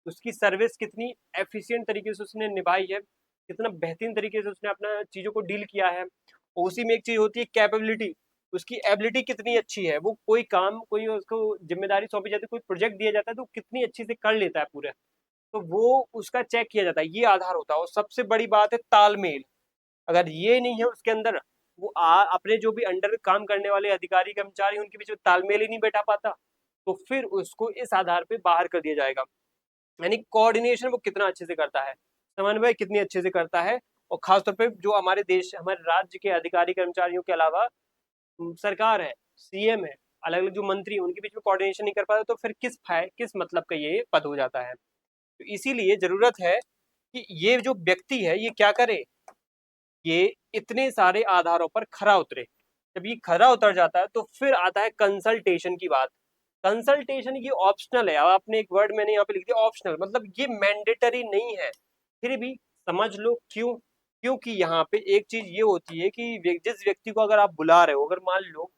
उसकी सर्विस कितनी एफिशिएंट तरीके से उसने निभाई है, कितना बेहतरीन तरीके से उसने अपना चीजों को डील किया है। और उसी में एक चीज होती है कैपेबिलिटी, उसकी एबिलिटी कितनी अच्छी है, वो कोई काम, कोई उसको जिम्मेदारी सौंपी जाती है, कोई प्रोजेक्ट दिया जाता है, तो कितनी अच्छी से कर लेता है पूरे। तो वो उसका चेक किया जाता है, ये आधार होता है। और सबसे बड़ी बात है तालमेल, अगर ये नहीं है उसके अंदर, वो अपने जो भी अंडर काम करने वाले अधिकारी कर्मचारी उनके बीच में तालमेल ही नहीं बैठा पाता, तो फिर उसको इस आधार पे बाहर कर दिया जाएगा। यानी कोऑर्डिनेशन वो कितना अच्छे से करता है, समन्वय कितनी अच्छे से करता है। और खासतौर पे जो हमारे देश, हमारे राज्य के अधिकारी कर्मचारियों के अलावा सरकार है, सीएम है, अलग अलग जो मंत्री हैं, उनके बीच में कोऑर्डिनेशन नहीं कर पाता, तो फिर किस मतलब का ये पद हो जाता है। तो इसीलिए जरूरत है कि ये जो व्यक्ति है ये क्या करे, ये इतने सारे आधारों पर खरा उतरे। जब ये खरा उतर जाता है तो फिर आता है कंसल्टेशन की बात। कंसल्टेशन ये ऑप्शनल है, अब आपने एक वर्ड मैंने यहाँ पे लिख दिया ऑप्शनल, मतलब ये मैंडेटरी नहीं है, फिर भी समझ लो क्यों। क्योंकि यहाँ पे एक चीज ये होती है कि जिस व्यक्ति को अगर आप बुला रहे हो, अगर मान लो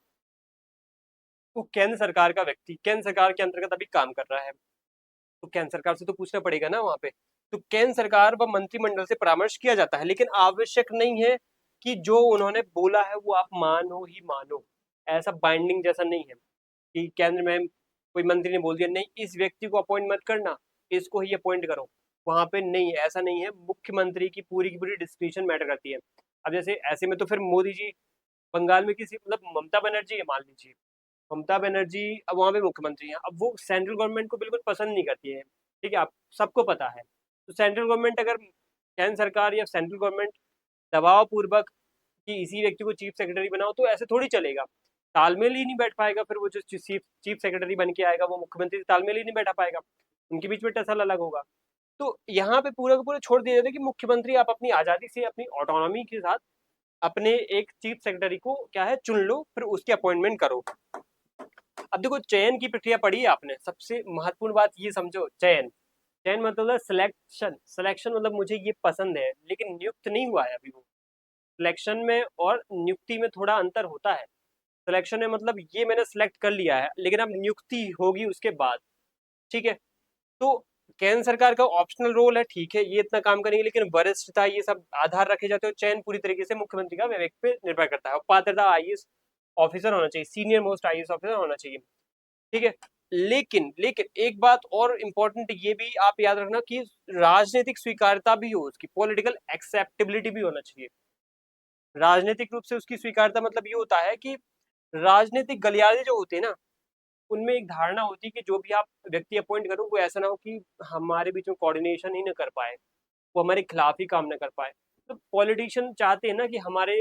वो केंद्र सरकार का व्यक्ति केंद्र सरकार के अंतर्गत अभी काम कर रहा है, तो केंद्र सरकार से तो पूछना पड़ेगा ना वहां पे। तो केंद्र सरकार व मंत्रिमंडल से परामर्श किया जाता है, लेकिन आवश्यक नहीं है कि जो उन्होंने बोला है वो आप मानो ही मानो, ऐसा बाइंडिंग जैसा नहीं है कि केंद्र में कोई मंत्री ने बोल दिया नहीं इस व्यक्ति को अपॉइंट मत करना, इसको ही अपॉइंट करो, वहां पे नहीं, ऐसा नहीं है। मुख्यमंत्री की पूरी डिस्क्रिप्शन मैटर करती है। अब जैसे ऐसे में तो फिर मोदी जी बंगाल में किसी, मतलब ममता बनर्जी है मान लीजिए, ममता बनर्जी अब वहाँ पे मुख्यमंत्री हैं, अब वो सेंट्रल गवर्नमेंट को बिल्कुल पसंद नहीं करती है, ठीक है, आप सबको पता है। तो सेंट्रल गवर्नमेंट अगर केंद्र सरकार या सेंट्रल गवर्नमेंट दबाव पूर्वक कि इसी व्यक्ति को चीफ सेक्रेटरी बनाओ, तो ऐसे थोड़ी चलेगा, तालमेल ही नहीं बैठ पाएगा। फिर वो जो चीफ सेक्रेटरी बन के आएगा वो मुख्यमंत्री से तालमेल ही नहीं बैठा पाएगा, उनके बीच में टसल अलग होगा। तो यहाँ पे पूरा का पूरा छोड़ दिया जाता है कि मुख्यमंत्री आप अपनी आजादी से, अपनी ऑटोनॉमी के साथ अपने एक चीफ सेक्रेटरी को क्या है चुन लो, फिर उसकी अपॉइंटमेंट करो। अब देखो चयन की प्रक्रिया पढ़ी है आपने, सबसे महत्वपूर्ण बात ये समझो, चयन चयन मतलब सिलेक्शन, सिलेक्शन मतलब मुझे ये पसंद है लेकिन नियुक्त नहीं हुआ है अभी वो। सिलेक्शन में और नियुक्ति में थोड़ा अंतर होता है। सिलेक्शन में मतलब ये मैंने सिलेक्ट कर लिया है लेकिन अब नियुक्ति होगी उसके बाद, ठीक है। तो केंद्र सरकार का ऑप्शनल रोल है, ठीक है, ये इतना काम करेंगे, लेकिन वरिष्ठता ये सब आधार रखे जाते हैं। चयन पूरी तरीके से मुख्यमंत्री का विवेक पे निर्भर करता है और पात्रता आईएएस ऑफिसर होना चाहिए, सीनियर मोस्ट आईएएस ऑफिसर होना चाहिए, ठीक है। लेकिन लेकिन एक बात और इम्पोर्टेंट ये भी आप याद रखना कि राजनीतिक स्वीकार्यता भी हो, उसकी पॉलिटिकल एक्सेप्टेबिलिटी भी होना चाहिए। राजनीतिक रूप से उसकी स्वीकार्यता मतलब ये होता है कि राजनीतिक गलियारे जो होते हैं ना, उनमें एक धारणा होती है कि जो भी आप व्यक्ति अपॉइंट करो वो ऐसा ना हो कि हमारे बीच में कोऑर्डिनेशन ही ना कर पाए, वो हमारे खिलाफ ही काम ना कर पाए। तो पॉलिटिशियन चाहते हैं ना कि हमारे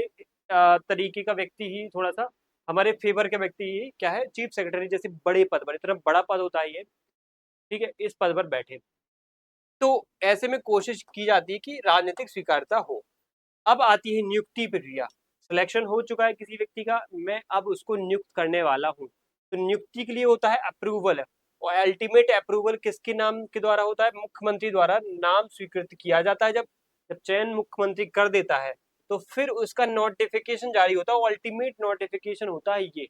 तरीके का व्यक्ति ही थोड़ा सा हमारे फेवर के व्यक्ति ही क्या है, चीफ सेक्रेटरी जैसे बड़े पद पर, इतना बड़ा पद होता है ये, ठीक है, इस पद पर बैठे। तो ऐसे में कोशिश की जाती है कि राजनीतिक स्वीकार्यता हो। अब आती है नियुक्ति प्रक्रिया। सिलेक्शन हो चुका है किसी व्यक्ति का, मैं अब उसको नियुक्त करने वाला हूँ। तो नियुक्ति के लिए होता है अप्रूवल, और अल्टीमेट अप्रूवल किसके नाम के द्वारा होता है? मुख्यमंत्री द्वारा नाम स्वीकृत किया जाता है। जब जब चयन मुख्यमंत्री कर देता है तो फिर उसका नोटिफिकेशन जारी होता है, और अल्टीमेट नोटिफिकेशन होता है ये।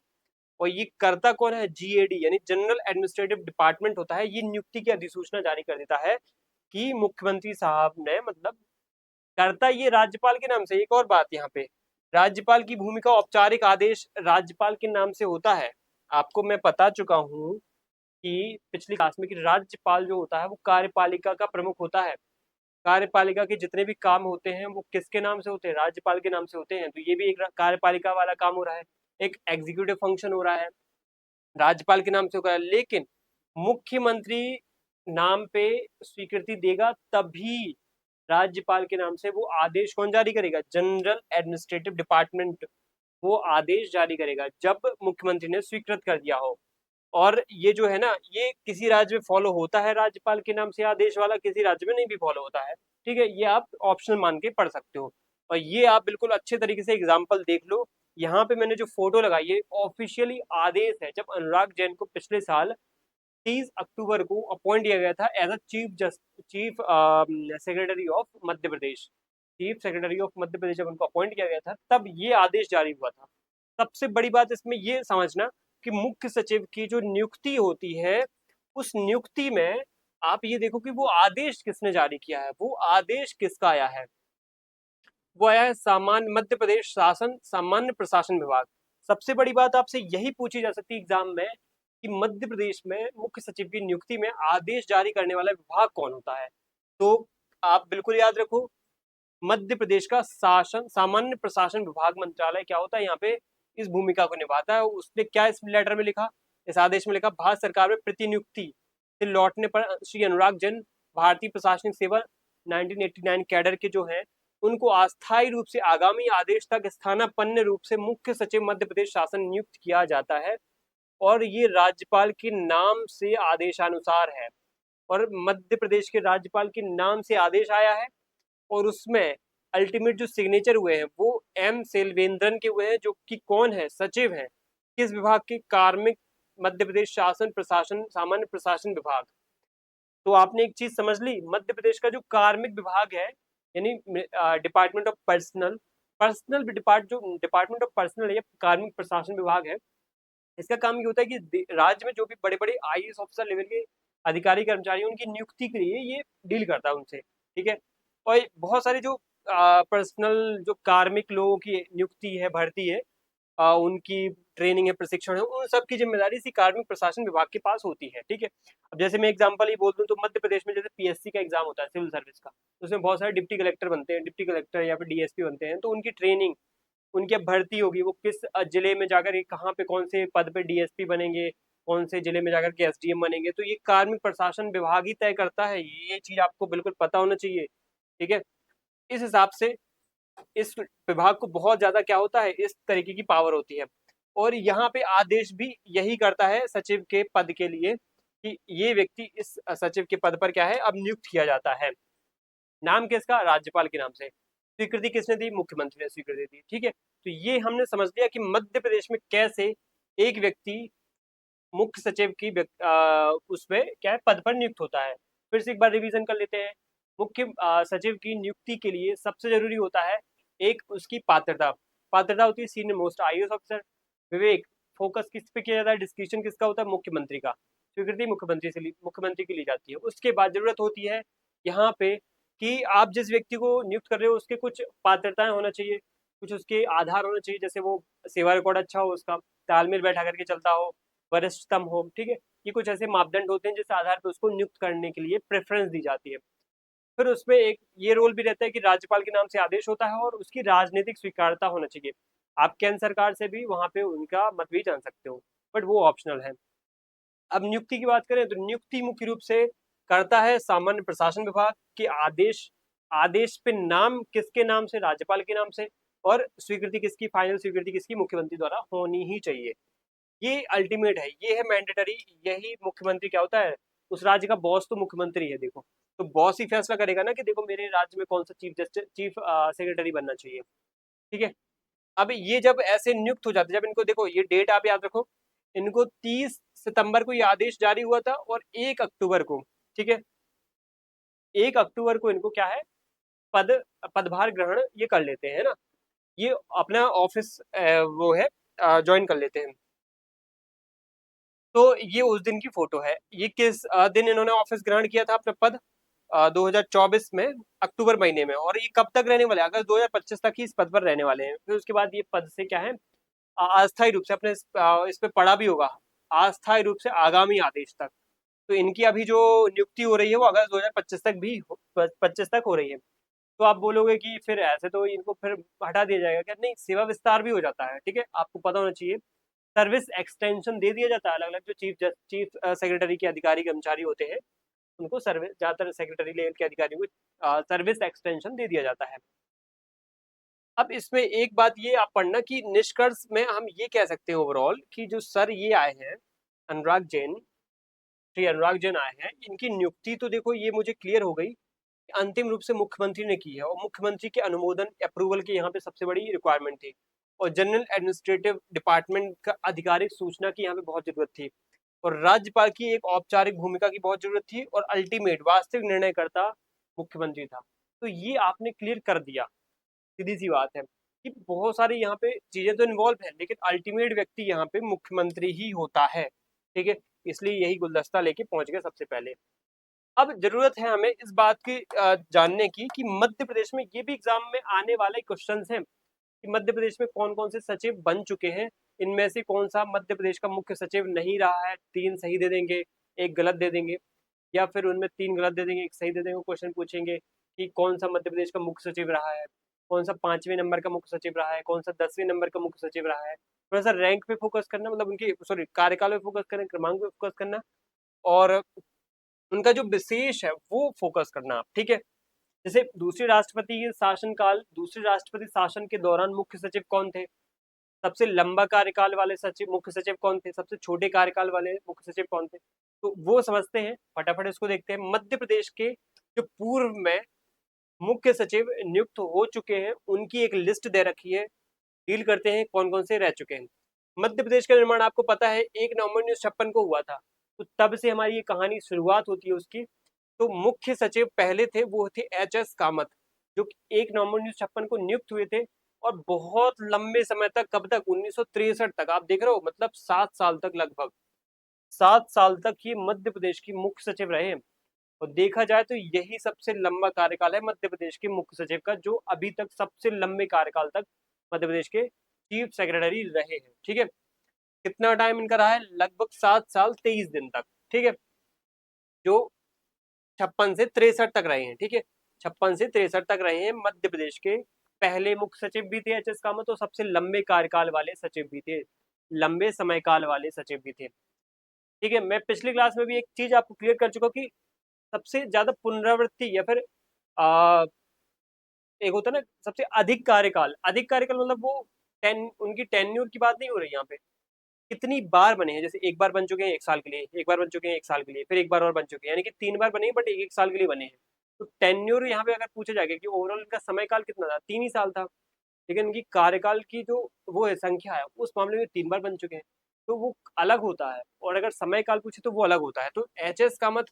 और ये करता कौन है? जीएडी यानी जनरल एडमिनिस्ट्रेटिव डिपार्टमेंट होता है। ये नियुक्ति की अधिसूचना जारी कर देता है कि मुख्यमंत्री साहब ने मतलब करता ये राज्यपाल के नाम से। एक और बात यहाँ पे, राज्यपाल की भूमिका औपचारिक आदेश राज्यपाल के नाम से होता है। आपको मैं बता चुका हूँ कि पिछली क्लास में कि राज्यपाल जो होता है वो कार्यपालिका का प्रमुख होता है। कार्यपालिका के जितने भी काम होते हैं वो किसके नाम से होते हैं? राज्यपाल के नाम से होते हैं। तो ये भी एक कार्यपालिका वाला काम हो रहा है, एक एग्जीक्यूटिव फंक्शन हो रहा है, राज्यपाल के नाम से होगा। लेकिन मुख्यमंत्री नाम पे स्वीकृति देगा तभी राज्यपाल के नाम से वो आदेश कौन जारी करेगा? जनरल एडमिनिस्ट्रेटिव डिपार्टमेंट वो आदेश जारी करेगा जब मुख्यमंत्री ने स्वीकृत कर दिया हो। और ये जो है ना, ये किसी राज्य में फॉलो होता है राज्यपाल के नाम से आदेश वाला, किसी राज्य में नहीं भी फॉलो होता है, ठीक है। ये आप ऑप्शनल मान के पढ़ सकते हो। और ये आप बिल्कुल अच्छे तरीके से एग्जाम्पल देख लो। यहाँ पे मैंने जो फोटो लगाई है ऑफिशियली आदेश है, जब अनुराग जैन को पिछले साल 30 अक्टूबर को अपॉइंट किया गया था as a chief secretary of Madhya Pradesh. Chief secretary of Madhya Pradesh जब उनको अपॉइंट किया गया था तब ये आदेश जारी हुआ था। सबसे बड़ी बात इसमें ये समझना कि मुख्य सचिव की जो नियुक्ति होती है, उस नियुक्ति में आप ये देखो कि वो आदेश किसने जारी किया है, वो आदेश किसका आया है? वो आया है सामान्य मध्य प्रदेश शासन सामान्य प्रशासन विभाग। सबसे बड़ी बात आपसे यही पूछी जा सकती है एग्जाम में कि मध्य प्रदेश में मुख्य सचिव की नियुक्ति में आदेश जारी करने वाला विभाग कौन होता है? तो आप बिल्कुल याद रखो, मध्य प्रदेश का शासन सामान्य प्रशासन विभाग मंत्रालय क्या होता है यहाँ पे, इस भूमिका को निभाता है। उसने क्या इस लेटर में लिखा, इस आदेश में लिखा, भारत सरकार में प्रतिनियुक्ति से लौटने पर श्री अनुराग जैन भारतीय प्रशासनिक सेवा 1989 कैडर के जो हैं उनको अस्थायी रूप से आगामी आदेश तक स्थानापन्न रूप से मुख्य सचिव मध्य प्रदेश शासन नियुक्त किया जाता है। और ये राज्यपाल के नाम से आदेशानुसार है, और मध्य प्रदेश के राज्यपाल के नाम से आदेश आया है। और उसमें अल्टीमेट जो सिग्नेचर हुए हैं वो एम सेल्वेंद्रन के हुए हैं, जो कि कौन है? सचिव हैं किस विभाग के? कार्मिक मध्य प्रदेश शासन प्रशासन सामान्य प्रशासन विभाग। तो आपने एक चीज समझ ली, मध्य प्रदेश का जो कार्मिक विभाग है यानी department of personal personal department of personal या कार्मिक प्रशासन विभाग है, इसका काम ये होता है कि राज्य में जो भी बड़े बड़े आईएएस ऑफिसर लेवल के अधिकारी कर्मचारी उनकी नियुक्ति के लिए ये डील करता है उनसे, ठीक है। और बहुत सारे जो पर्सनल जो कार्मिक लोगों की नियुक्ति है, भर्ती है, उनकी ट्रेनिंग है, प्रशिक्षण है, उन सब की जिम्मेदारी इसी कार्मिक प्रशासन विभाग के पास होती है, ठीक है। अब जैसे मैं एग्जांपल ही बोल दूं तो मध्य प्रदेश में जैसे पीएससी का एग्जाम होता है सिविल सर्विस का, तो उसमें बहुत सारे डिप्टी कलेक्टर बनते हैं, डिप्टी कलेक्टर या फिर डीएसपी बनते हैं। तो उनकी ट्रेनिंग, उनकी अब भर्ती होगी, वो किस जिले में जाकर कहाँ पे कौन से पद पे डीएसपी बनेंगे, कौन से जिले में जाकर के एसडीएम बनेंगे, तो ये कार्मिक प्रशासन विभाग ही तय करता है। ये चीज आपको बिल्कुल पता होना चाहिए, ठीक है। इस हिसाब से इस विभाग को बहुत ज्यादा क्या होता है, इस तरीके की पावर होती है। और यहाँ पे आदेश भी यही करता है सचिव के पद के लिए कि ये व्यक्ति इस सचिव के पद पर क्या है, अब नियुक्त किया जाता है। नाम किसका? राज्यपाल के नाम से। स्वीकृति किसने दी? मुख्यमंत्री ने स्वीकृति दी, ठीक है। तो ये हमने समझ लिया कि मध्य प्रदेश में कैसे एक व्यक्ति मुख्य सचिव की उसमें क्या है, पद पर नियुक्त होता है। फिर से एक बार रिवीजन कर लेते हैं। मुख्य सचिव की नियुक्ति के लिए सबसे जरूरी होता है एक उसकी पात्रता। पात्रता होती है सीनियर मोस्ट आईएएस ऑफिसर। विवेक, फोकस किस पे किया जाता है, डिस्कशन किसका होता है, मुख्यमंत्री का। स्वीकृति मुख्यमंत्री की ली जाती है। उसके बाद जरूरत होती है यहाँ पे कि आप जिस व्यक्ति को नियुक्त कर रहे हो उसके कुछ पात्रताएं होना चाहिए, कुछ उसके आधार होना चाहिए, जैसे वो सेवा रिकॉर्ड अच्छा हो, उसका तालमेल बैठा करके चलता हो, वरिष्ठतम हो, ठीक है। ये कुछ ऐसे मापदंड होते हैं जिस आधार पर उसको नियुक्त करने के लिए प्रेफरेंस दी जाती है। फिर उसमें एक ये रोल भी रहता है कि राज्यपाल के नाम से आदेश होता है और उसकी राजनीतिक स्वीकार्यता होना चाहिए। आप केंद्र सरकार से भी वहां पे उनका मत भी जान सकते हो, बट वो ऑप्शनल है। अब नियुक्ति की बात करें तो नियुक्ति मुख्य रूप से करता है सामान्य प्रशासन विभाग के आदेश। आदेश पे नाम किसके नाम से, राज्यपाल के नाम से, और स्वीकृति किसकी, फाइनल स्वीकृति किसकी, मुख्यमंत्री द्वारा होनी ही चाहिए। ये अल्टीमेट है, ये है मैंडेटरी। यही मुख्यमंत्री क्या होता है, उस राज्य का बॉस तो मुख्यमंत्री है। देखो, तो बॉस ही फैसला करेगा ना कि देखो मेरे राज्य में कौन सा चीफ सेक्रेटरी बनना चाहिए, ठीक है। अब ये जब ऐसे नियुक्त हो जाते, जब इनको देखो, ये डेट आप याद रखो, इनको 30 सितंबर को ये आदेश जारी हुआ था और 1 अक्टूबर को, ठीक है, 1 अक्टूबर को इनको क्या है, पद पदभार ग्रहण ये कर लेते हैं ना, ये अपना ऑफिस वो है ज्वाइन कर लेते हैं। तो ये उस दिन की फोटो है। ये किस दिन इन्होंने ऑफिस ग्रहण किया था अपना पद, 2024 में अक्टूबर महीने में। और ये कब तक रहने वाले हैं, अगस्त 2025 तक ही इस पद पर रहने वाले हैं। फिर उसके बाद ये पद से क्या है, अस्थायी रूप से अपने इस पे पढ़ा भी होगा, अस्थायी रूप से आगामी आदेश तक। तो इनकी अभी जो नियुक्ति हो रही है वो अगस्त 2025 तक भी 25 तक हो रही है। तो आप बोलोगे कि फिर ऐसे तो इनको फिर हटा दिया जाएगा क्या, नहीं, सेवा विस्तार भी हो जाता है, ठीक है, आपको पता होना चाहिए। सर्विस एक्सटेंशन दे दिया जाता है। अलग अलग जो चीफ सेक्रेटरी के अधिकारी कर्मचारी होते हैं उनको सर्विस, ज्यादातर सेक्रेटरी लेवल के अधिकारियों को सर्विस एक्सटेंशन दे दिया जाता है। अब इसमें एक बात ये आप पढ़ना कि निष्कर्ष में हम ये कह सकते हैं ओवरऑल कि जो सर ये आए हैं, अनुराग जैन, श्री अनुराग जैन आए हैं, इनकी नियुक्ति तो देखो ये मुझे क्लियर हो गई, अंतिम रूप से मुख्यमंत्री ने की है। और मुख्यमंत्री के अनुमोदन अप्रूवल की यहाँ पे सबसे बड़ी रिक्वायरमेंट थी। और जनरल एडमिनिस्ट्रेटिव डिपार्टमेंट का आधिकारिक सूचना की यहाँ पे बहुत जरूरत थी। और राज्यपाल की एक औपचारिक भूमिका की बहुत जरूरत थी। और अल्टीमेट वास्तविक निर्णयकर्ता मुख्यमंत्री था। तो ये आपने क्लियर कर दिया, सीधी सी बात है कि बहुत सारी यहाँ पे चीजें तो इन्वॉल्व है, लेकिन अल्टीमेट व्यक्ति यहाँ पे मुख्यमंत्री ही होता है, ठीक है। इसलिए यही गुलदस्ता लेके पहुंच गए सबसे पहले। अब जरूरत है हमें इस बात की जानने की कि मध्य प्रदेश में, ये भी एग्जाम में आने वाले क्वेश्चन हैं कि मध्य प्रदेश में कौन कौन से सचिव बन चुके हैं, इनमें से कौन सा मध्य प्रदेश का मुख्य सचिव नहीं रहा है। 3 सही दे देंगे, एक गलत दे देंगे, या फिर उनमें 3 गलत दे देंगे, एक सही दे देंगे। क्वेश्चन पूछेंगे कि कौन सा मध्य प्रदेश का मुख्य सचिव रहा है, कौन सा 5वें नंबर का मुख्य सचिव रहा है, कौन सा 10वें नंबर का मुख्य सचिव रहा है। थोड़ा सा रैंक पे फोकस करना, मतलब उनकी सॉरी कार्यकाल पे फोकस करना, क्रमांक पे फोकस करना, और उनका जो विशेष है वो फोकस करना, ठीक है। जैसे दूसरे राष्ट्रपति शासन के दौरान मुख्य सचिव कौन थे, सबसे लंबा कार्यकाल वाले सचिव मुख्य सचिव कौन थे, सबसे छोटे कार्यकाल वाले मुख्य सचिव कौन थे, तो वो समझते हैं। फटाफट इसको देखते हैं। मध्य प्रदेश के जो पूर्व में मुख्य सचिव नियुक्त हो चुके हैं उनकी एक लिस्ट दे रखी है, डील करते हैं कौन कौन से रह चुके हैं। मध्य प्रदेश का निर्माण आपको पता है 1 नवंबर 1956 को हुआ था। तो तब से हमारी ये कहानी शुरुआत होती है उसकी। तो मुख्य सचिव पहले थे, वो थे एच एस कामत, जो 1 नवंबर 1956 को नियुक्त हुए थे। और बहुत लंबे समय तक, कब तक, 1963 तक, आप देख रहे हो, मतलब 7 साल तक, लगभग 7 साल तक ये मध्य प्रदेश की मुख्य सचिव रहे। और देखा जाए तो यही सबसे लंबा कार्यकाल है मध्य प्रदेश के मुख्य सचिव का, जो अभी तक सबसे लंबे कार्यकाल तक मध्य प्रदेश के चीफ सेक्रेटरी रहे हैं, ठीक है। कितना टाइम इनका रहा है, लगभग 7 साल 23 दिन तक, ठीक है, जो 56 से 63 तक रहे हैं, ठीक है। 56 से 63 तक रहे हैं, मध्य प्रदेश के पहले मुख्य सचिव भी थे एच एस कामत, तो सबसे लंबे कार्यकाल वाले सचिव भी थे, लंबे समय काल वाले सचिव भी थे, ठीक है। मैं पिछली क्लास में भी एक चीज आपको क्लियर कर चुका कि सबसे ज्यादा पुनरावृत्ति या फिर आ, एक होता है ना सबसे अधिक कार्यकाल मतलब वो उनकी टेन्योर की बात नहीं हो रही यहाँ पे, कितनी बार बने हैं। जैसे एक बार बन चुके हैं 1 साल के लिए, एक बार बन चुके हैं 1 साल के लिए, फिर एक बार और बन चुके हैं, यानी कि 3 बार बने हैं, बट एक एक साल के लिए बने हैं। तो टेन्योर यहाँ पे अगर पूछा जाएगा कि ओवरऑल इनका समय काल कितना था, 3 ही साल था, लेकिन इनकी कार्यकाल की जो वो है संख्या है, उस मामले में 3 बार बन चुके हैं, तो वो अलग होता है। और अगर समय काल पूछे तो वो अलग होता है। तो एच एस कामत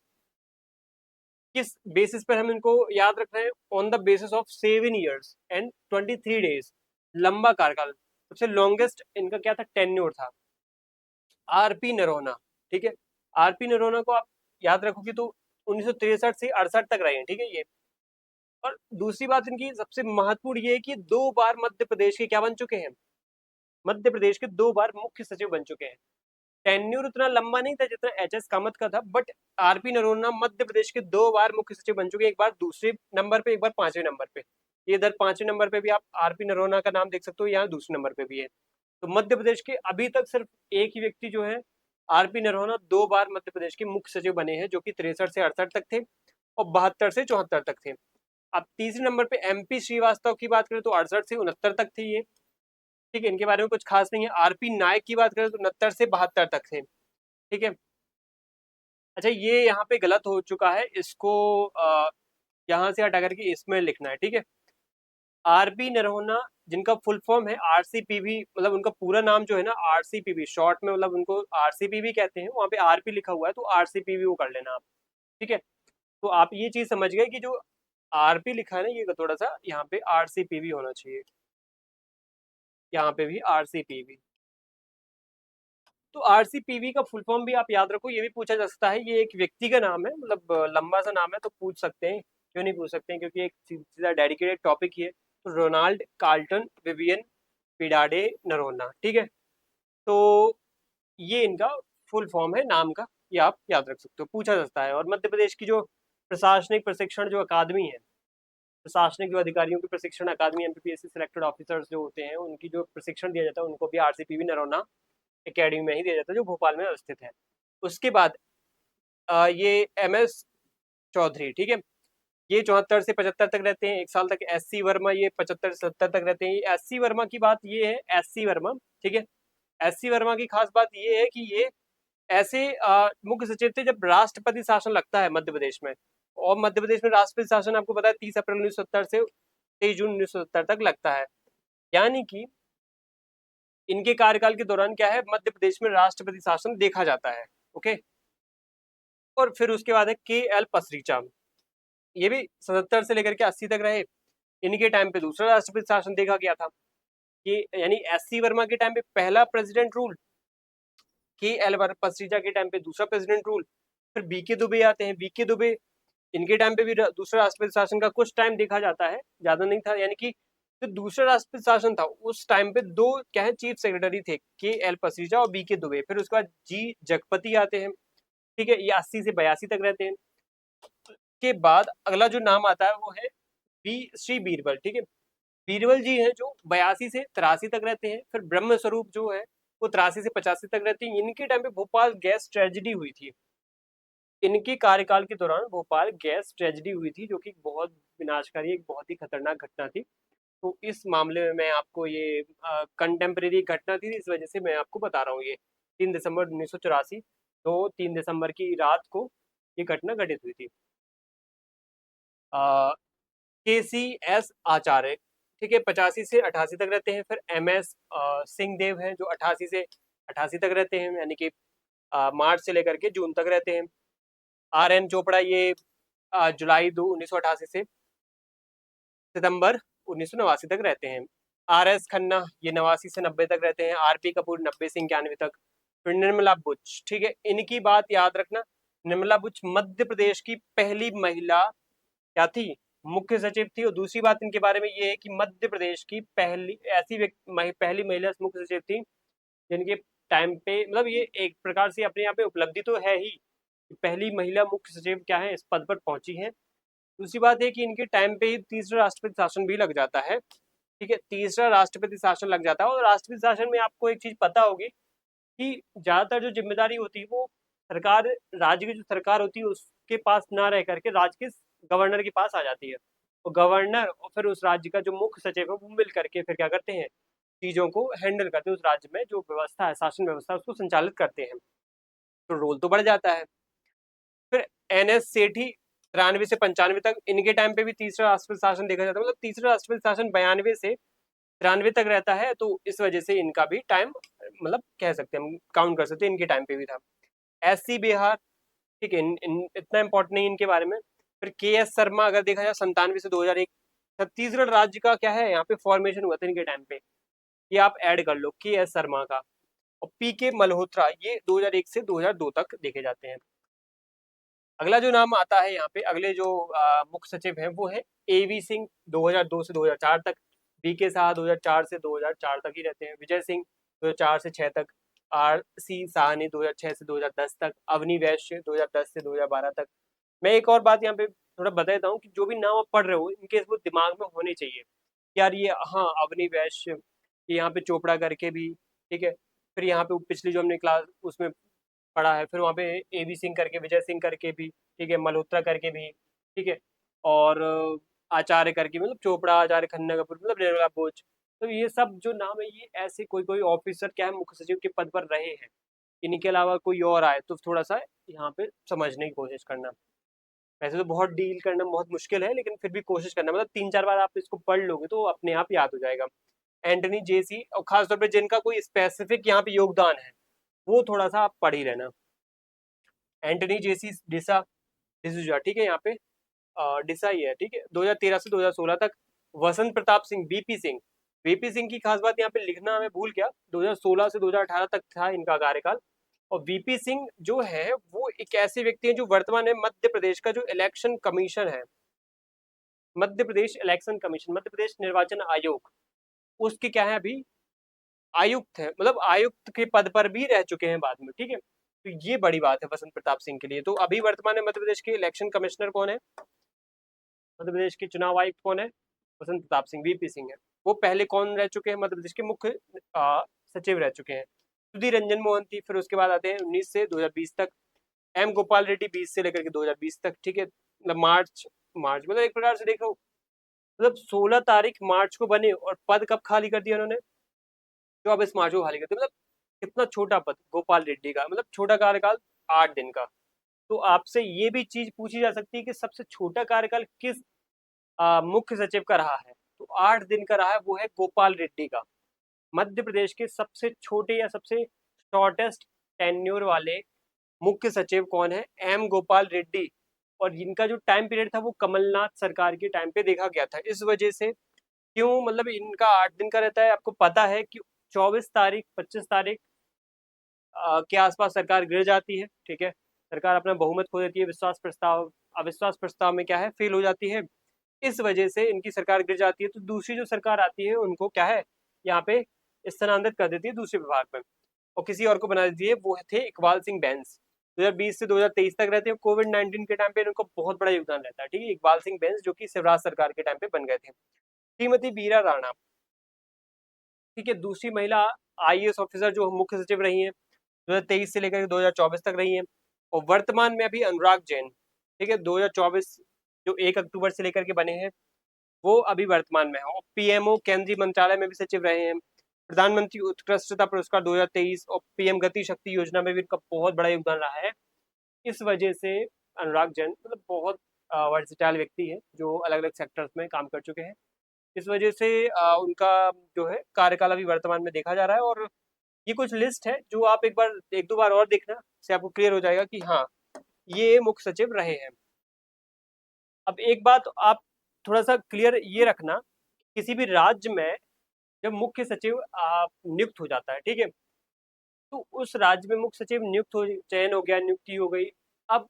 किस बेसिस पर हम इनको याद रख रहे हैं? On the basis of 7 years and 23 days, लंबा कार्यकाल। सबसे लॉन्गेस्ट इनका क्या था? टेन्योर था, आरपी नरोना। ठीक है, आरपी नरोना को आप याद रखोगे तो 1963 से 68 तक रहे हैं। ठीक है ये। और दूसरी बात इनकी सबसे महत्वपूर्ण ये है कि 2 बार मध्य प्रदेश के क्या बन चुके हैं? मध्य प्रदेश के 2 बार मुख्य सचिव बन चुके हैं। टेन्यूर उतना लंबा नहीं था जितना एच.एस. कामत का था, बट आरपी नरोन्ना मध्य प्रदेश के 2 बार मुख्य सचिव बन चुके हैं, एक बार दूसरे नंबर पे, एक बार 5वें नंबर पे। ये इधर 5वें नंबर पे भी आप आरपी नरोन्ना का नाम देख सकते हो, यहाँ दूसरे नंबर पे भी है। तो मध्य प्रदेश के अभी तक सिर्फ एक ही व्यक्ति जो है आरपी नरोन्ना 2 बार मध्य प्रदेश के मुख्य सचिव बने हैं, जो कि 63 से 68 तक थे और 72 से 74 तक थे। अब तीसरे नंबर पे एमपी श्रीवास्तव की बात करें तो 68 से 69 तक थे ये। ठीक है, इनके बारे में कुछ खास नहीं है। आरपी नायक की बात करें तो 69 से 72 तक थे। ठीक है। अच्छा, ये यहाँ पे गलत हो चुका है, इसको यहाँ से हटा करके इसमें लिखना है। ठीक है, आरपी नरोन्ना जिनका फुल फॉर्म है आरसीपीवी, मतलब उनका पूरा नाम जो है ना आरसीपीवी, शॉर्ट में मतलब उनको आरसीपीवी कहते हैं, वहाँ पे आरपी लिखा हुआ है तो आरसीपीवी वो कर लेना आप। ठीक है, तो आप ये चीज समझ गए कि जो आरपी लिखा है ना ये थोड़ा सा यहाँ पे आरसीपीवी होना चाहिए, यहाँ पे भी आरसीपीवी। तो आरसीपीवी का फुल फॉर्म भी आप याद रखो, ये भी पूछा जा सकता है। ये एक व्यक्ति का नाम है, मतलब लंबा सा नाम है, तो पूछ सकते हैं, क्यों नहीं पूछ सकते हैं, क्योंकि एक सीधा डेडिकेटेड टॉपिक ही है। तो रोनाल्ड कार्लटन विवियन पिडाडे नरोन्ना। ठीक है, तो ये इनका फुल फॉर्म है नाम का, ये आप याद रख सकते हो, पूछा जा सकता है। और मध्य प्रदेश की जो प्रशासनिक प्रशिक्षण जो अकादमी है, प्रशासनिक जो अधिकारियों की प्रशिक्षण अकादमी, एमपीपीएससी सिलेक्टेड ऑफिसर्स जो होते हैं उनकी जो प्रशिक्षण दिया जाता है, उनको भी आरसीपीवी नरोन्ना एकेडमी में ही दिया जाता है, जो भोपाल में अवस्थित है। उसके बाद ये एमएस चौधरी। ठीक है, ये 74 से 75 तक रहते हैं, 1 साल तक। एससी वर्मा ये 75 से 70 तक रहते हैं। एससी वर्मा की बात ये है, एससी वर्मा, ठीक है, एससी वर्मा की खास बात ये है कि ये ऐसे मुख्य सचिव थे जब राष्ट्रपति शासन लगता है मध्य प्रदेश में। और मध्य प्रदेश में राष्ट्रपति शासन आपको पता है 30 अप्रैल 1970 से 23 जून 1970 तक लगता है। यानी कि इनके कार्यकाल के दौरान क्या है, मध्य प्रदेश में राष्ट्रपति शासन देखा जाता है। ओके, और फिर उसके बाद है के एल पसरीचा, ये भी 77 से लेकर के 80 तक रहे। इनके टाइम पे दूसरा राष्ट्रपति शासन देखा गया था, कि यानी एससी वर्मा के टाइम पे पहला प्रेसिडेंट रूल, के एल पसरीचा के टाइम पे दूसरा प्रेसिडेंट रूल। फिर बीके दुबे आते हैं, बीके दुबे इनके टाइम पे भी दूसरा राष्ट्रपति शासन का कुछ टाइम देखा जाता है, ज्यादा नहीं था। यानी कि जो दूसरा राष्ट्रपति शासन था उस टाइम पे दो क्या है चीफ सेक्रेटरी थे, के एल पसरीचा और बीके दुबे। फिर उसके बाद जी जगपति आते हैं। ठीक है, ये 80 से 82 तक रहते हैं। के बाद अगला जो नाम आता है वो है श्री बीरबल। ठीक है, बीरबल जी हैं जो 82 से 83 तक रहते हैं। फिर ब्रह्म स्वरूप जो है वो 83 से 85 तक रहते हैं। इनके टाइम पे भोपाल गैस ट्रेजेडी हुई थी, इनके कार्यकाल के दौरान भोपाल गैस ट्रेजेडी हुई थी, जो कि बहुत विनाशकारी, एक बहुत ही खतरनाक घटना थी। तो इस मामले में मैं आपको ये कंटेम्प्रेरी घटना थी, इस वजह से मैं आपको बता रहा हूँ। ये 3 दिसंबर 1984, तो 3 दिसंबर की रात को ये घटना घटित हुई थी। के सी एस आचार्य, ठीक है, 85 से 88 तक रहते हैं। फिर एम एस सिंह देव है जो 88 से 88 तक रहते हैं, यानी कि मार्च से लेकर के जून तक रहते हैं। आर एन चोपड़ा ये जुलाई 1988 से सितंबर 1989 तक रहते हैं। आर एस खन्ना ये 89 से 90 तक रहते हैं। आर पी कपूर 90 से 91 तक। फिर निर्मला बुच, ठीक है, इनकी बात याद रखना। निर्मला बुच मध्य प्रदेश की पहली महिला क्या थी, मुख्य सचिव थी। और दूसरी बात इनके बारे में ये है कि मध्य प्रदेश की पहली ऐसी पहली महिला मुख्य सचिव थी जिनके टाइम पे, मतलब ये एक प्रकार से अपने यहाँ पे उपलब्धि तो है ही, पहली महिला मुख्य सचिव क्या है इस पद पर पहुंची है। दूसरी बात है कि इनके टाइम पे ही तीसरा राष्ट्रपति शासन भी लग जाता है। ठीक है, तीसरा राष्ट्रपति शासन लग जाता है। और राष्ट्रपति शासन में आपको एक चीज पता होगी कि ज्यादातर जो जिम्मेदारी होती है वो सरकार, राज्य की जो सरकार होती है उसके पास ना रह करके राज्य के गवर्नर के पास आ जाती है। और गवर्नर और फिर उस राज्य का जो मुख्य सचिव है वो मिल करके फिर क्या करते हैं, चीजों को हैंडल करते हैं, उस राज्य में जो व्यवस्था है, शासन व्यवस्था, उसको संचालित करते हैं। तो रोल तो बढ़ जाता है। फिर एन एस सेठी 93 से 95 तक, इनके टाइम पे भी तीसरा राष्ट्रपति शासन देखा जाता है, मतलब तीसरा राष्ट्रपति शासन 92 से 93 तक रहता है। तो इस वजह से इनका भी टाइम, मतलब कह सकते हैं, हम काउंट कर सकते हैं, इनके टाइम पे भी था। एस सी बिहार, ठीक है, इतना इंपॉर्टेंट नहीं इनके बारे में। फिर KS शर्मा अगर देखा जाए 97 से 2001, छत्तीसगढ़ राज्य का क्या है यहाँ पे फॉर्मेशन हुआ था इनके टाइम पे, ये आप ऐड कर लो KS शर्मा का। और PK मल्होत्रा ये 2001 से 2002 तक देखे जाते हैं। अगला जो नाम आता है यहाँ पे, अगले जो मुख्य सचिव हैं वो है AV सिंह 2002 से 2004 तक, BK शाह 2004 से 2004 तक ही रहते हैं, विजय सिंह 2004 से 6 तक, RC साहनी 2006 से 2010 तक, अवनी वैश्य 2010 से 2012 तक। मैं एक और बात यहाँ पे थोड़ा बता देता हूँ कि जो भी नाम आप पढ़ रहे हो इनके वो दिमाग में होने चाहिए यार। ये हाँ अवनी वैश्य, ये यहाँ पे चोपड़ा करके भी, ठीक है। फिर यहाँ पे पिछली जो हमने क्लास उसमें पढ़ा है, फिर वहाँ पे AV सिंह करके, विजय सिंह करके भी, ठीक है, मल्होत्रा करके भी, ठीक है, और आचार्य करके, मतलब चोपड़ा, आचार्य, खन्ना कपूर, मतलब निर्मला बोच। तो ये सब जो नाम है ये ऐसे कोई कोई ऑफिसर क्या है मुख्य सचिव के पद पर रहे हैं, इनके अलावा कोई और आए तो थोड़ा सा यहाँ पे समझने की कोशिश करना। वैसे तो बहुत डील करना बहुत मुश्किल है, लेकिन फिर भी कोशिश करना, मतलब 3-4 बार आप इसको पढ़ लोगे तो अपने आप याद हो जाएगा। एंटनी JC, और खासतौर पर जिनका कोई स्पेसिफिक यहाँ पे योगदान है वो थोड़ा सा आप पढ़ ही लेना। एंटनी JC डिसा डिसूजा, ठीक है, यहाँ पे डिसा ही है, ठीक है, 2013 से 2016 तक। वसंत प्रताप सिंह, VP सिंह की खास बात यहाँ पे लिखना मैं भूल गया, 2016 से 2018 तक था इनका कार्यकाल। और VP सिंह जो है वो एक ऐसे व्यक्ति हैं जो वर्तमान में मध्य प्रदेश का जो इलेक्शन कमीशन है, मध्य प्रदेश इलेक्शन कमीशन, मध्य प्रदेश निर्वाचन आयोग, उसके क्या है अभी आयुक्त है, मतलब आयुक्त के पद पर भी रह चुके हैं बाद में, ठीक है। तो ये बड़ी बात है वसंत प्रताप सिंह के लिए। तो अभी वर्तमान में मध्य प्रदेश के इलेक्शन कमिश्नर कौन है, मध्य प्रदेश के चुनाव आयुक्त कौन है, वसंत प्रताप सिंह, VP सिंह है। वो पहले कौन रह चुके हैं, मध्य प्रदेश के मुख्य सचिव रह चुके हैं। सुधीर रंजन मोहंती, फिर उसके बाद आते हैं 19 से 2020 तक। M गोपाल रेड्डी 20 से लेकर के 2020 तक, ठीक है, मतलब मार्च मार्च मतलब एक प्रकार से देखो, मतलब 16 तारीख मार्च को बने और पद कब खाली कर दिया उन्होंने, 24 मार्च को खाली कर दिया। मतलब कितना छोटा पद गोपाल रेड्डी का, मतलब छोटा कार्यकाल 8 दिन का। तो आपसे ये भी चीज पूछी जा सकती है कि सबसे छोटा कार्यकाल किस मुख्य सचिव का रहा है, तो 8 दिन का रहा है, वो है गोपाल रेड्डी का। मध्य प्रदेश के सबसे छोटे या सबसे शॉर्टेस्ट टेन्योर वाले मुख्य सचिव कौन है, M गोपाल रेड्डी। और इनका जो टाइम पीरियड था वो कमलनाथ सरकार के टाइम पे देखा गया था। इस वजह से क्यों, मतलब इनका 8 दिन का रहता है, आपको पता है कि 24 तारीख 25 तारीख के आसपास सरकार गिर जाती है, ठीक है, सरकार अपना बहुमत खो देती है, विश्वास प्रस्ताव, अविश्वास प्रस्ताव में क्या है फेल हो जाती है। इस वजह से इनकी सरकार गिर जाती है, तो दूसरी जो सरकार आती है उनको क्या है यहाँ पे स्थानांतरित कर देती है दूसरे विभाग में, और किसी और को बना देती है। वो थे इकबाल सिंह बैंस, 2020 से 2023 तक रहते हैं। कोविड-19 के टाइम पे इनको बहुत बड़ा योगदान रहता है, ठीक है, इकबाल सिंह बैंस जो कि शिवराज सरकार के टाइम पे बन गए थे। श्रीमती बीरा राणा, ठीक है, दूसरी महिला IAS ऑफिसर जो मुख्य सचिव रही हैं, 2023 से लेकर 2024 तक रही हैं। और वर्तमान में अभी अनुराग जैन, ठीक है, 2024 जो 1 अक्टूबर से लेकर के बने हैं, वो अभी वर्तमान में है। और PMO केंद्रीय मंत्रालय में भी सचिव रहे हैं। प्रधानमंत्री उत्कृष्टता पुरस्कार 2023 और PM गति शक्ति योजना में भी इनका बहुत बड़ा योगदान रहा है। इस वजह से अनुराग जैन मतलब बहुत वर्सेटाइल व्यक्ति है जो अलग अलग सेक्टर्स में काम कर चुके हैं। इस वजह से उनका जो है कार्यकाल अभी वर्तमान में देखा जा रहा है। और ये कुछ लिस्ट है जो आप एक दो बार और देखना से आपको क्लियर हो जाएगा कि हाँ ये मुख्य सचिव रहे हैं। अब एक बात आप थोड़ा सा क्लियर ये रखना, किसी भी राज्य में जब मुख्य सचिव नियुक्त हो जाता है, ठीक है, तो उस राज्य में मुख्य सचिव नियुक्त हो, चयन हो गया, नियुक्ति हो गई। अब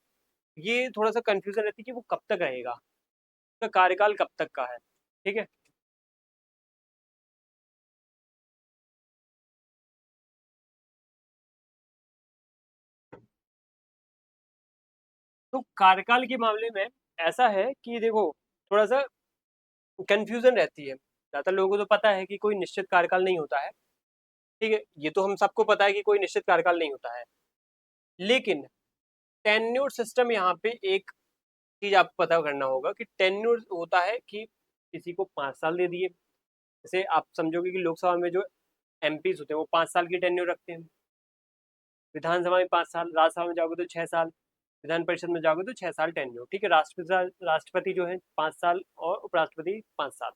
ये थोड़ा सा कंफ्यूजन रहती है कि वो कब तक रहेगा, उसका कार्यकाल कब तक का है, ठीक है। तो कार्यकाल के मामले में ऐसा है कि देखो थोड़ा सा कंफ्यूजन रहती है। ज्यादातर लोगों को तो पता है कि कोई निश्चित कार्यकाल नहीं होता है, ठीक है, ये तो हम सबको पता है कि कोई निश्चित कार्यकाल नहीं होता है। लेकिन टेन्योर सिस्टम यहाँ पे एक चीज आपको पता करना होगा कि टेन्योर होता है कि किसी को 5 साल दे दिए। जैसे आप समझोगे कि लोकसभा में जो MPs होते हैं वो 5 साल की टेन्योर रखते हैं, विधानसभा में 5 साल, राज्यसभा में जाओगे तो 6 साल, विधान परिषद में जाओगे तो 6 साल टेन्योर, ठीक है। राष्ट्रपति जो है 5 साल और उपराष्ट्रपति 5 साल।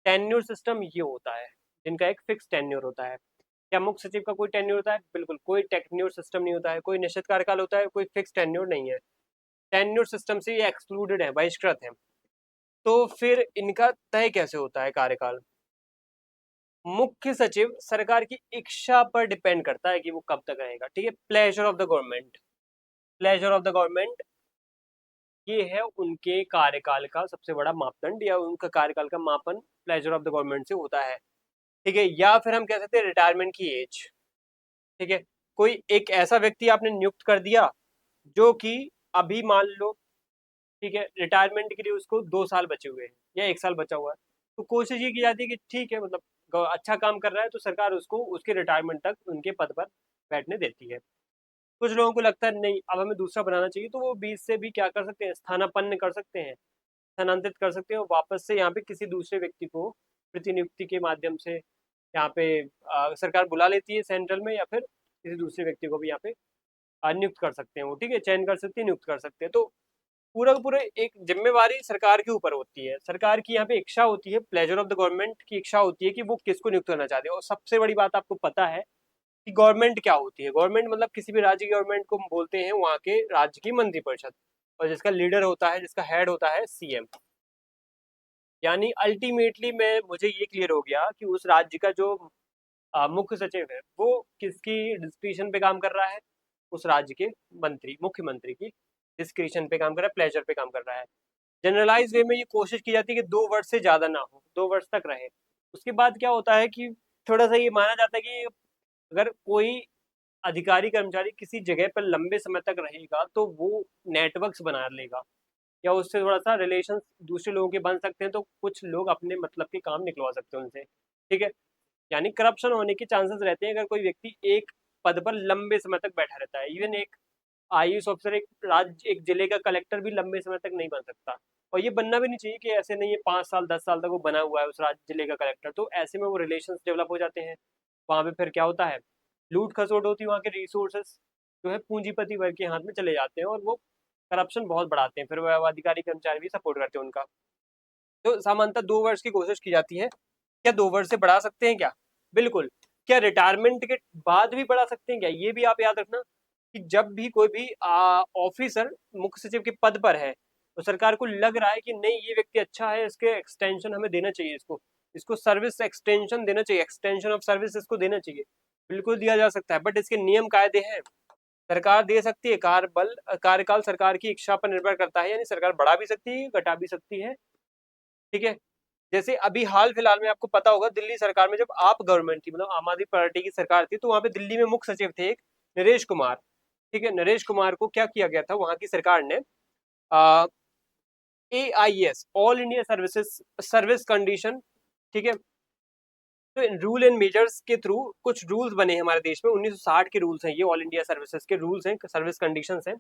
टेन्योर सिस्टम ये होता है जिनका एक फिक्स टेन्योर होता है। क्या मुख्य सचिव का कोई टेन्योर होता है? बिल्कुल कोई टेन्योर सिस्टम नहीं होता है, कोई निश्चित कार्यकाल होता है, कोई फिक्स टेन्योर नहीं है। टेन्योर सिस्टम से ये एक्सक्लूडेड है, बहिष्कृत है। तो फिर इनका तय कैसे होता है कार्यकाल? मुख्य सचिव सरकार की इच्छा पर डिपेंड करता है कि वो कब तक रहेगा, ठीक है। Pleasure of the government, pleasure of the government ये है उनके कार्यकाल का सबसे बड़ा मापदंड, या उनका कार्यकाल का मापन प्लेजर ऑफ द गवर्नमेंट से होता है, ठीक है। या फिर हम कह सकते हैं रिटायरमेंट की एज, ठीक है। कोई एक ऐसा व्यक्ति आपने नियुक्त कर दिया जो कि अभी मान लो, ठीक है, रिटायरमेंट के लिए उसको 2 साल बचे हुए हैं या 1 साल बचा हुआ है, तो कोशिश ये की जाती है कि ठीक है, मतलब अच्छा काम कर रहा है तो सरकार उसको उसके रिटायरमेंट तक उनके पद पर बैठने देती है। कुछ लोगों को लगता है नहीं, अब हमें दूसरा बनाना चाहिए, तो वो बीच से भी क्या कर सकते हैं, स्थानापन्न कर सकते हैं, स्थानांतरित कर सकते हैं, और वापस से यहाँ पे किसी दूसरे व्यक्ति को प्रतिनियुक्ति के माध्यम से यहाँ पे सरकार बुला लेती है सेंट्रल में, या फिर किसी दूसरे व्यक्ति को भी यहाँ पे नियुक्त कर सकते हैं वो, ठीक है, चयन कर सकते हैं, नियुक्त कर सकते हैं। तो पूरा का पूरा एक जिम्मेवारी सरकार के ऊपर होती है। सरकार की यहाँ पे इच्छा होती है, प्लेजर ऑफ द गवर्नमेंट की इच्छा होती है कि वो किसको नियुक्त करना चाहते हैं। और सबसे बड़ी बात आपको पता है कि गवर्नमेंट क्या होती है। गवर्नमेंट मतलब किसी भी राज्य की गवर्नमेंट को हम बोलते हैं वहाँ के राज्य की मंत्रिपरिषद, और जिसका लीडर होता है, जिसका हेड होता है सीएम। यानी अल्टीमेटली मैं मुझे ये क्लियर हो गया कि उस राज्य का जो मुख्य सचिव है वो किसकी डिस्क्रिप्शन पे काम कर रहा है, उस राज्य के मंत्री, मुख्यमंत्री की डिस्क्रिप्शन पे काम कर रहा है, प्लेजर पे काम कर रहा है। जनरलाइज वे में ये कोशिश की जाती है कि 2 वर्ष से ज्यादा ना हो, 2 वर्ष तक रहे। उसके बाद क्या होता है कि थोड़ा सा ये माना जाता है कि अगर कोई अधिकारी कर्मचारी किसी जगह पर लंबे समय तक रहेगा तो वो नेटवर्क्स बना लेगा, या उससे थोड़ा सा रिलेशन दूसरे लोगों के बन सकते हैं, तो कुछ लोग अपने मतलब के काम निकलवा सकते हैं उनसे, ठीक है। यानी करप्शन होने के चांसेस रहते हैं अगर कोई व्यक्ति एक पद पर लंबे समय तक बैठा रहता है। इवन एक आईएएस ऑफिसर, एक राज्य, एक जिले का कलेक्टर भी लंबे समय तक नहीं बन सकता, और ये बनना भी नहीं चाहिए कि ऐसे नहीं है 5 साल 10 साल तक वो बना हुआ है उस राज्य जिले का कलेक्टर, तो ऐसे में वो रिलेशन डेवलप हो जाते हैं। वहां पे फिर क्या होता है, लूट खसोट होती है, वहाँ के रिसोर्सेस जो है पूंजीपति वर्ग के हाथ में चले जाते हैं, और वो करप्शन बहुत बढ़ाते हैं, फिर वो अधिकारी कर्मचारी भी सपोर्ट करते हैं उनका। तो सामान्यतः 2 वर्ष की कोशिश की जाती है। क्या 2 वर्ष से बढ़ा सकते हैं क्या? बिल्कुल। क्या रिटायरमेंट के बाद भी बढ़ा सकते हैं क्या? ये भी आप याद रखना कि जब भी कोई भी ऑफिसर मुख्य सचिव के पद पर है, तो सरकार को लग रहा है कि नहीं ये व्यक्ति अच्छा है, इसके एक्सटेंशन हमें देना चाहिए, इसको इसको सर्विस एक्सटेंशन देना चाहिए, एक्सटेंशन ऑफ सर्विस इसको देना चाहिए, बिल्कुल दिया जा सकता है। बट इसके नियम कायदे हैं, सरकार दे सकती है, कार्यकाल सरकार की इच्छा पर निर्भर करता है, यानी सरकार बढ़ा भी सकती है, घटा भी सकती है, ठीक है। जैसे अभी हाल फिलहाल में आपको पता होगा दिल्ली सरकार में जब आप गवर्नमेंट थी, मतलब आम आदमी पार्टी की सरकार थी, तो वहां पे दिल्ली में मुख्य सचिव थे एक नरेश कुमार, ठीक है। नरेश कुमार को क्या किया गया था वहां की सरकार ने, AIS, all India services service condition, ठीक है। तो रूल एंड मेजर्स के थ्रू कुछ रूल्स बने हैं हमारे देश में, 1960 के रूल्स हैं ये, ऑल इंडिया सर्विसेज के रूल्स हैं, सर्विस कंडीशंस हैं।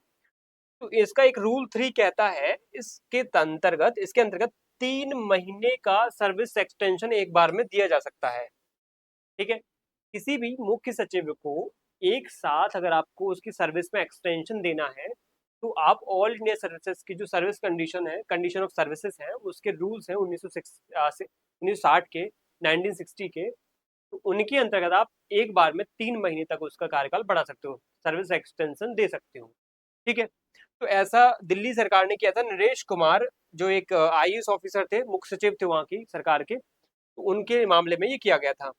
तो इसका एक रूल 3 कहता है, इसके अंतर्गत 3 महीने का सर्विस एक्सटेंशन एक बार में दिया जा सकता है, ठीक है। किसी भी मुख्य सचिव को एक साथ अगर आपको उसकी सर्विस में एक्सटेंशन देना है, तो आप ऑल इंडिया सर्विसेज की जो सर्विस कंडीशन है, कंडीशन ऑफ सर्विसेज है, उसके रूल्स हैं 1960 के, 1960 के, तो उनके अंतर्गत आप एक बार में 3 महीने तक उसका कार्यकाल बढ़ा सकते हो, सर्विस एक्सटेंशन दे सकते हो, ठीक है। तो ऐसा दिल्ली सरकार ने किया था। नरेश कुमार जो एक आईएएस ऑफिसर थे, मुख्य सचिव थे वहां की सरकार के, तो उनके मामले में ये किया गया था।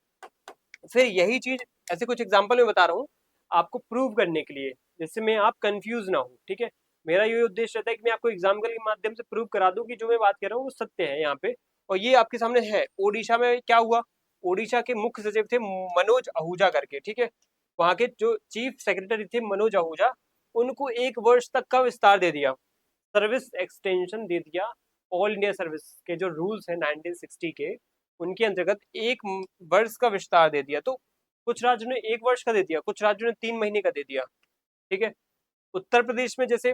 फिर यही चीज, ऐसे कुछ एग्जांपल मैं बता रहा हूँ आपको प्रूव करने के लिए, जिससे में आप कंफ्यूज ना हो, ठीक है। मेरा ये उद्देश्य रहता है कि मैं आपको एग्जाम्पल के माध्यम से प्रूव करा दूं कि जो मैं बात कर रहा हूँ वो सत्य है यहाँ पे। और ये आपके सामने है, ओडिशा में क्या हुआ, ओडिशा के मुख्य सचिव थे मनोज आहूजा करके, ठीक है। वहां के जो चीफ सेक्रेटरी थे मनोज आहूजा, उनको 1 वर्ष तक का विस्तार दे दिया, सर्विस एक्सटेंशन दे दिया। ऑल इंडिया सर्विस के जो रूल्स हैं 1960 के, उनके अंतर्गत 1 वर्ष का विस्तार दे दिया। तो कुछ राज्यों ने 1 वर्ष का दे दिया, कुछ राज्यों ने 3 महीने का दे दिया, ठीक है। उत्तर प्रदेश में जैसे,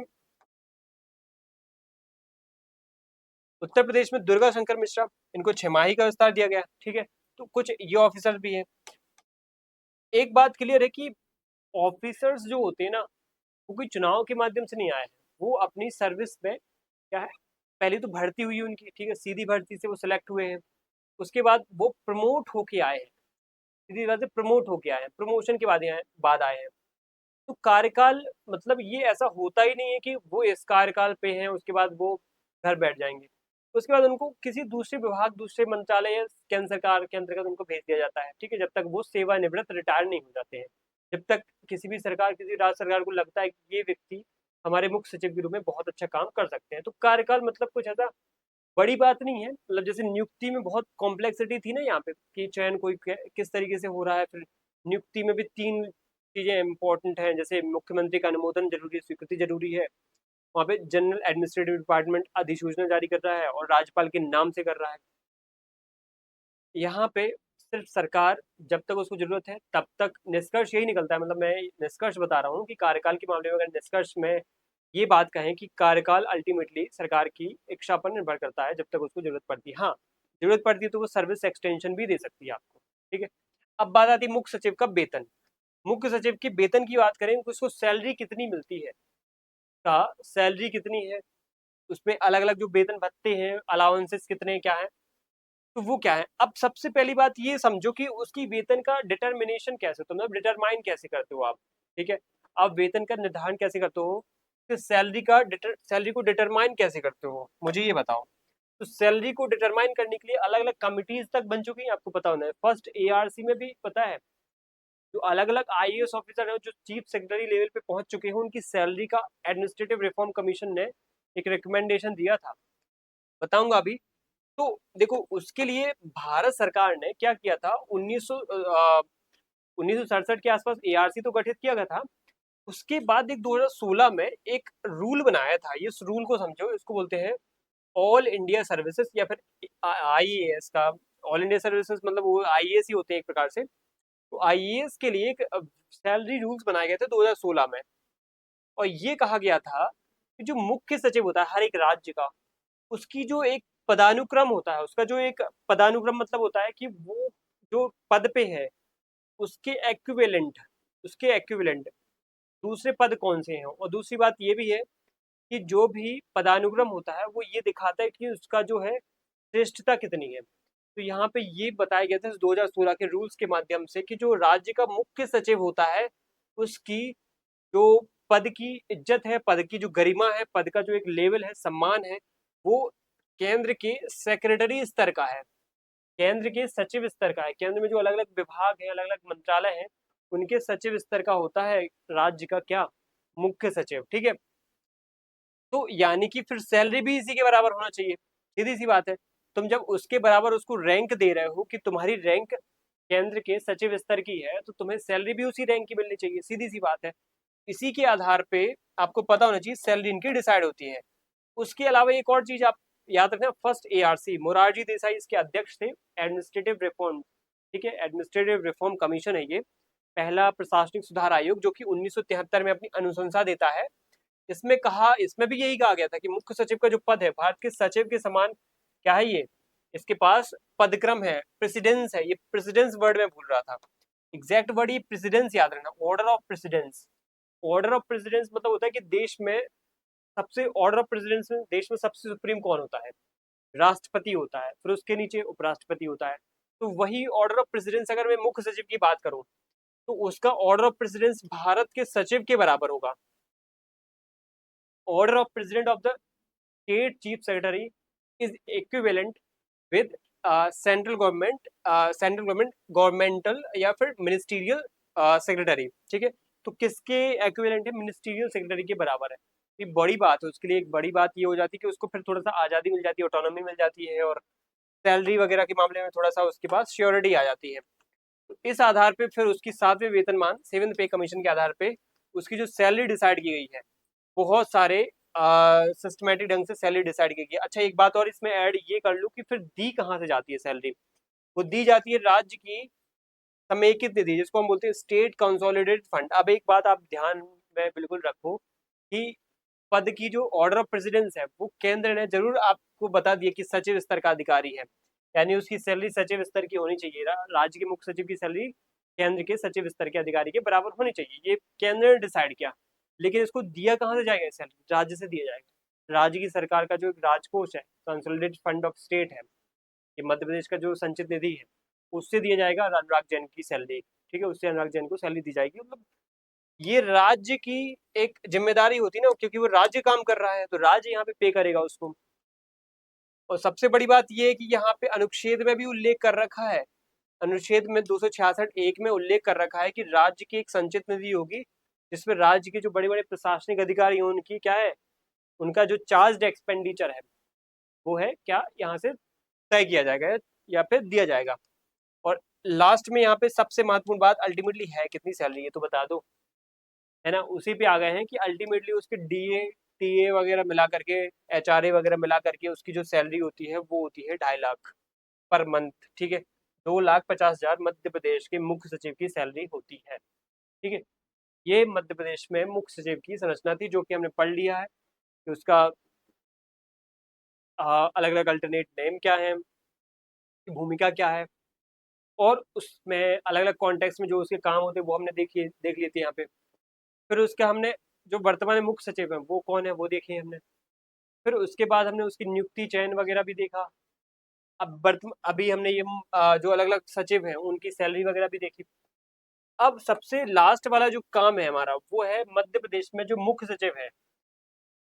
उत्तर प्रदेश में दुर्गा शंकर मिश्रा, इनको 6 माही का विस्तार दिया गया, ठीक है। तो कुछ ये ऑफिसर्स भी हैं। एक बात क्लियर है कि ऑफिसर्स जो होते हैं ना, वो कोई चुनाव के माध्यम से नहीं आए हैं, वो अपनी सर्विस में क्या है, पहले तो भर्ती हुई उनकी, ठीक है, सीधी भर्ती से वो सिलेक्ट हुए हैं, उसके बाद वो प्रमोट होके आए हैं, सीधी बात है प्रमोट होके आए हैं, प्रमोशन के बाद आए हैं। तो कार्यकाल मतलब ये ऐसा होता ही नहीं है कि वो इस कार्यकाल पे हैं उसके बाद वो घर बैठ जाएंगे, उसके बाद उनको किसी दूसरे विभाग, दूसरे मंत्रालय या केंद्र सरकार के अंतर्गत उनको भेज दिया जाता है, ठीक है, जब तक वो सेवानिवृत्त रिटायर नहीं हो जाते हैं। जब तक किसी भी सरकार, किसी राज्य सरकार को लगता है कि ये व्यक्ति हमारे मुख्य सचिव के रूप में बहुत अच्छा काम कर सकते हैं, तो कार्यकाल मतलब कुछ ऐसा बड़ी बात नहीं है। मतलब जैसे नियुक्ति में बहुत कॉम्प्लेक्सिटी थी ना यहाँ पे, कि चयन कोई किस तरीके से हो रहा है, फिर नियुक्ति में भी 3 चीजें इंपॉर्टेंट हैं, जैसे मुख्यमंत्री का अनुमोदन जरूरी है, स्वीकृति जरूरी है, वहाँ पे जनरल एडमिनिस्ट्रेटिव डिपार्टमेंट अधिसूचना जारी कर रहा है और राज्यपाल के नाम से कर रहा है। यहाँ पे सिर्फ सरकार जब तक उसको जरूरत है तब तक, निष्कर्ष यही निकलता है, मतलब मैं निष्कर्ष बता रहा हूँ कि कार्यकाल के मामले में अगर निष्कर्ष में ये बात कहें कि कार्यकाल अल्टीमेटली सरकार की इच्छा पर निर्भर करता है, जब तक उसको जरूरत पड़ती है। हाँ, जरूरत पड़ती है तो वो सर्विस एक्सटेंशन भी दे सकती है आपको, ठीक है। अब बात आती है मुख्य सचिव का वेतन। मुख्य सचिव के वेतन की बात करें तो उसको सैलरी कितनी मिलती है, का सैलरी कितनी है, उसमें अलग अलग जो वेतन भत्ते हैं, अलाउंसेस कितने क्या है, तो वो क्या है। अब सबसे पहली बात ये समझो कि उसकी वेतन का डिटर्मिनेशन कैसे, तो मतलब डिटरमाइन कैसे करते हो आप, ठीक है। आप वेतन का निर्धारण कैसे करते हो, कि सैलरी को डिटरमाइन कैसे करते हो, मुझे ये बताओ। तो सैलरी को डिटरमाइन करने के लिए अलग अलग कमिटीज तक बन चुकी हैं, आपको पता होना है। फर्स्ट एआरसी में भी पता है, जो अलग अलग आईएएस ऑफिसर है जो चीफ सेक्रेटरी लेवल पे पहुंच चुके हैं, उनकी सैलरी का एडमिनिस्ट्रेटिव रिफॉर्म कमीशन ने एक रिकमेंडेशन दिया था, बताऊंगा अभी। तो देखो उसके लिए भारत सरकार ने क्या किया था, 1967 के आसपास एआरसी तो गठित किया गया था। उसके बाद एक 2016 में एक रूल बनाया था, इस रूल को समझो, इसको बोलते हैं ऑल इंडिया सर्विसेज या फिर आईएएस का। ऑल इंडिया सर्विसेज मतलब वो आईएएस ही होते हैं एक प्रकार से। तो आईएएस के लिए एक सैलरी रूल्स बनाए गए थे 2016 में, और ये कहा गया था कि जो मुख्य सचिव होता है हर एक राज्य का, उसकी जो एक पदानुक्रम होता है, उसका जो एक पदानुक्रम मतलब होता है कि वो जो पद पे है उसके एक्विवेलेंट, उसके एक्विवेलेंट दूसरे पद कौन से हैं। और दूसरी बात ये भी है कि जो भी पदानुक्रम होता है वो ये दिखाता है कि उसका जो है श्रेष्ठता कितनी है। तो यहाँ पे ये बताया गया था 2016 के रूल्स के माध्यम से कि जो राज्य का मुख्य सचिव होता है उसकी जो पद की इज्जत है, पद की जो गरिमा है, पद का जो एक लेवल है, सम्मान है, वो केंद्र के सेक्रेटरी स्तर का है, केंद्र के सचिव स्तर का है। केंद्र में जो अलग अलग विभाग है, अलग अलग मंत्रालय हैं, उनके सचिव स्तर का होता है राज्य का क्या, मुख्य सचिव, ठीक है। तो यानी कि फिर सैलरी भी इसी के बराबर होना चाहिए, सीधी सी बात है। तुम जब उसके बराबर उसको रैंक दे रहे हो कि तुम्हारी रैंक केंद्र के सचिव स्तर की है, तो तुम्हें सैलरी भी उसी रैंक की मिलनी चाहिए, सीधी सी बात है। इसी के आधार पे आपको पता होना चाहिए सैलरी इनकी डिसाइड होती है। उसके अलावा एक और चीज आप याद रखना, फर्स्ट एआरसी मोरारजी देसाई इसके अध्यक्ष थे। एडमिनिस्ट्रेटिव रिफॉर्म, ठीक है, एडमिनिस्ट्रेटिव रिफॉर्म कमीशन है ये, पहला प्रशासनिक सुधार आयोग जो कि 1973 में अपनी अनुशंसा देता है। इसमें भी यही कहा गया था कि मुख्य सचिव का जो पद है भारत के सचिव के समान क्या है ये, इसके पास पदक्रम है, प्रेसिडेंस है। ये प्रेसिडेंस वर्ड में भूल रहा था, एग्जैक्ट वर्ड ये प्रेसिडेंस याद रखना, order of precedence. Order of precedence मतलब होता है कि देश में सबसे, ऑर्डर ऑफ प्रेसिडेंस में देश में सबसे सुप्रीम कौन होता है, राष्ट्रपति होता है, फिर उसके नीचे उपराष्ट्रपति होता है। तो वही ऑर्डर ऑफ प्रेसिडेंस अगर मैं मुख्य सचिव की बात करूं तो उसका ऑर्डर ऑफ प्रेसिडेंस भारत के सचिव के बराबर होगा। Order of president of the state chief secretary is equivalent with central government governmental या फिर मिनिस्टीरियल सेक्रेटरी, ठीक है। तो किसके इक्विवेलेंट है, मिनिस्टीरियल सेक्रेटरी के बराबर है। ये बड़ी बात है, उसके लिए एक बड़ी बात ये हो जाती है कि उसको फिर थोड़ा सा आज़ादी मिल जाती है, ऑटोनॉमी मिल जाती है, और सैलरी वगैरह के मामले में थोड़ा सा उसके पास श्योरिटी आ जाती है। तो इस आधार पे फिर उसकी 7वें वेतनमान, 7th पे कमीशन के आधार पे उसकी जो सैलरी डिसाइड की गई है, बहुत सारे सिस्टमेटिक ढंग से सैलरी डिसाइड की गई है। अच्छा एक बात और इसमें ऐड ये कर लूँ कि फिर दी कहाँ से जाती है सैलरी, वो दी जाती है राज्य की समेकित निधि, जिसको हम बोलते हैं स्टेट कंसोलिडेटेड फंड। अब एक बात आप ध्यान में बिल्कुल रखो कि पद की जो ऑर्डर ऑफ प्रेसिडेंस है वो केंद्र ने जरूर आपको बता दिया कि सचिव स्तर का अधिकारी है, यानी उसकी सैलरी सचिव स्तर की होनी चाहिए। राज्य के मुख्य सचिव की सैलरी केंद्र के सचिव स्तर के अधिकारी के बराबर होनी चाहिए, ये केंद्र ने डिसाइड किया। लेकिन इसको दिया कहाँ से जाएगा, सैलरी राज्य से दिया जाएगा। राज्य की सरकार का जो एक राजकोष है, कंसोलिडेटेड फंड ऑफ स्टेट है, ये मध्य प्रदेश का जो संचित निधि है, उससे दिया जाएगा अनुराग जैन की सैलरी, ठीक है, उससे अनुराग जैन को सैलरी दी जाएगी। मतलब ये राज्य की एक जिम्मेदारी होती है ना, क्योंकि वो राज्य काम कर रहा है तो राज्य यहाँ पे पे करेगा उसको। और सबसे बड़ी बात ये है कि यहाँ पे अनुच्छेद में भी उल्लेख कर रखा है, अनुच्छेद में 266(1) में उल्लेख कर रखा है कि राज्य की एक संचित निधि होगी, जिसमें राज्य के जो बड़े बड़े प्रशासनिक अधिकारी हैं उनकी क्या है, उनका जो चार्ज एक्सपेंडिचर है वो है क्या, यहाँ से तय किया जाएगा या फिर दिया जाएगा। और लास्ट में यहाँ पे सबसे महत्वपूर्ण बात अल्टीमेटली है कितनी सैलरी है तो बता दो, है ना। उसी पे आ गए हैं कि अल्टीमेटली उसके डीए टीए वगैरह मिला करके, एचआरए वगैरह मिला करके उसकी जो सैलरी होती है वो होती है 2.5 लाख पर मंथ। ठीक है, 2,50,000 मध्य प्रदेश के मुख्य सचिव की सैलरी होती है। ठीक है, ये मध्य प्रदेश में मुख्य सचिव की संरचना थी, जो कि हमने पढ़ लिया है कि उसका अलग अलग अल्टरनेट नेम क्या है, भूमिका क्या है, और उसमें अलग अलग कॉन्टेक्स्ट में जो उसके काम होते हैं वो हमने देख लिए थे यहाँ पे। फिर उसके हमने जो वर्तमान में मुख्य सचिव है वो कौन है वो देखे हमने। फिर उसके बाद हमने उसकी नियुक्ति चयन वगैरह भी देखा। अभी हमने ये जो अलग अलग सचिव हैं उनकी सैलरी वगैरह भी देखी। अब सबसे लास्ट वाला जो काम है हमारा वो है मध्य प्रदेश में जो मुख्य सचिव है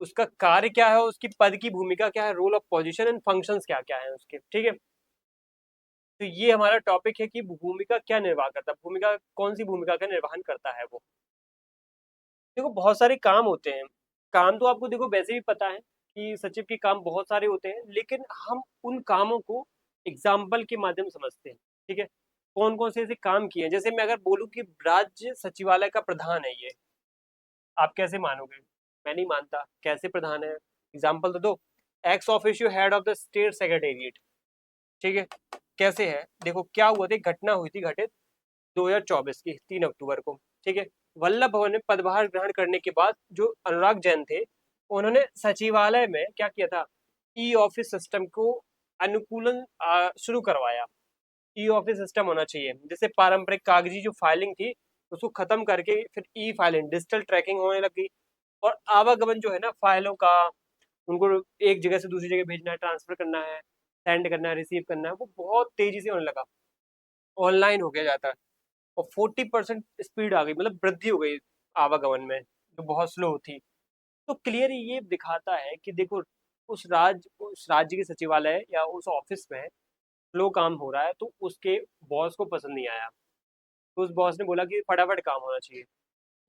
उसका कार्य क्या है, उसकी पद की भूमिका क्या है, role of position and functions क्या क्या है उसके। ठीक है, तो ये हमारा टॉपिक है कि भूमिका क्या निर्वाह करता है, भूमिका कौन सी भूमिका का निर्वहन करता है वो। देखो बहुत सारे काम होते हैं, काम तो आपको देखो वैसे भी पता है कि सचिव के काम बहुत सारे होते हैं, लेकिन हम उन कामों को एग्जाम्पल के माध्यम से समझते हैं। ठीक है, कौन कौन से ऐसे काम किए हैं, जैसे मैं अगर बोलूँ कि राज्य सचिवालय का प्रधान है ये, आप कैसे मानोगे, मैं नहीं मानता, कैसे प्रधान है, एग्जाम्पल तो दो। Ex officio head of the state secretariat. ठीक है, कैसे है, देखो क्या हुआ था, एक घटना हुई थी घटित 2024 की 3 अक्टूबर को। ठीक है, वल्लभ भवन में पदभार ग्रहण करने के बाद जो अनुराग जैन थे उन्होंने सचिवालय में क्या किया था, ई ऑफिस सिस्टम को अनुकूलन शुरू करवाया। ई ऑफिस सिस्टम होना चाहिए, जैसे पारंपरिक कागजी जो फाइलिंग थी उसको खत्म करके फिर ई फाइलिंग डिजिटल ट्रैकिंग होने लगी। और आवागमन जो है ना फाइलों का, उनको एक जगह से दूसरी जगह भेजना है, ट्रांसफर करना है, सेंड करना है, रिसीव करना है, वो बहुत तेजी से होने लगा, ऑनलाइन हो गया जाता है। और 40% स्पीड आ गई, मतलब वृद्धि हो गई आवागमन में जो बहुत स्लो थी। तो क्लियर ये दिखाता है कि देखो उस राज्य के सचिवालय या उस ऑफिस में स्लो काम हो रहा है तो उसके बॉस को पसंद नहीं आया। तो उस बॉस ने बोला कि फटाफट काम होना चाहिए,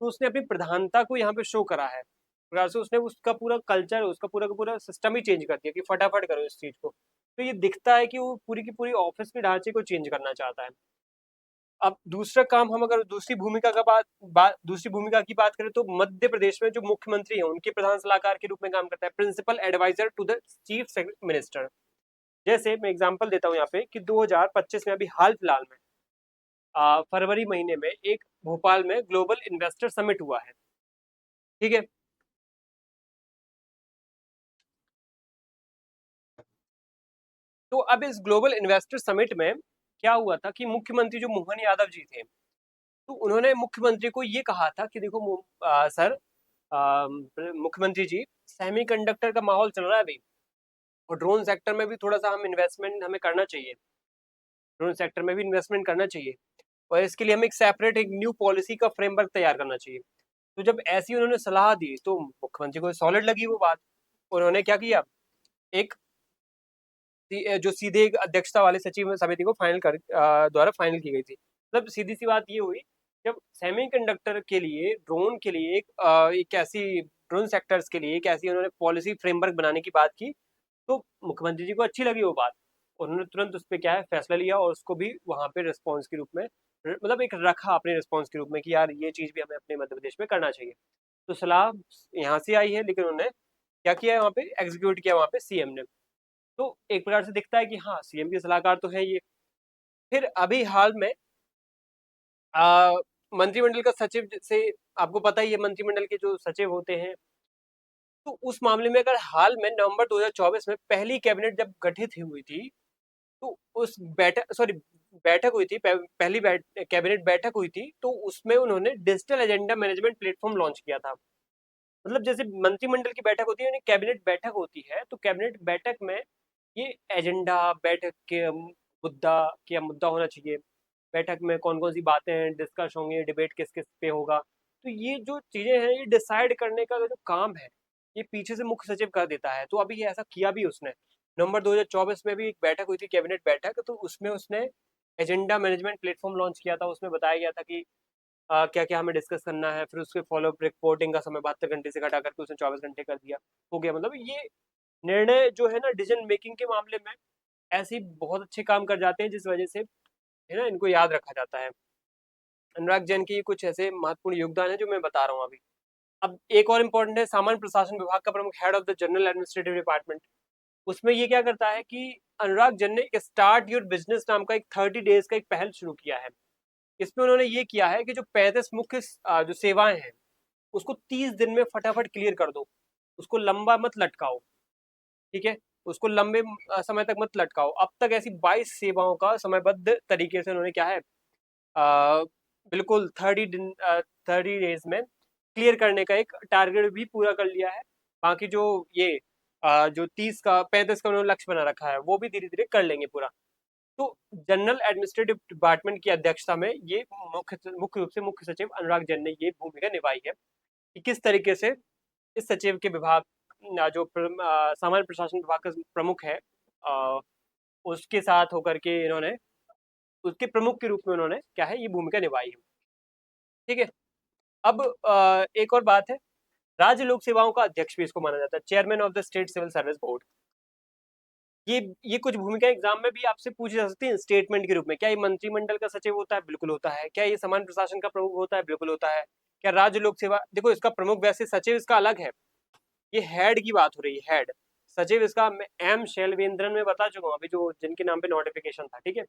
तो उसने अपनी प्रधानता को यहाँ पे शो करा है, प्रकार से उसने उसका पूरा कल्चर, उसका पूरा का पूरा सिस्टम ही चेंज कर दिया कि फटाफट करो इस चीज को। तो ये दिखता है कि वो पूरी की पूरी ऑफिस के ढांचे को चेंज करना चाहता है। अब दूसरा काम, हम अगर दूसरी भूमिका की बात करें तो मध्य प्रदेश में जो मुख्यमंत्री हैं उनके प्रधान सलाहकार के रूप में काम करता है, principal adviser to the chief minister. जैसे मैं एग्जांपल देता हूँ यहाँ पे कि 2025 में अभी हाल फिलहाल में फरवरी महीने में एक भोपाल में ग्लोबल इन्वेस्टर समिट हुआ है। ठीक है, तो अब इस ग्लोबल इन्वेस्टर समिट में क्या हुआ था कि मुख्यमंत्री जो मोहन यादव जी थे, तो उन्होंने मुख्यमंत्री को ये कहा था कि देखो सर, मुख्यमंत्री जी, सेमीकंडक्टर का माहौल चल रहा है अभी, और ड्रोन सेक्टर में भी थोड़ा सा हम इन्वेस्टमेंट हमें करना चाहिए, ड्रोन सेक्टर में भी इन्वेस्टमेंट करना चाहिए, और इसके लिए हमें एक सेपरेट एक न्यू पॉलिसी का फ्रेमवर्क तैयार करना चाहिए। तो जब ऐसी उन्होंने सलाह दी तो मुख्यमंत्री को सॉलिड लगी वो बात। उन्होंने क्या किया, एक जो सीधे एक अध्यक्षता वाले सचिव समिति को द्वारा फाइनल की गई थी। मतलब सीधी सी बात ये हुई, जब सेमीकंडक्टर के लिए, ड्रोन के लिए एक ऐसी, ड्रोन सेक्टर्स के लिए एक ऐसी उन्होंने पॉलिसी फ्रेमवर्क बनाने की बात की, तो मुख्यमंत्री जी को अच्छी लगी वो बात। उन्होंने तुरंत उस पर क्या है फैसला लिया और उसको भी वहां पे रिस्पॉन्स के रूप में, मतलब एक रखा अपने रिस्पॉन्स के रूप में कि यार ये चीज भी हमें अपने मध्य प्रदेश में करना चाहिए। तो सलाह यहाँ से आई है, लेकिन उन्होंने क्या किया है वहाँ पे, एग्जीक्यूट किया वहाँ पे सीएम ने। तो एक प्रकार से दिखता है कि हाँ सीएम के सलाहकार तो है ये। फिर अभी हाल में आ, मंत्रिमंडल का सचिव से, आपको पता ही है मंत्रिमंडल के जो सचिव होते हैं, तो उस मामले में अगर हाल में नवंबर 2024 में पहली कैबिनेट जब गठित हुई थी, तो उस बैठक हुई थी, पहली कैबिनेट बैठक हुई थी, तो उसमें उन्होंने digital agenda management platform launch किया था। मतलब जैसे मंत्रिमंडल की बैठक होती है, कैबिनेट बैठक होती है, तो कैबिनेट बैठक में ये एजेंडा, बैठक के मुद्दा, क्या मुद्दा होना चाहिए, बैठक में कौन कौन सी बातें डिस्कस होंगी, डिबेट किस किस पे होगा, तो ये जो चीजें हैं, ये डिसाइड करने का जो काम है, ये पीछे से मुख्य सचिव कर देता है। तो अभी ये ऐसा किया भी उसने, नवंबर 2024 में भी एक बैठक हुई थी, कैबिनेट बैठक, तो उसमें उसने एजेंडा मैनेजमेंट प्लेटफॉर्म लॉन्च किया था। उसमें बताया गया था कि क्या क्या हमें डिस्कस करना है। फिर उसके फॉलो अप रिपोर्टिंग का समय 72 घंटे से घटा करके उसने 24 घंटे कर दिया, हो गया। मतलब ये निर्णय जो है ना डिसीजन मेकिंग के मामले में ऐसे ही बहुत अच्छे काम कर जाते हैं, जिस वजह से है ना इनको याद रखा जाता है। अनुराग जैन के कुछ ऐसे महत्वपूर्ण योगदान है जो मैं बता रहा हूँ अभी। अब एक और इम्पोर्टेंट है, सामान्य प्रशासन विभाग का प्रमुख, head of the general administrative department. उसमें ये क्या करता है कि अनुराग जैन ने एक स्टार्ट योर बिजनेस नाम का एक 30 डेज का एक पहल शुरू किया है। इसमें उन्होंने ये किया है कि जो 35 मुख्य जो सेवाएं हैं उसको 30 दिन में फटाफट क्लियर कर दो, उसको लंबा मत लटकाओ, ठीक है, उसको लंबे समय तक मत लटकाओ। अब तक ऐसी 22 सेवाओं का समयबद्ध तरीके से उन्होंने क्या है आ, बिल्कुल 30 डेज में क्लियर करने का एक टारगेट भी पूरा कर लिया है। बाकी जो ये जो 30 का 35 का उन्होंने लक्ष्य बना रखा है वो भी धीरे धीरे कर लेंगे पूरा। तो जनरल एडमिनिस्ट्रेटिव डिपार्टमेंट की अध्यक्षता में ये मुख्य रूप से मुख्य सचिव अनुराग जैन ने ये भूमिका निभाई है कि किस तरीके से इस सचिव के विभाग जो सामान्य प्रशासन विभाग का प्रमुख है, अ, उसके साथ होकर के इन्होंने उसके प्रमुख के रूप में उन्होंने क्या है ये भूमिका निभाई है। ठीक है। अब एक और बात है, राज्य लोक सेवाओं का अध्यक्ष भी इसको माना जाता है, chairman of the state civil service board. ये कुछ भूमिका एग्जाम में भी आपसे पूछी जा सकती है स्टेटमेंट के रूप में। क्या ये मंत्रिमंडल का सचिव होता है? बिल्कुल होता है। क्या ये सामान्य प्रशासन का प्रमुख होता है? बिल्कुल होता है। क्या राज्य लोक सेवा, देखो इसका प्रमुख वैसे सचिव इसका अलग है, ये हेड की बात हो रही है, हेड। सचिव इसका मैं एम शैलवेंद्रन में बता चुका हूँ अभी, जो जिनके नाम पे नोटिफिकेशन था, ठीक है,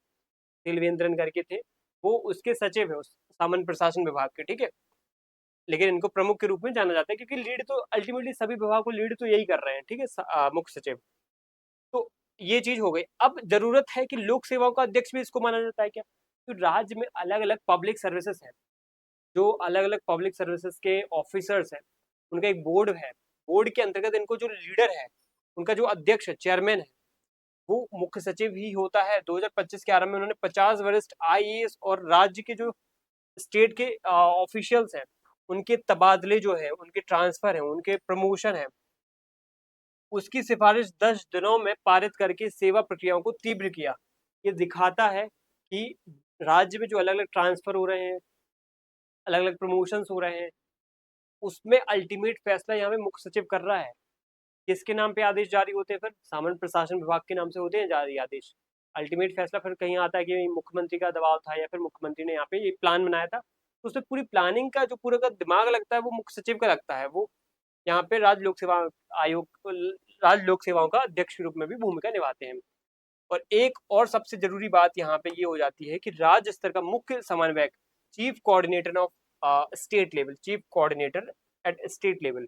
शैलवेंद्रन करके थे, वो उसके सचिव है उस सामान्य प्रशासन विभाग के, ठीक है। लेकिन इनको प्रमुख के रूप में जाना जाता है क्योंकि लीड तो अल्टीमेटली सभी विभाग को लीड तो यही कर रहे हैं, ठीक है, मुख्य सचिव। तो ये चीज हो गई। अब जरूरत है कि लोक सेवाओं का अध्यक्ष भी इसको माना जाता है क्या? तो राज्य में अलग अलग पब्लिक सर्विसेज है, जो अलग अलग पब्लिक सर्विसेज के ऑफिसर्स हैं, उनका एक बोर्ड है। बोर्ड के अंतर्गत इनको जो लीडर है, उनका जो अध्यक्ष है, चेयरमैन है, वो मुख्य सचिव ही होता है। 2025 के आरंभ में उन्होंने 50 वरिष्ठ आईएएस और राज्य के जो स्टेट के ऑफिशियल्स हैं, उनके तबादले जो है, उनके ट्रांसफर है, उनके प्रमोशन है, उसकी सिफारिश 10 दिनों में पारित करके सेवा प्रक्रियाओं को तीव्र किया। ये दिखाता है कि राज्य में जो अलग अलग ट्रांसफर हो रहे हैं, अलग अलग प्रमोशंस हो रहे हैं, उसमें अल्टीमेट फैसला यहाँ पे मुख्य सचिव कर रहा है। किसके नाम पे आदेश जारी होते हैं? फिर सामान्य प्रशासन विभाग के नाम से होते हैं जारी आदेश। अल्टीमेट फैसला फिर कहीं आता है कि मुख्यमंत्री का दबाव था या फिर मुख्यमंत्री ने यहाँ पे ये प्लान बनाया था, तो उसमें पूरी प्लानिंग का जो पूरा का दिमाग लगता है वो मुख्य सचिव का लगता है। वो यहाँ पे राज्य लोक सेवा आयोग, राज्य लोक सेवाओं का अध्यक्ष के रूप में भी भूमिका निभाते हैं। और एक और सबसे जरूरी बात यहाँ पे ये हो जाती है कि राज्य स्तर का मुख्य समन्वयक, chief coordinator of state level, chief coordinator at state level.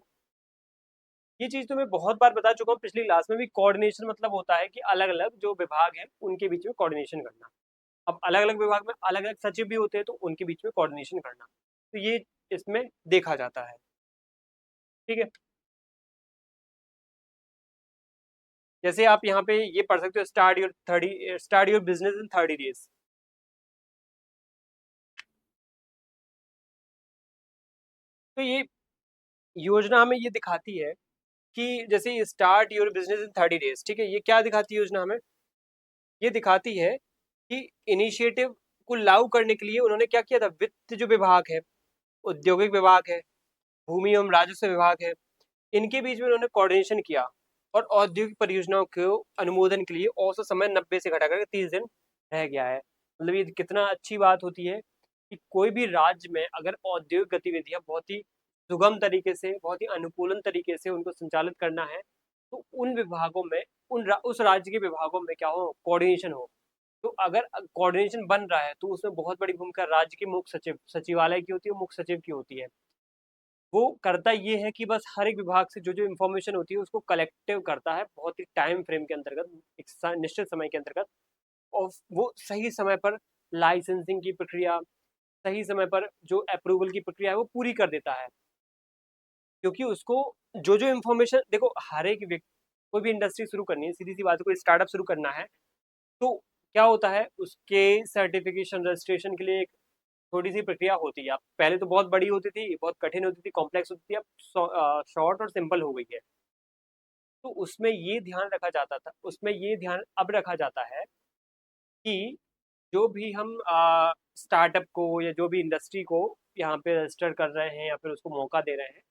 ये चीज तो मैं बहुत बार बता चुका हूँ पिछली क्लास में भी। कोऑर्डिनेशन मतलब होता है कि अलग अलग जो विभाग है उनके बीच में कोऑर्डिनेशन करना। अब अलग अलग विभाग में अलग अलग सचिव भी होते हैं, तो उनके बीच में कोऑर्डिनेशन करना, तो ये इसमें देखा जाता है। ठीक है। जैसे आप यहाँ पे ये पढ़ सकते हो, start your business in 30 days. तो ये योजना हमें ये दिखाती है कि जैसे start your business in 30 days, ठीक है, ये क्या दिखाती है योजना हमें? ये दिखाती है कि इनिशिएटिव को लागू करने के लिए उन्होंने क्या किया था। वित्त जो विभाग है, औद्योगिक विभाग है, भूमि एवं राजस्व विभाग है, इनके बीच में उन्होंने कोऑर्डिनेशन किया और औद्योगिक परियोजनाओं को अनुमोदन के लिए औसत समय 90 से घटाकर 30 दिन रह गया है। मतलब ये कितना अच्छी बात होती है कि कोई भी राज्य में अगर औद्योगिक गतिविधियां बहुत ही सुगम तरीके से, बहुत ही अनुकूलन तरीके से उनको संचालित करना है, तो उन विभागों में उस राज्य के विभागों में क्या हो, कोऑर्डिनेशन हो। तो अगर कोऑर्डिनेशन बन रहा है तो उसमें बहुत बड़ी भूमिका राज्य के मुख्य सचिव, सचिवालय की होती है, मुख्य सचिव की होती है। वो करता ये है कि बस हर एक विभाग से जो जो इन्फॉर्मेशन होती है उसको कलेक्टिव करता है बहुत ही टाइम फ्रेम के अंतर्गत, एक निश्चित समय के अंतर्गत। और वो सही समय पर लाइसेंसिंग की प्रक्रिया, सही समय पर जो अप्रूवल की प्रक्रिया है वो पूरी कर देता है। क्योंकि उसको जो जो इन्फॉर्मेशन, देखो हर एक व्यक्ति, कोई भी इंडस्ट्री शुरू करनी है, सीधी सी बात है, कोई स्टार्टअप शुरू करना है, तो क्या होता है उसके सर्टिफिकेशन रजिस्ट्रेशन के लिए थोड़ी सी प्रक्रिया होती है। अब पहले तो बहुत बड़ी होती थी, बहुत कठिन होती थी, कॉम्प्लेक्स होती थी, अब शॉर्ट और सिंपल हो गई है। तो उसमें ये ध्यान रखा जाता था, उसमें ये ध्यान अब रखा जाता है कि जो भी हम स्टार्टअप को या जो भी इंडस्ट्री को यहाँ पे रजिस्टर कर रहे हैं या फिर उसको मौका दे रहे हैं,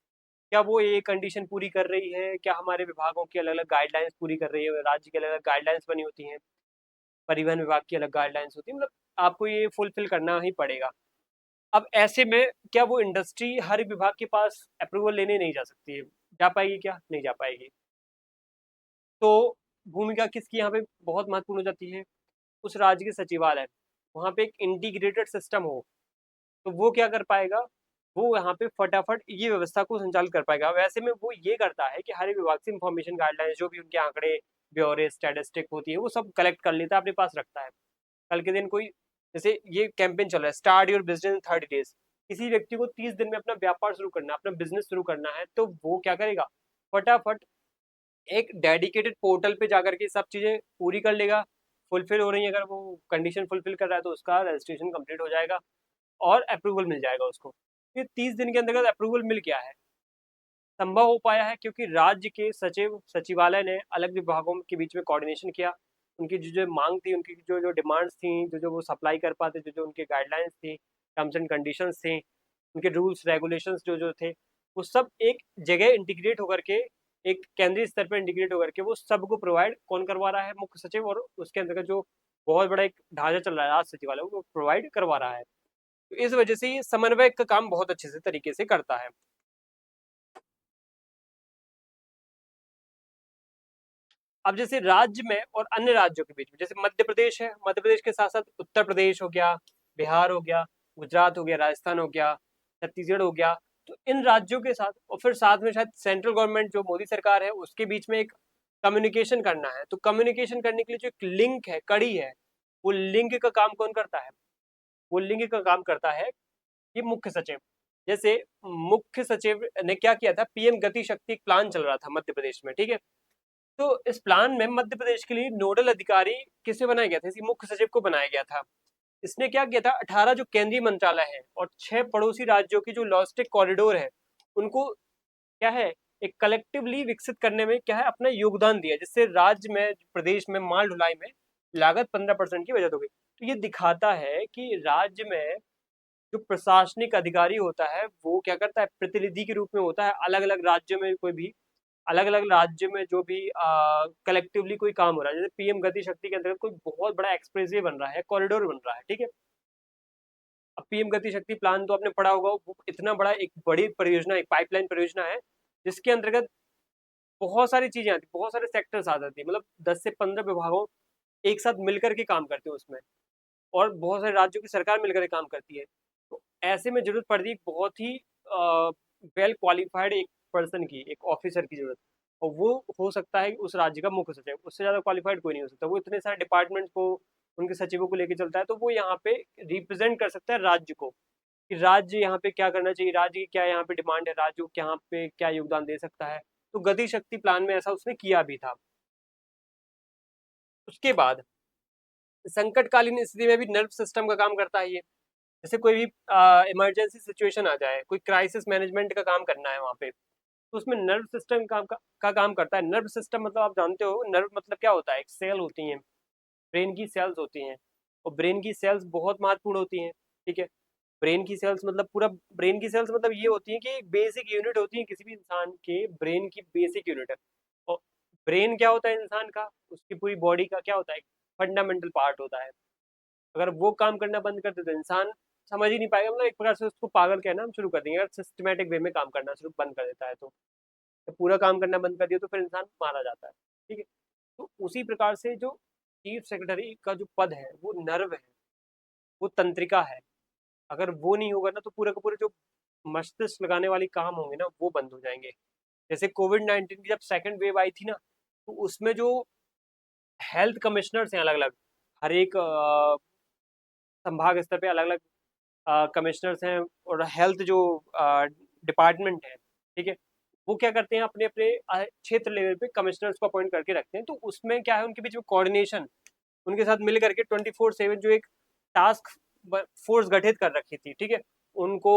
क्या वो ये कंडीशन पूरी कर रही है, क्या हमारे विभागों की अलग अलग गाइडलाइंस पूरी कर रही है, राज्य की अलग अलग गाइडलाइंस बनी होती हैं, परिवहन विभाग की अलग गाइडलाइंस होती है, मतलब आपको ये फुलफिल करना ही पड़ेगा। अब ऐसे में क्या वो इंडस्ट्री हर विभाग के पास अप्रूवल लेने नहीं जा सकती है? जा पाएगी क्या? नहीं जा पाएगी। तो भूमिका किसकी यहाँ पे बहुत महत्वपूर्ण हो जाती है? उस राज्य के सचिवालय, वहाँ पे एक इंटीग्रेटेड सिस्टम हो, तो वो क्या कर पाएगा? वो यहाँ पे फटाफट ये व्यवस्था को संचालित कर पाएगा। वैसे में वो ये करता है कि हर विभाग से इंफॉर्मेशन गाइडलाइंस जो भी उनके आंकड़े, ब्यौरे, स्टैटिस्टिक होती है, वो सब कलेक्ट कर लेता है, अपने पास रखता है। कल के दिन कोई, जैसे ये कैंपेन चल रहा है, start your business in 30 days, किसी व्यक्ति को 30 दिन में अपना व्यापार शुरू करना है, अपना बिजनेस शुरू करना है, तो वो क्या करेगा? फटाफट एक डेडिकेटेड पोर्टल पे जाकर के सब चीजें पूरी कर लेगा, फुलफिल हो रही है, अगर वो कंडीशन फुलफिल कर रहा है तो उसका रजिस्ट्रेशन कंप्लीट हो जाएगा और अप्रूवल मिल जाएगा उसको। ये 30 दिन के अंतर्गत अप्रूवल मिल गया है, संभव हो पाया है क्योंकि राज्य के सचिव सचिवालय ने अलग विभागों के बीच में कोऑर्डिनेशन किया, उनकी जो जो मांग थी, उनकी जो जो डिमांड्स थी, जो जो वो सप्लाई कर पाते, जो जो उनके गाइडलाइंस थी, टर्म्स एंड कंडीशंस थे, उनके रूल्स रेगुलेशंस जो जो थे, वो सब एक जगह इंटीग्रेट होकर के, एक केंद्रीय स्तर पर इंटीग्रेट होकर के वो सबको प्रोवाइड कौन करवा रहा है? मुख्य सचिव, और उसके अंतर्गत जो बहुत बड़ा एक ढांचा चल रहा है राज्य सचिवालय, वो प्रोवाइड करवा रहा है। तो इस वजह से ये समन्वय का काम बहुत अच्छे से तरीके से करता है। अब जैसे राज्य में और अन्य राज्यों के बीच में, जैसे मध्य प्रदेश है, मध्य प्रदेश के साथ साथ उत्तर प्रदेश हो गया, बिहार हो गया, गुजरात हो गया, राजस्थान हो गया, छत्तीसगढ़ हो गया, तो इन राज्यों के साथ और फिर साथ में शायद सेंट्रल गवर्नमेंट जो मोदी सरकार है उसके बीच में एक कम्युनिकेशन करना है। तो कम्युनिकेशन करने के लिए जो एक लिंक है, कड़ी है, वो लिंक का काम कौन करता है? वो लिंक का काम करता है ये मुख्य सचिव। जैसे मुख्य सचिव ने क्या किया था, पीएम गति शक्ति प्लान चल रहा था मध्य प्रदेश में, ठीक है? तो इस प्लान में मध्य प्रदेश के लिए नोडल अधिकारी किसे बनाया गया था? इसी मुख्य सचिव को बनाया गया था। इसने क्या किया था, 18 जो केंद्रीय मंत्रालय है और 6 पड़ोसी राज्यों की जो लॉजिस्टिक कॉरिडोर है, उनको क्या है, एक कलेक्टिवली विकसित करने में क्या है, अपना योगदान दिया, जिससे राज्य में, प्रदेश में माल ढुलाई में लागत 15% की बचत हो गई। तो ये दिखाता है कि राज्य में जो प्रशासनिक अधिकारी होता है वो क्या करता है, प्रतिनिधि के रूप में होता है। अलग अलग राज्यों में कोई भी, अलग अलग राज्य में जो भी कलेक्टिवली कोई काम हो रहा है, जैसे पीएम गति शक्ति के अंतर्गत कोई बहुत बड़ा एक्सप्रेसवे बन रहा है, कॉरिडोर बन रहा है, ठीक है? अब पीएम गति शक्ति प्लान तो आपने पढ़ा होगा, वो इतना बड़ा एक बड़ी परियोजना, एक पाइपलाइन परियोजना है, जिसके अंतर्गत बहुत सारी चीजें आती, बहुत सारे सेक्टर्स आ जाती है, मतलब 10 से 15 विभागों एक साथ मिलकर के काम करते हैं उसमें, और बहुत सारे राज्यों की सरकार मिलकर के काम करती है। तो ऐसे में जरूरत पड़ती है बहुत ही वेल क्वालिफाइड एक पर्सन की, एक ऑफिसर की जरूरत, और वो हो सकता है उस राज्य का मुख्य सचिव, उससे ज्यादा क्वालिफाइड कोई नहीं हो सकता। वो इतने सारे डिपार्टमेंट्स को, उनके सचिवों को लेकर चलता है, तो वो यहाँ पे रिप्रेजेंट कर सकता है राज्य को, कि राज्य यहाँ पे क्या करना चाहिए, राज्य की क्या यहाँ पे डिमांड है, राज्य को यहाँ पे क्या योगदान दे सकता है। तो गति शक्ति प्लान में ऐसा उसने किया भी था। उसके बाद संकटकालीन स्थिति में भी नर्व सिस्टम का काम करता है ये। जैसे कोई भी इमरजेंसी सिचुएशन आ जाए, कोई क्राइसिस मैनेजमेंट का काम करना है वहाँ पे, तो उसमें नर्व सिस्टम का काम करता है। नर्व सिस्टम मतलब आप जानते हो, नर्व मतलब क्या होता है? एक सेल होती हैं, ब्रेन की सेल्स होती हैं, और ब्रेन की सेल्स बहुत महत्वपूर्ण होती हैं, ठीक है? ब्रेन की सेल्स मतलब पूरा, ब्रेन की सेल्स मतलब ये होती है कि बेसिक यूनिट होती है किसी भी इंसान के, ब्रेन की बेसिक यूनिट है। और ब्रेन क्या होता है इंसान का, उसकी पूरी बॉडी का क्या होता है, फंडामेंटल पार्ट होता है। अगर वो काम करना बंद कर दे तो इंसान समझ ही नहीं पाएगा, मतलब एक प्रकार से उसको पागल कहना हम शुरू कर देंगे, अगर सिस्टमेटिक वे में काम करना शुरू बंद कर देता है तो। जब पूरा काम करना बंद कर दिया तो फिर इंसान मारा जाता है, ठीक है? तो उसी प्रकार से जो चीफ सेक्रेटरी का जो पद है वो नर्व है, वो तंत्रिका है। अगर वो नहीं होगा ना तो पूरे का पूरे जो मस्तिष्क लगाने वाले काम होंगे ना वो बंद हो जाएंगे। जैसे कोविड-19 की जब सेकंड वेव आई थी ना, तो उसमें जो हेल्थ कमिश्नर्स हैं अलग अलग, हर एक संभाग स्तर पे अलग अलग कमिश्नर्स हैं, और हेल्थ जो डिपार्टमेंट है, ठीक है, वो क्या करते हैं, अपने अपने क्षेत्र लेवल पे कमिश्नर्स को अपॉइंट करके रखते हैं। तो उसमें क्या है, उनके बीच में कोऑर्डिनेशन, उनके साथ मिल करके 24/7 जो एक टास्क फोर्स गठित कर रखी थी, ठीक है। उनको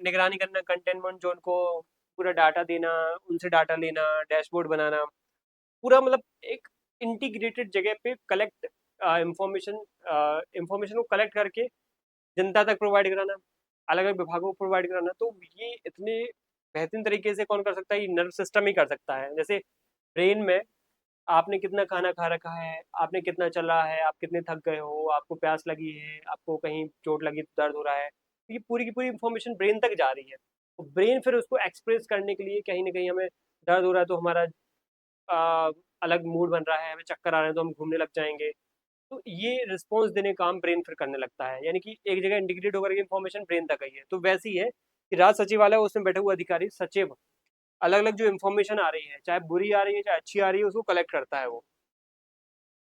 निगरानी करना, कंटेनमेंट जोन को पूरा डाटा देना, उनसे डाटा लेना, डैशबोर्ड बनाना, पूरा मतलब एक इंटीग्रेटेड जगह पे कलेक्ट इंफॉर्मेशन इंफॉर्मेशन को कलेक्ट करके जनता तक प्रोवाइड कराना, अलग अलग विभागों को प्रोवाइड कराना। तो ये इतने बेहतरीन तरीके से कौन कर सकता है? ये नर्व सिस्टम ही कर सकता है। जैसे ब्रेन में आपने कितना खाना खा रखा है, आपने कितना चला है, आप कितने थक गए हो, आपको प्यास लगी है, आपको कहीं चोट लगी तो दर्द हो रहा है, तो ये पूरी की पूरी इंफॉर्मेशन ब्रेन तक जा रही है। तो ब्रेन फिर उसको एक्सप्रेस करने के लिए कहीं ना कहीं हमें दर्द हो रहा है तो हमारा आ, अलग मूड बन रहा है, हमें चक्कर आ रहे हैं तो हम घूमने लग जाएंगे। तो ये रिस्पॉन्स देने का काम ब्रेन फिर करने लगता है, यानी कि एक जगह इंटीग्रेट होकर के इन्फॉर्मेशन ब्रेन तक आई है। तो वैसे ही है कि राज सचिवालय उसमें बैठे हुए अधिकारी सचिव अलग अलग जो इन्फॉर्मेशन आ रही है, चाहे बुरी आ रही है चाहे अच्छी आ रही है, उसको कलेक्ट करता है वो।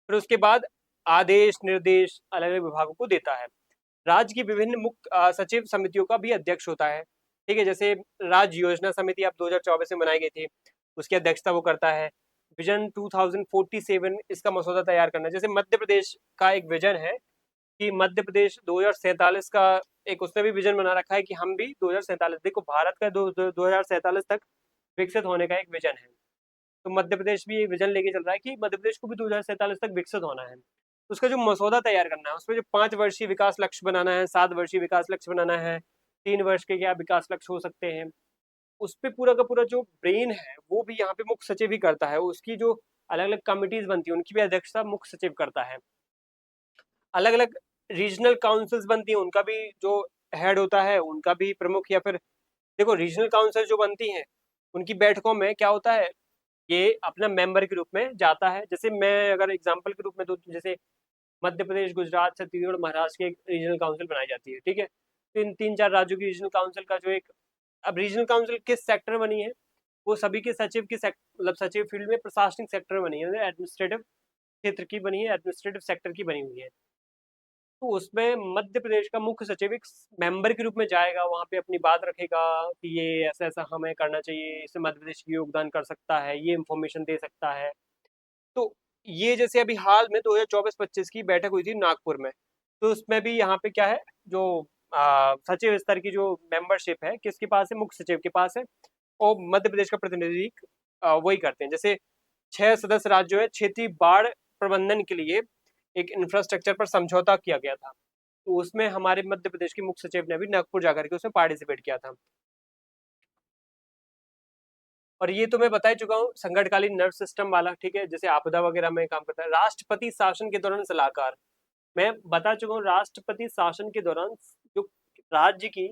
फिर उसके बाद आदेश निर्देश अलग अलग विभागों को देता है। राज्य की विभिन्न मुख्य सचिव समितियों का भी अध्यक्ष होता है, ठीक है। जैसे राज्य योजना समिति अब 2024 में बनाई गई थी, उसकी अध्यक्षता वो करता है। विजन 2047 इसका मसौदा तैयार करना, जैसे मध्य प्रदेश का एक विजन है कि मध्य प्रदेश 2047 का एक उसने भी विजन बना रखा है कि हम भी 2047, देखो भारत का 2047 तक विकसित होने का एक विजन है। तो मध्य प्रदेश भी ये विजन लेके चल रहा है कि मध्य प्रदेश को भी 2047 तक विकसित होना है। तो उसका जो मसौदा तैयार करना है, उसमें जो 5 वर्षीय विकास लक्ष्य बनाना है, 7 वर्षीय विकास लक्ष्य बनाना है, 3 वर्ष के क्या विकास लक्ष्य हो सकते हैं, उस पे पूरा का पूरा जो ब्रेन है वो भी यहाँ पे मुख्य सचिव ही करता है। उसकी जो अलग अलग कमिटीज बनती है उनकी भी अध्यक्षता मुख्य सचिव करता है। अलग अलग रीजनल काउंसिल्स बनती हैं, उनका भी जो हेड होता है उनका भी प्रमुख, या फिर देखो रीजनल काउंसिल जो बनती हैं उनकी बैठकों में क्या होता है, ये अपना मेंबर के रूप में जाता है। जैसे मैं अगर एग्जांपल के रूप में दूं, जैसे मध्य प्रदेश, गुजरात, छत्तीसगढ़, महाराष्ट्र की एक रीजनल काउंसिल बनाई जाती है, ठीक है। तो इन 3-4 राज्यों की रीजनल काउंसिल का जो एक, अब रीजनल काउंसिल किस सेक्टर बनी है, वो सभी के सचिव की मतलब सचिव फील्ड में प्रशासनिक सेक्टर बनी है, एडमिनिस्ट्रेटिव क्षेत्र की बनी है, एडमिनिस्ट्रेटिव सेक्टर की बनी हुई है। तो उसमें मध्य प्रदेश का मुख्य सचिव एक मेंबर के रूप में जाएगा, वहां पे अपनी बात रखेगा कि ये ऐसा ऐसा हमें करना चाहिए, इससे मध्य प्रदेश योगदान कर सकता है, ये इंफॉर्मेशन दे सकता है। तो ये जैसे अभी हाल में 2024-25 की बैठक हुई थी नागपुर में, तो उसमें भी यहाँ पे क्या है, जो सचिव स्तर की जो मेंबरशिप है किसके पास है, मुख्य सचिव के पास है। और मध्य प्रदेश का प्रतिनिधि वही करते हैं। जैसे 6 सदस्य राज्य जो है क्षेत्रीय बाढ़ प्रबंधन के लिए एक इंफ्रास्ट्रक्चर पर समझौता किया गया था, तो उसमें हमारे मध्य प्रदेश के मुख्य सचिव ने भी नागपुर जाकर के उसमें पार्टिसिपेट किया था। और ये तो मैं बता ही चुका हूँ संकटकालीन नर्व सिस्टम वाला, ठीक है, जैसे आपदा वगैरह में काम करता है। राष्ट्रपति शासन के दौरान सलाहकार, मैं बता चुका हूँ राष्ट्रपति शासन के दौरान जो राज्य की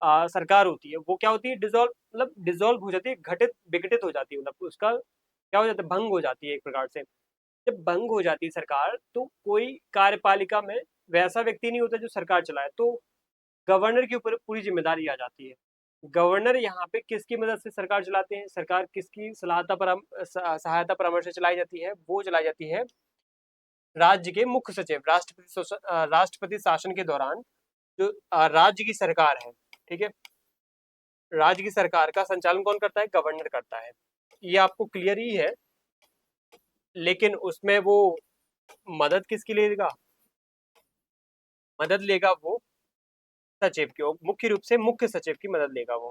सरकार होती है वो क्या होती है, डिसॉल्व, मतलब डिसॉल्व हो जाती है, घटित विघटित हो जाती है, मतलब उसका क्या हो जाता है, भंग हो जाती है एक प्रकार से। जब भंग हो जाती है सरकार तो कोई कार्यपालिका में वैसा व्यक्ति नहीं होता जो सरकार चलाए, तो गवर्नर के ऊपर पूरी जिम्मेदारी आ जाती है। गवर्नर यहाँ पे किसकी मदद से सरकार चलाते हैं, सरकार किसकी सहायता परामर्श से चलाई जाती है, वो चलाई जाती है राज्य के मुख्य सचिव। राष्ट्रपति शासन के दौरान जो राज्य की सरकार है, ठीक है, राज्य की सरकार का संचालन कौन करता है, गवर्नर करता है। ये आपको क्लियर ही है, लेकिन उसमें वो मदद किसकी लेगा, मदद लेगा वो सचिव की, मुख्य रूप से मुख्य सचिव की मदद लेगा वो।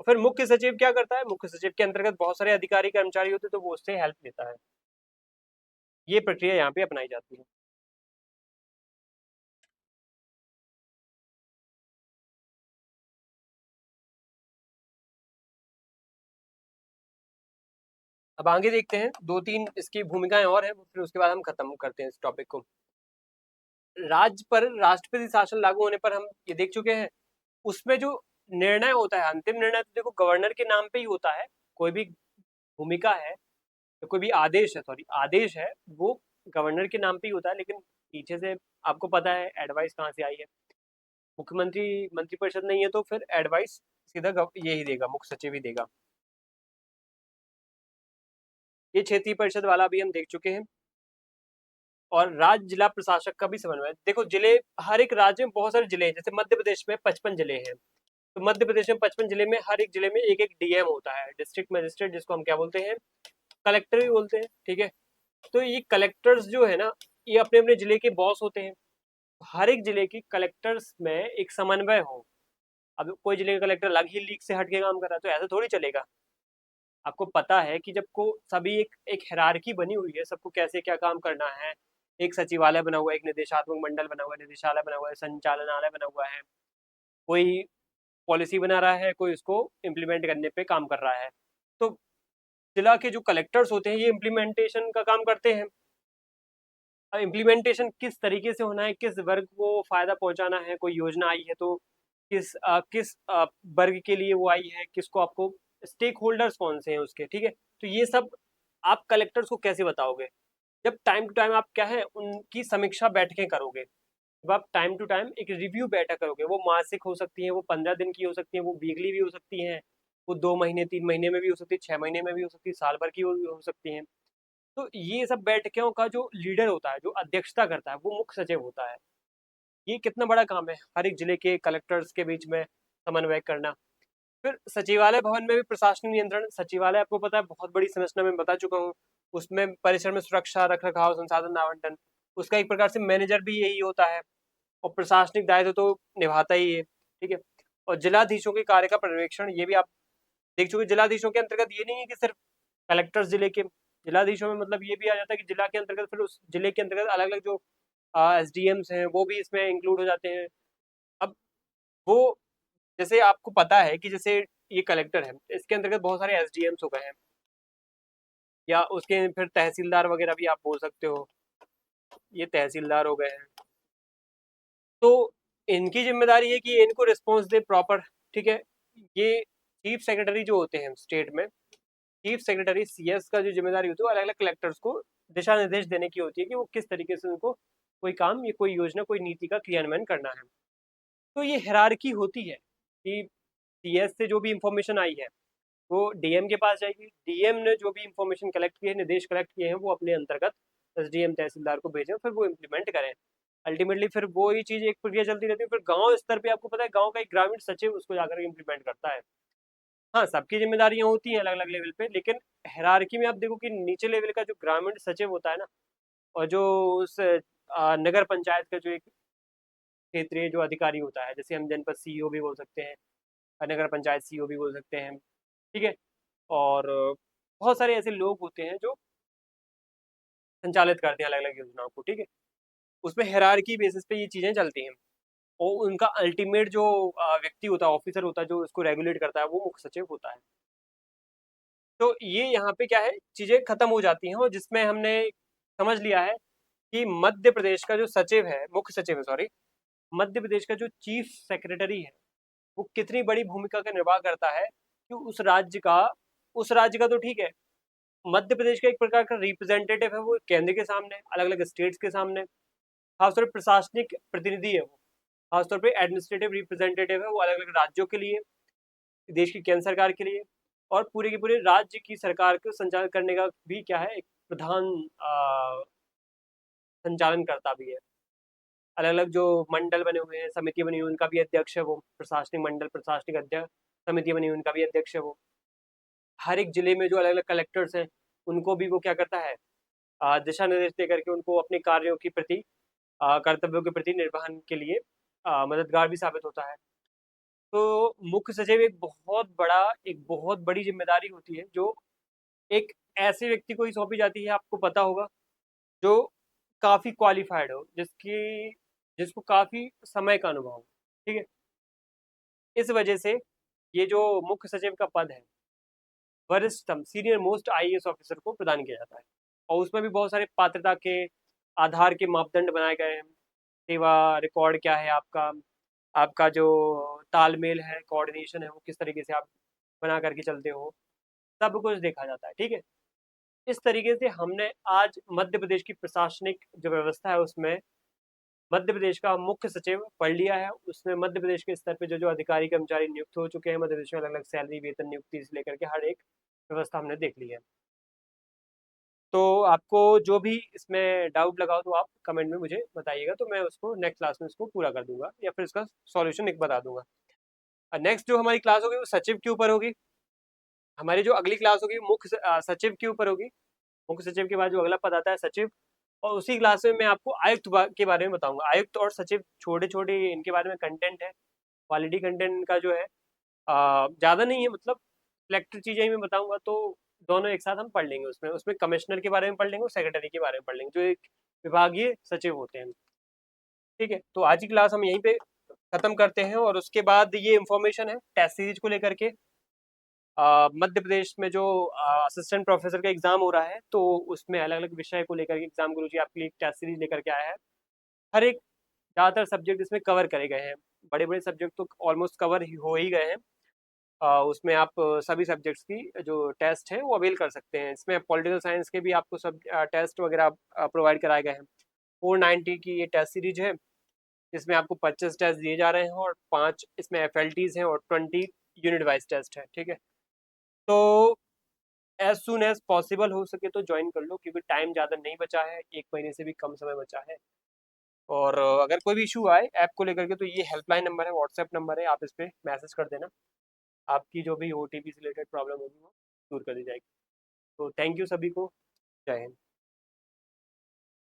और फिर मुख्य सचिव क्या करता है, मुख्य सचिव के अंतर्गत बहुत सारे अधिकारी कर्मचारी होते हैं, तो वो उससे हेल्प लेता है। ये प्रक्रिया यहाँ पे अपनाई जाती है। अब आगे देखते हैं, 2-3 इसकी भूमिकाएं और हैं, फिर उसके बाद हम खत्म करते हैं इस टॉपिक को। राज्य पर राष्ट्रपति शासन लागू होने पर हम ये देख चुके हैं, उसमें जो निर्णय होता है, अंतिम निर्णय तो देखो गवर्नर के नाम पे ही होता है। कोई भी भूमिका है, तो कोई भी आदेश है, सॉरी आदेश है, वो गवर्नर के नाम पे ही होता है। लेकिन पीछे से आपको पता है एडवाइस कहाँ से आई है, मुख्यमंत्री मंत्रिपरिषद नहीं है तो फिर एडवाइस सीधा यही देगा, मुख्य सचिव ही देगा। ये क्षेत्रीय परिषद वाला भी हम देख चुके हैं। और राज्य जिला प्रशासक का भी समन्वय, देखो जिले, हर एक राज्य में बहुत सारे जिले हैं, जैसे मध्य प्रदेश में 55 जिले हैं, तो मध्य प्रदेश में 55 जिले में हर एक जिले में एक एक डीएम होता है, डिस्ट्रिक्ट मजिस्ट्रेट, जिसको हम क्या बोलते हैं, कलेक्टर भी बोलते हैं, ठीक है। तो ये कलेक्टर्स जो है ना, ये अपने अपने जिले के बॉस होते हैं। हर एक जिले के कलेक्टर्स में एक समन्वय हो। अब कोई जिले का कलेक्टर अलग ही लीग से हट के काम कर रहा है तो ऐसा थोड़ी चलेगा। आपको पता है कि जब को सभी एक हायरार्की बनी हुई है, सबको कैसे क्या काम करना है। एक सचिवालय बना हुआ है, एक निदेशात्मक मंडल बना हुआ है, निदेशालय बना हुआ है, संचालनालय बना हुआ है। कोई पॉलिसी बना रहा है, कोई उसको इम्प्लीमेंट करने पे काम कर रहा है। तो जिला के जो कलेक्टर्स होते हैं ये इम्प्लीमेंटेशन का काम करते हैं। अब इम्प्लीमेंटेशन किस तरीके से होना है, किस वर्ग को फायदा पहुंचाना है, कोई योजना आई है तो किस वर्ग के लिए वो आई है, किसको आपको स्टेक होल्डर्स कौन से हैं उसके, ठीक है। तो ये सब आप कलेक्टर्स को कैसे बताओगे जब टाइम टू टाइम आप क्या है उनकी समीक्षा बैठकें करोगे। जब आप टाइम टू टाइम एक रिव्यू बैठक करोगे, वो मासिक हो सकती है, वो 15 दिन की हो सकती है, वो वीकली भी हो सकती हैं, वो 2 महीने 3 महीने में भी हो सकती है, 6 महीने में भी हो सकती है, साल भर की हो सकती हैं। तो ये सब बैठकों का जो लीडर होता है, जो अध्यक्षता करता है, वो मुख्य सचिव होता है। ये कितना बड़ा काम है हर एक जिले के कलेक्टर्स के बीच में समन्वय करना। फिर सचिवालय भवन में भी प्रशासनिक नियंत्रण। सचिवालय आपको पता है बहुत बड़ी संरचना में बता चुका हूँ। उसमें परिसर में सुरक्षा, रख रखाव, संसाधन आवंटन, उसका एक प्रकार से मैनेजर भी यही होता है और प्रशासनिक दायित्व तो निभाता ही है, ठीक है। और जिलाधीशों के कार्य का पर्यवेक्षण, ये भी आप देख चुके। जिलाधीशों के अंतर्गत ये नहीं है कि सिर्फ कलेक्टर्स जिले के, जिलाधीशों में मतलब ये भी आ जाता है कि जिला के अंतर्गत फिर उस जिले के अंतर्गत अलग अलग जो एसडीएम्स हैं वो भी इसमें इंक्लूड हो जाते हैं। अब वो जैसे आपको पता है कि जैसे ये कलेक्टर है, इसके अंतर्गत बहुत सारे एसडीएम्स हो गए हैं, या उसके फिर तहसीलदार वगैरह भी आप बोल सकते हो, ये तहसीलदार हो गए हैं। तो इनकी जिम्मेदारी है कि इनको रिस्पॉन्स दे प्रॉपर, ठीक है। ये चीफ सेक्रेटरी जो होते हैं स्टेट में, चीफ सेक्रेटरी सीएस का जो जिम्मेदारी होती है वो अलग अलग कलेक्टर्स को दिशा निर्देश देने की होती है कि वो किस तरीके से उनको कोई काम या कोई योजना, कोई नीति का क्रियान्वयन करना है। तो ये हायरार्की होती है कि सीएस से जो भी इंफॉर्मेशन आई है वो डीएम के पास जाएगी, डीएम ने जो भी इंफॉर्मेशन कलेक्ट की है, निर्देश कलेक्ट किए हैं, वो अपने अंतर्गत एसडीएम तहसीलदार को भेजें, फिर वो इम्प्लीमेंट करें। अल्टीमेटली फिर वो ही चीज एक प्रक्रिया चलती रहती है। फिर गांव स्तर पे आपको पता है गांव का एक ग्रामीण सचिव उसको जाकर इम्प्लीमेंट करता है। हाँ, सबकी जिम्मेदारियां होती हैं अलग अलग लेवल पे, लेकिन हायरार्की में आप देखो कि नीचे लेवल का जो ग्रामीण सचिव होता है ना, और जो उस नगर पंचायत का जो एक क्षेत्रीय जो अधिकारी होता है, जैसे हम जनपद सीईओ भी बोल सकते हैं, नगर पंचायत सीईओ भी बोल सकते हैं, ठीक है। और बहुत सारे ऐसे लोग होते हैं जो संचालित करते हैं अलग अलग योजनाओं को, ठीक है। उसमें हायरार्की बेसिस पे ये चीजें चलती हैं और उनका अल्टीमेट जो व्यक्ति होता है, ऑफिसर होता है, जो इसको रेगुलेट करता है, वो मुख्य सचिव होता है। तो ये यहाँ पे क्या है, चीजें खत्म हो जाती हैं और जिसमें हमने समझ लिया है कि मध्य प्रदेश का जो सचिव है, मुख्य सचिव है सॉरी, मध्य प्रदेश का जो चीफ सेक्रेटरी है, वो कितनी बड़ी भूमिका का निर्वाह करता है कि उस राज्य का तो ठीक है, मध्य प्रदेश का एक प्रकार का रिप्रेजेंटेटिव है वो केंद्र के सामने, अलग अलग स्टेट्स के सामने, खासतौर पर प्रशासनिक प्रतिनिधि है वो, खासतौर पे एडमिनिस्ट्रेटिव रिप्रेजेंटेटिव है वो अलग अलग राज्यों के लिए, देश की केंद्र सरकार के लिए, और पूरे के पूरे राज्य की सरकार को संचालित करने का भी क्या है, एक प्रधान संचालन करता भी है। अलग अलग जो मंडल बने हुए हैं, समिति बनी हुई, उनका भी अध्यक्ष है वो, प्रशासनिक मंडल, प्रशासनिक अध्यक्ष, समिति बनी हुई, उनका भी अध्यक्ष है वो। हर एक जिले में जो अलग अलग कलेक्टर्स हैं उनको भी वो क्या करता है, दिशा निर्देश दे करके उनको अपने कार्यों के प्रति, कर्तव्यों के प्रति निर्वहन के लिए मददगार भी साबित होता है। तो मुख्य सचिव एक बहुत बड़ी जिम्मेदारी होती है जो एक ऐसे व्यक्ति को ही सौंपी जाती है, आपको पता होगा, जो काफी क्वालिफाइड हो, जिसको काफी समय का अनुभव हो, ठीक है। इस वजह से ये जो मुख्य सचिव का पद है, वरिष्ठतम सीनियर मोस्ट आईएएस ऑफिसर को प्रदान किया जाता है। और उसमें भी बहुत सारे पात्रता के आधार के मापदंड बनाए गए हैं। सेवा रिकॉर्ड क्या है आपका, आपका जो तालमेल है, कोऑर्डिनेशन है, वो किस तरीके से आप बना करके चलते हो, सब कुछ देखा जाता है, ठीक है। इस तरीके से हमने आज मध्य प्रदेश की प्रशासनिक जो व्यवस्था है उसमें मध्य प्रदेश का मुख्य सचिव पढ़ लिया है। उसमें मध्य प्रदेश के स्तर पे जो जो अधिकारी कर्मचारी नियुक्त हो चुके हैं मध्य प्रदेश में, अलग अलग सैलरी, वेतन, नियुक्ति से लेकर के हर एक व्यवस्था हमने देख ली है। तो आपको जो भी इसमें डाउट लगा हो तो आप कमेंट में मुझे बताइएगा, तो मैं उसको नेक्स्ट क्लास में इसको पूरा कर दूंगा या फिर इसका सॉल्यूशन एक बता दूंगा। नेक्स्ट जो हमारी क्लास होगी वो सचिव के ऊपर होगी। हमारी जो अगली क्लास होगी वो सचिव के ऊपर होगी। मुख्य सचिव के बाद जो अगला पद आता है सचिव, और उसी क्लास में मैं आपको आयुक्त के बारे में बताऊंगा। आयुक्त और सचिव छोटे छोटे इनके बारे में कंटेंट है, क्वालिटी कंटेंट इनका जो है ज़्यादा नहीं है, मतलब सिलेक्टेड चीज़ें ही मैं बताऊंगा, तो दोनों एक साथ हम पढ़ लेंगे। उसमें उसमें कमिश्नर के बारे में पढ़ लेंगे और सेक्रेटरी के बारे में पढ़ लेंगे, जो एक विभागीय सचिव होते हैं। ठीक है, तो आज की क्लास हम यहीं पे खत्म करते हैं। और उसके बाद ये इंफॉर्मेशन है टेस्ट सीरीज को लेकर के, मध्य प्रदेश में जो असिस्टेंट प्रोफेसर का एग्जाम हो रहा है, तो उसमें अलग अलग विषय को लेकर के एग्जाम गुरुजी आपके लिए टेस्ट सीरीज लेकर के आया है। हर एक ज़्यादातर सब्जेक्ट इसमें कवर करे गए हैं, बड़े बड़े सब्जेक्ट तो ऑलमोस्ट कवर हो ही गए हैं। उसमें आप सभी सब्जेक्ट्स की जो टेस्ट है वो अवेल कर सकते हैं। इसमें पॉलिटिकल साइंस के भी आपको सब टेस्ट वगैरह प्रोवाइड कराए गए हैं। 490 की ये टेस्ट सीरीज है, जिसमें आपको 25 टेस्ट दिए जा रहे हैं और 5 इसमें FLTs हैं और 20 यूनिट वाइज टेस्ट है। ठीक है, तो एज सुन एज पॉसिबल हो सके तो ज्वाइन कर लो, क्योंकि टाइम ज़्यादा नहीं बचा है, 1 महीने से भी कम समय बचा है। और अगर कोई भी इशू आए ऐप को लेकर के, तो ये हेल्पलाइन नंबर है, व्हाट्सएप नंबर है, आप इस पर मैसेज कर देना। आपकी जो भी OTP से रिलेटेड प्रॉब्लम होगी वो दूर कर दी जाएगी। तो थैंक यू सभी को। जय हिंद।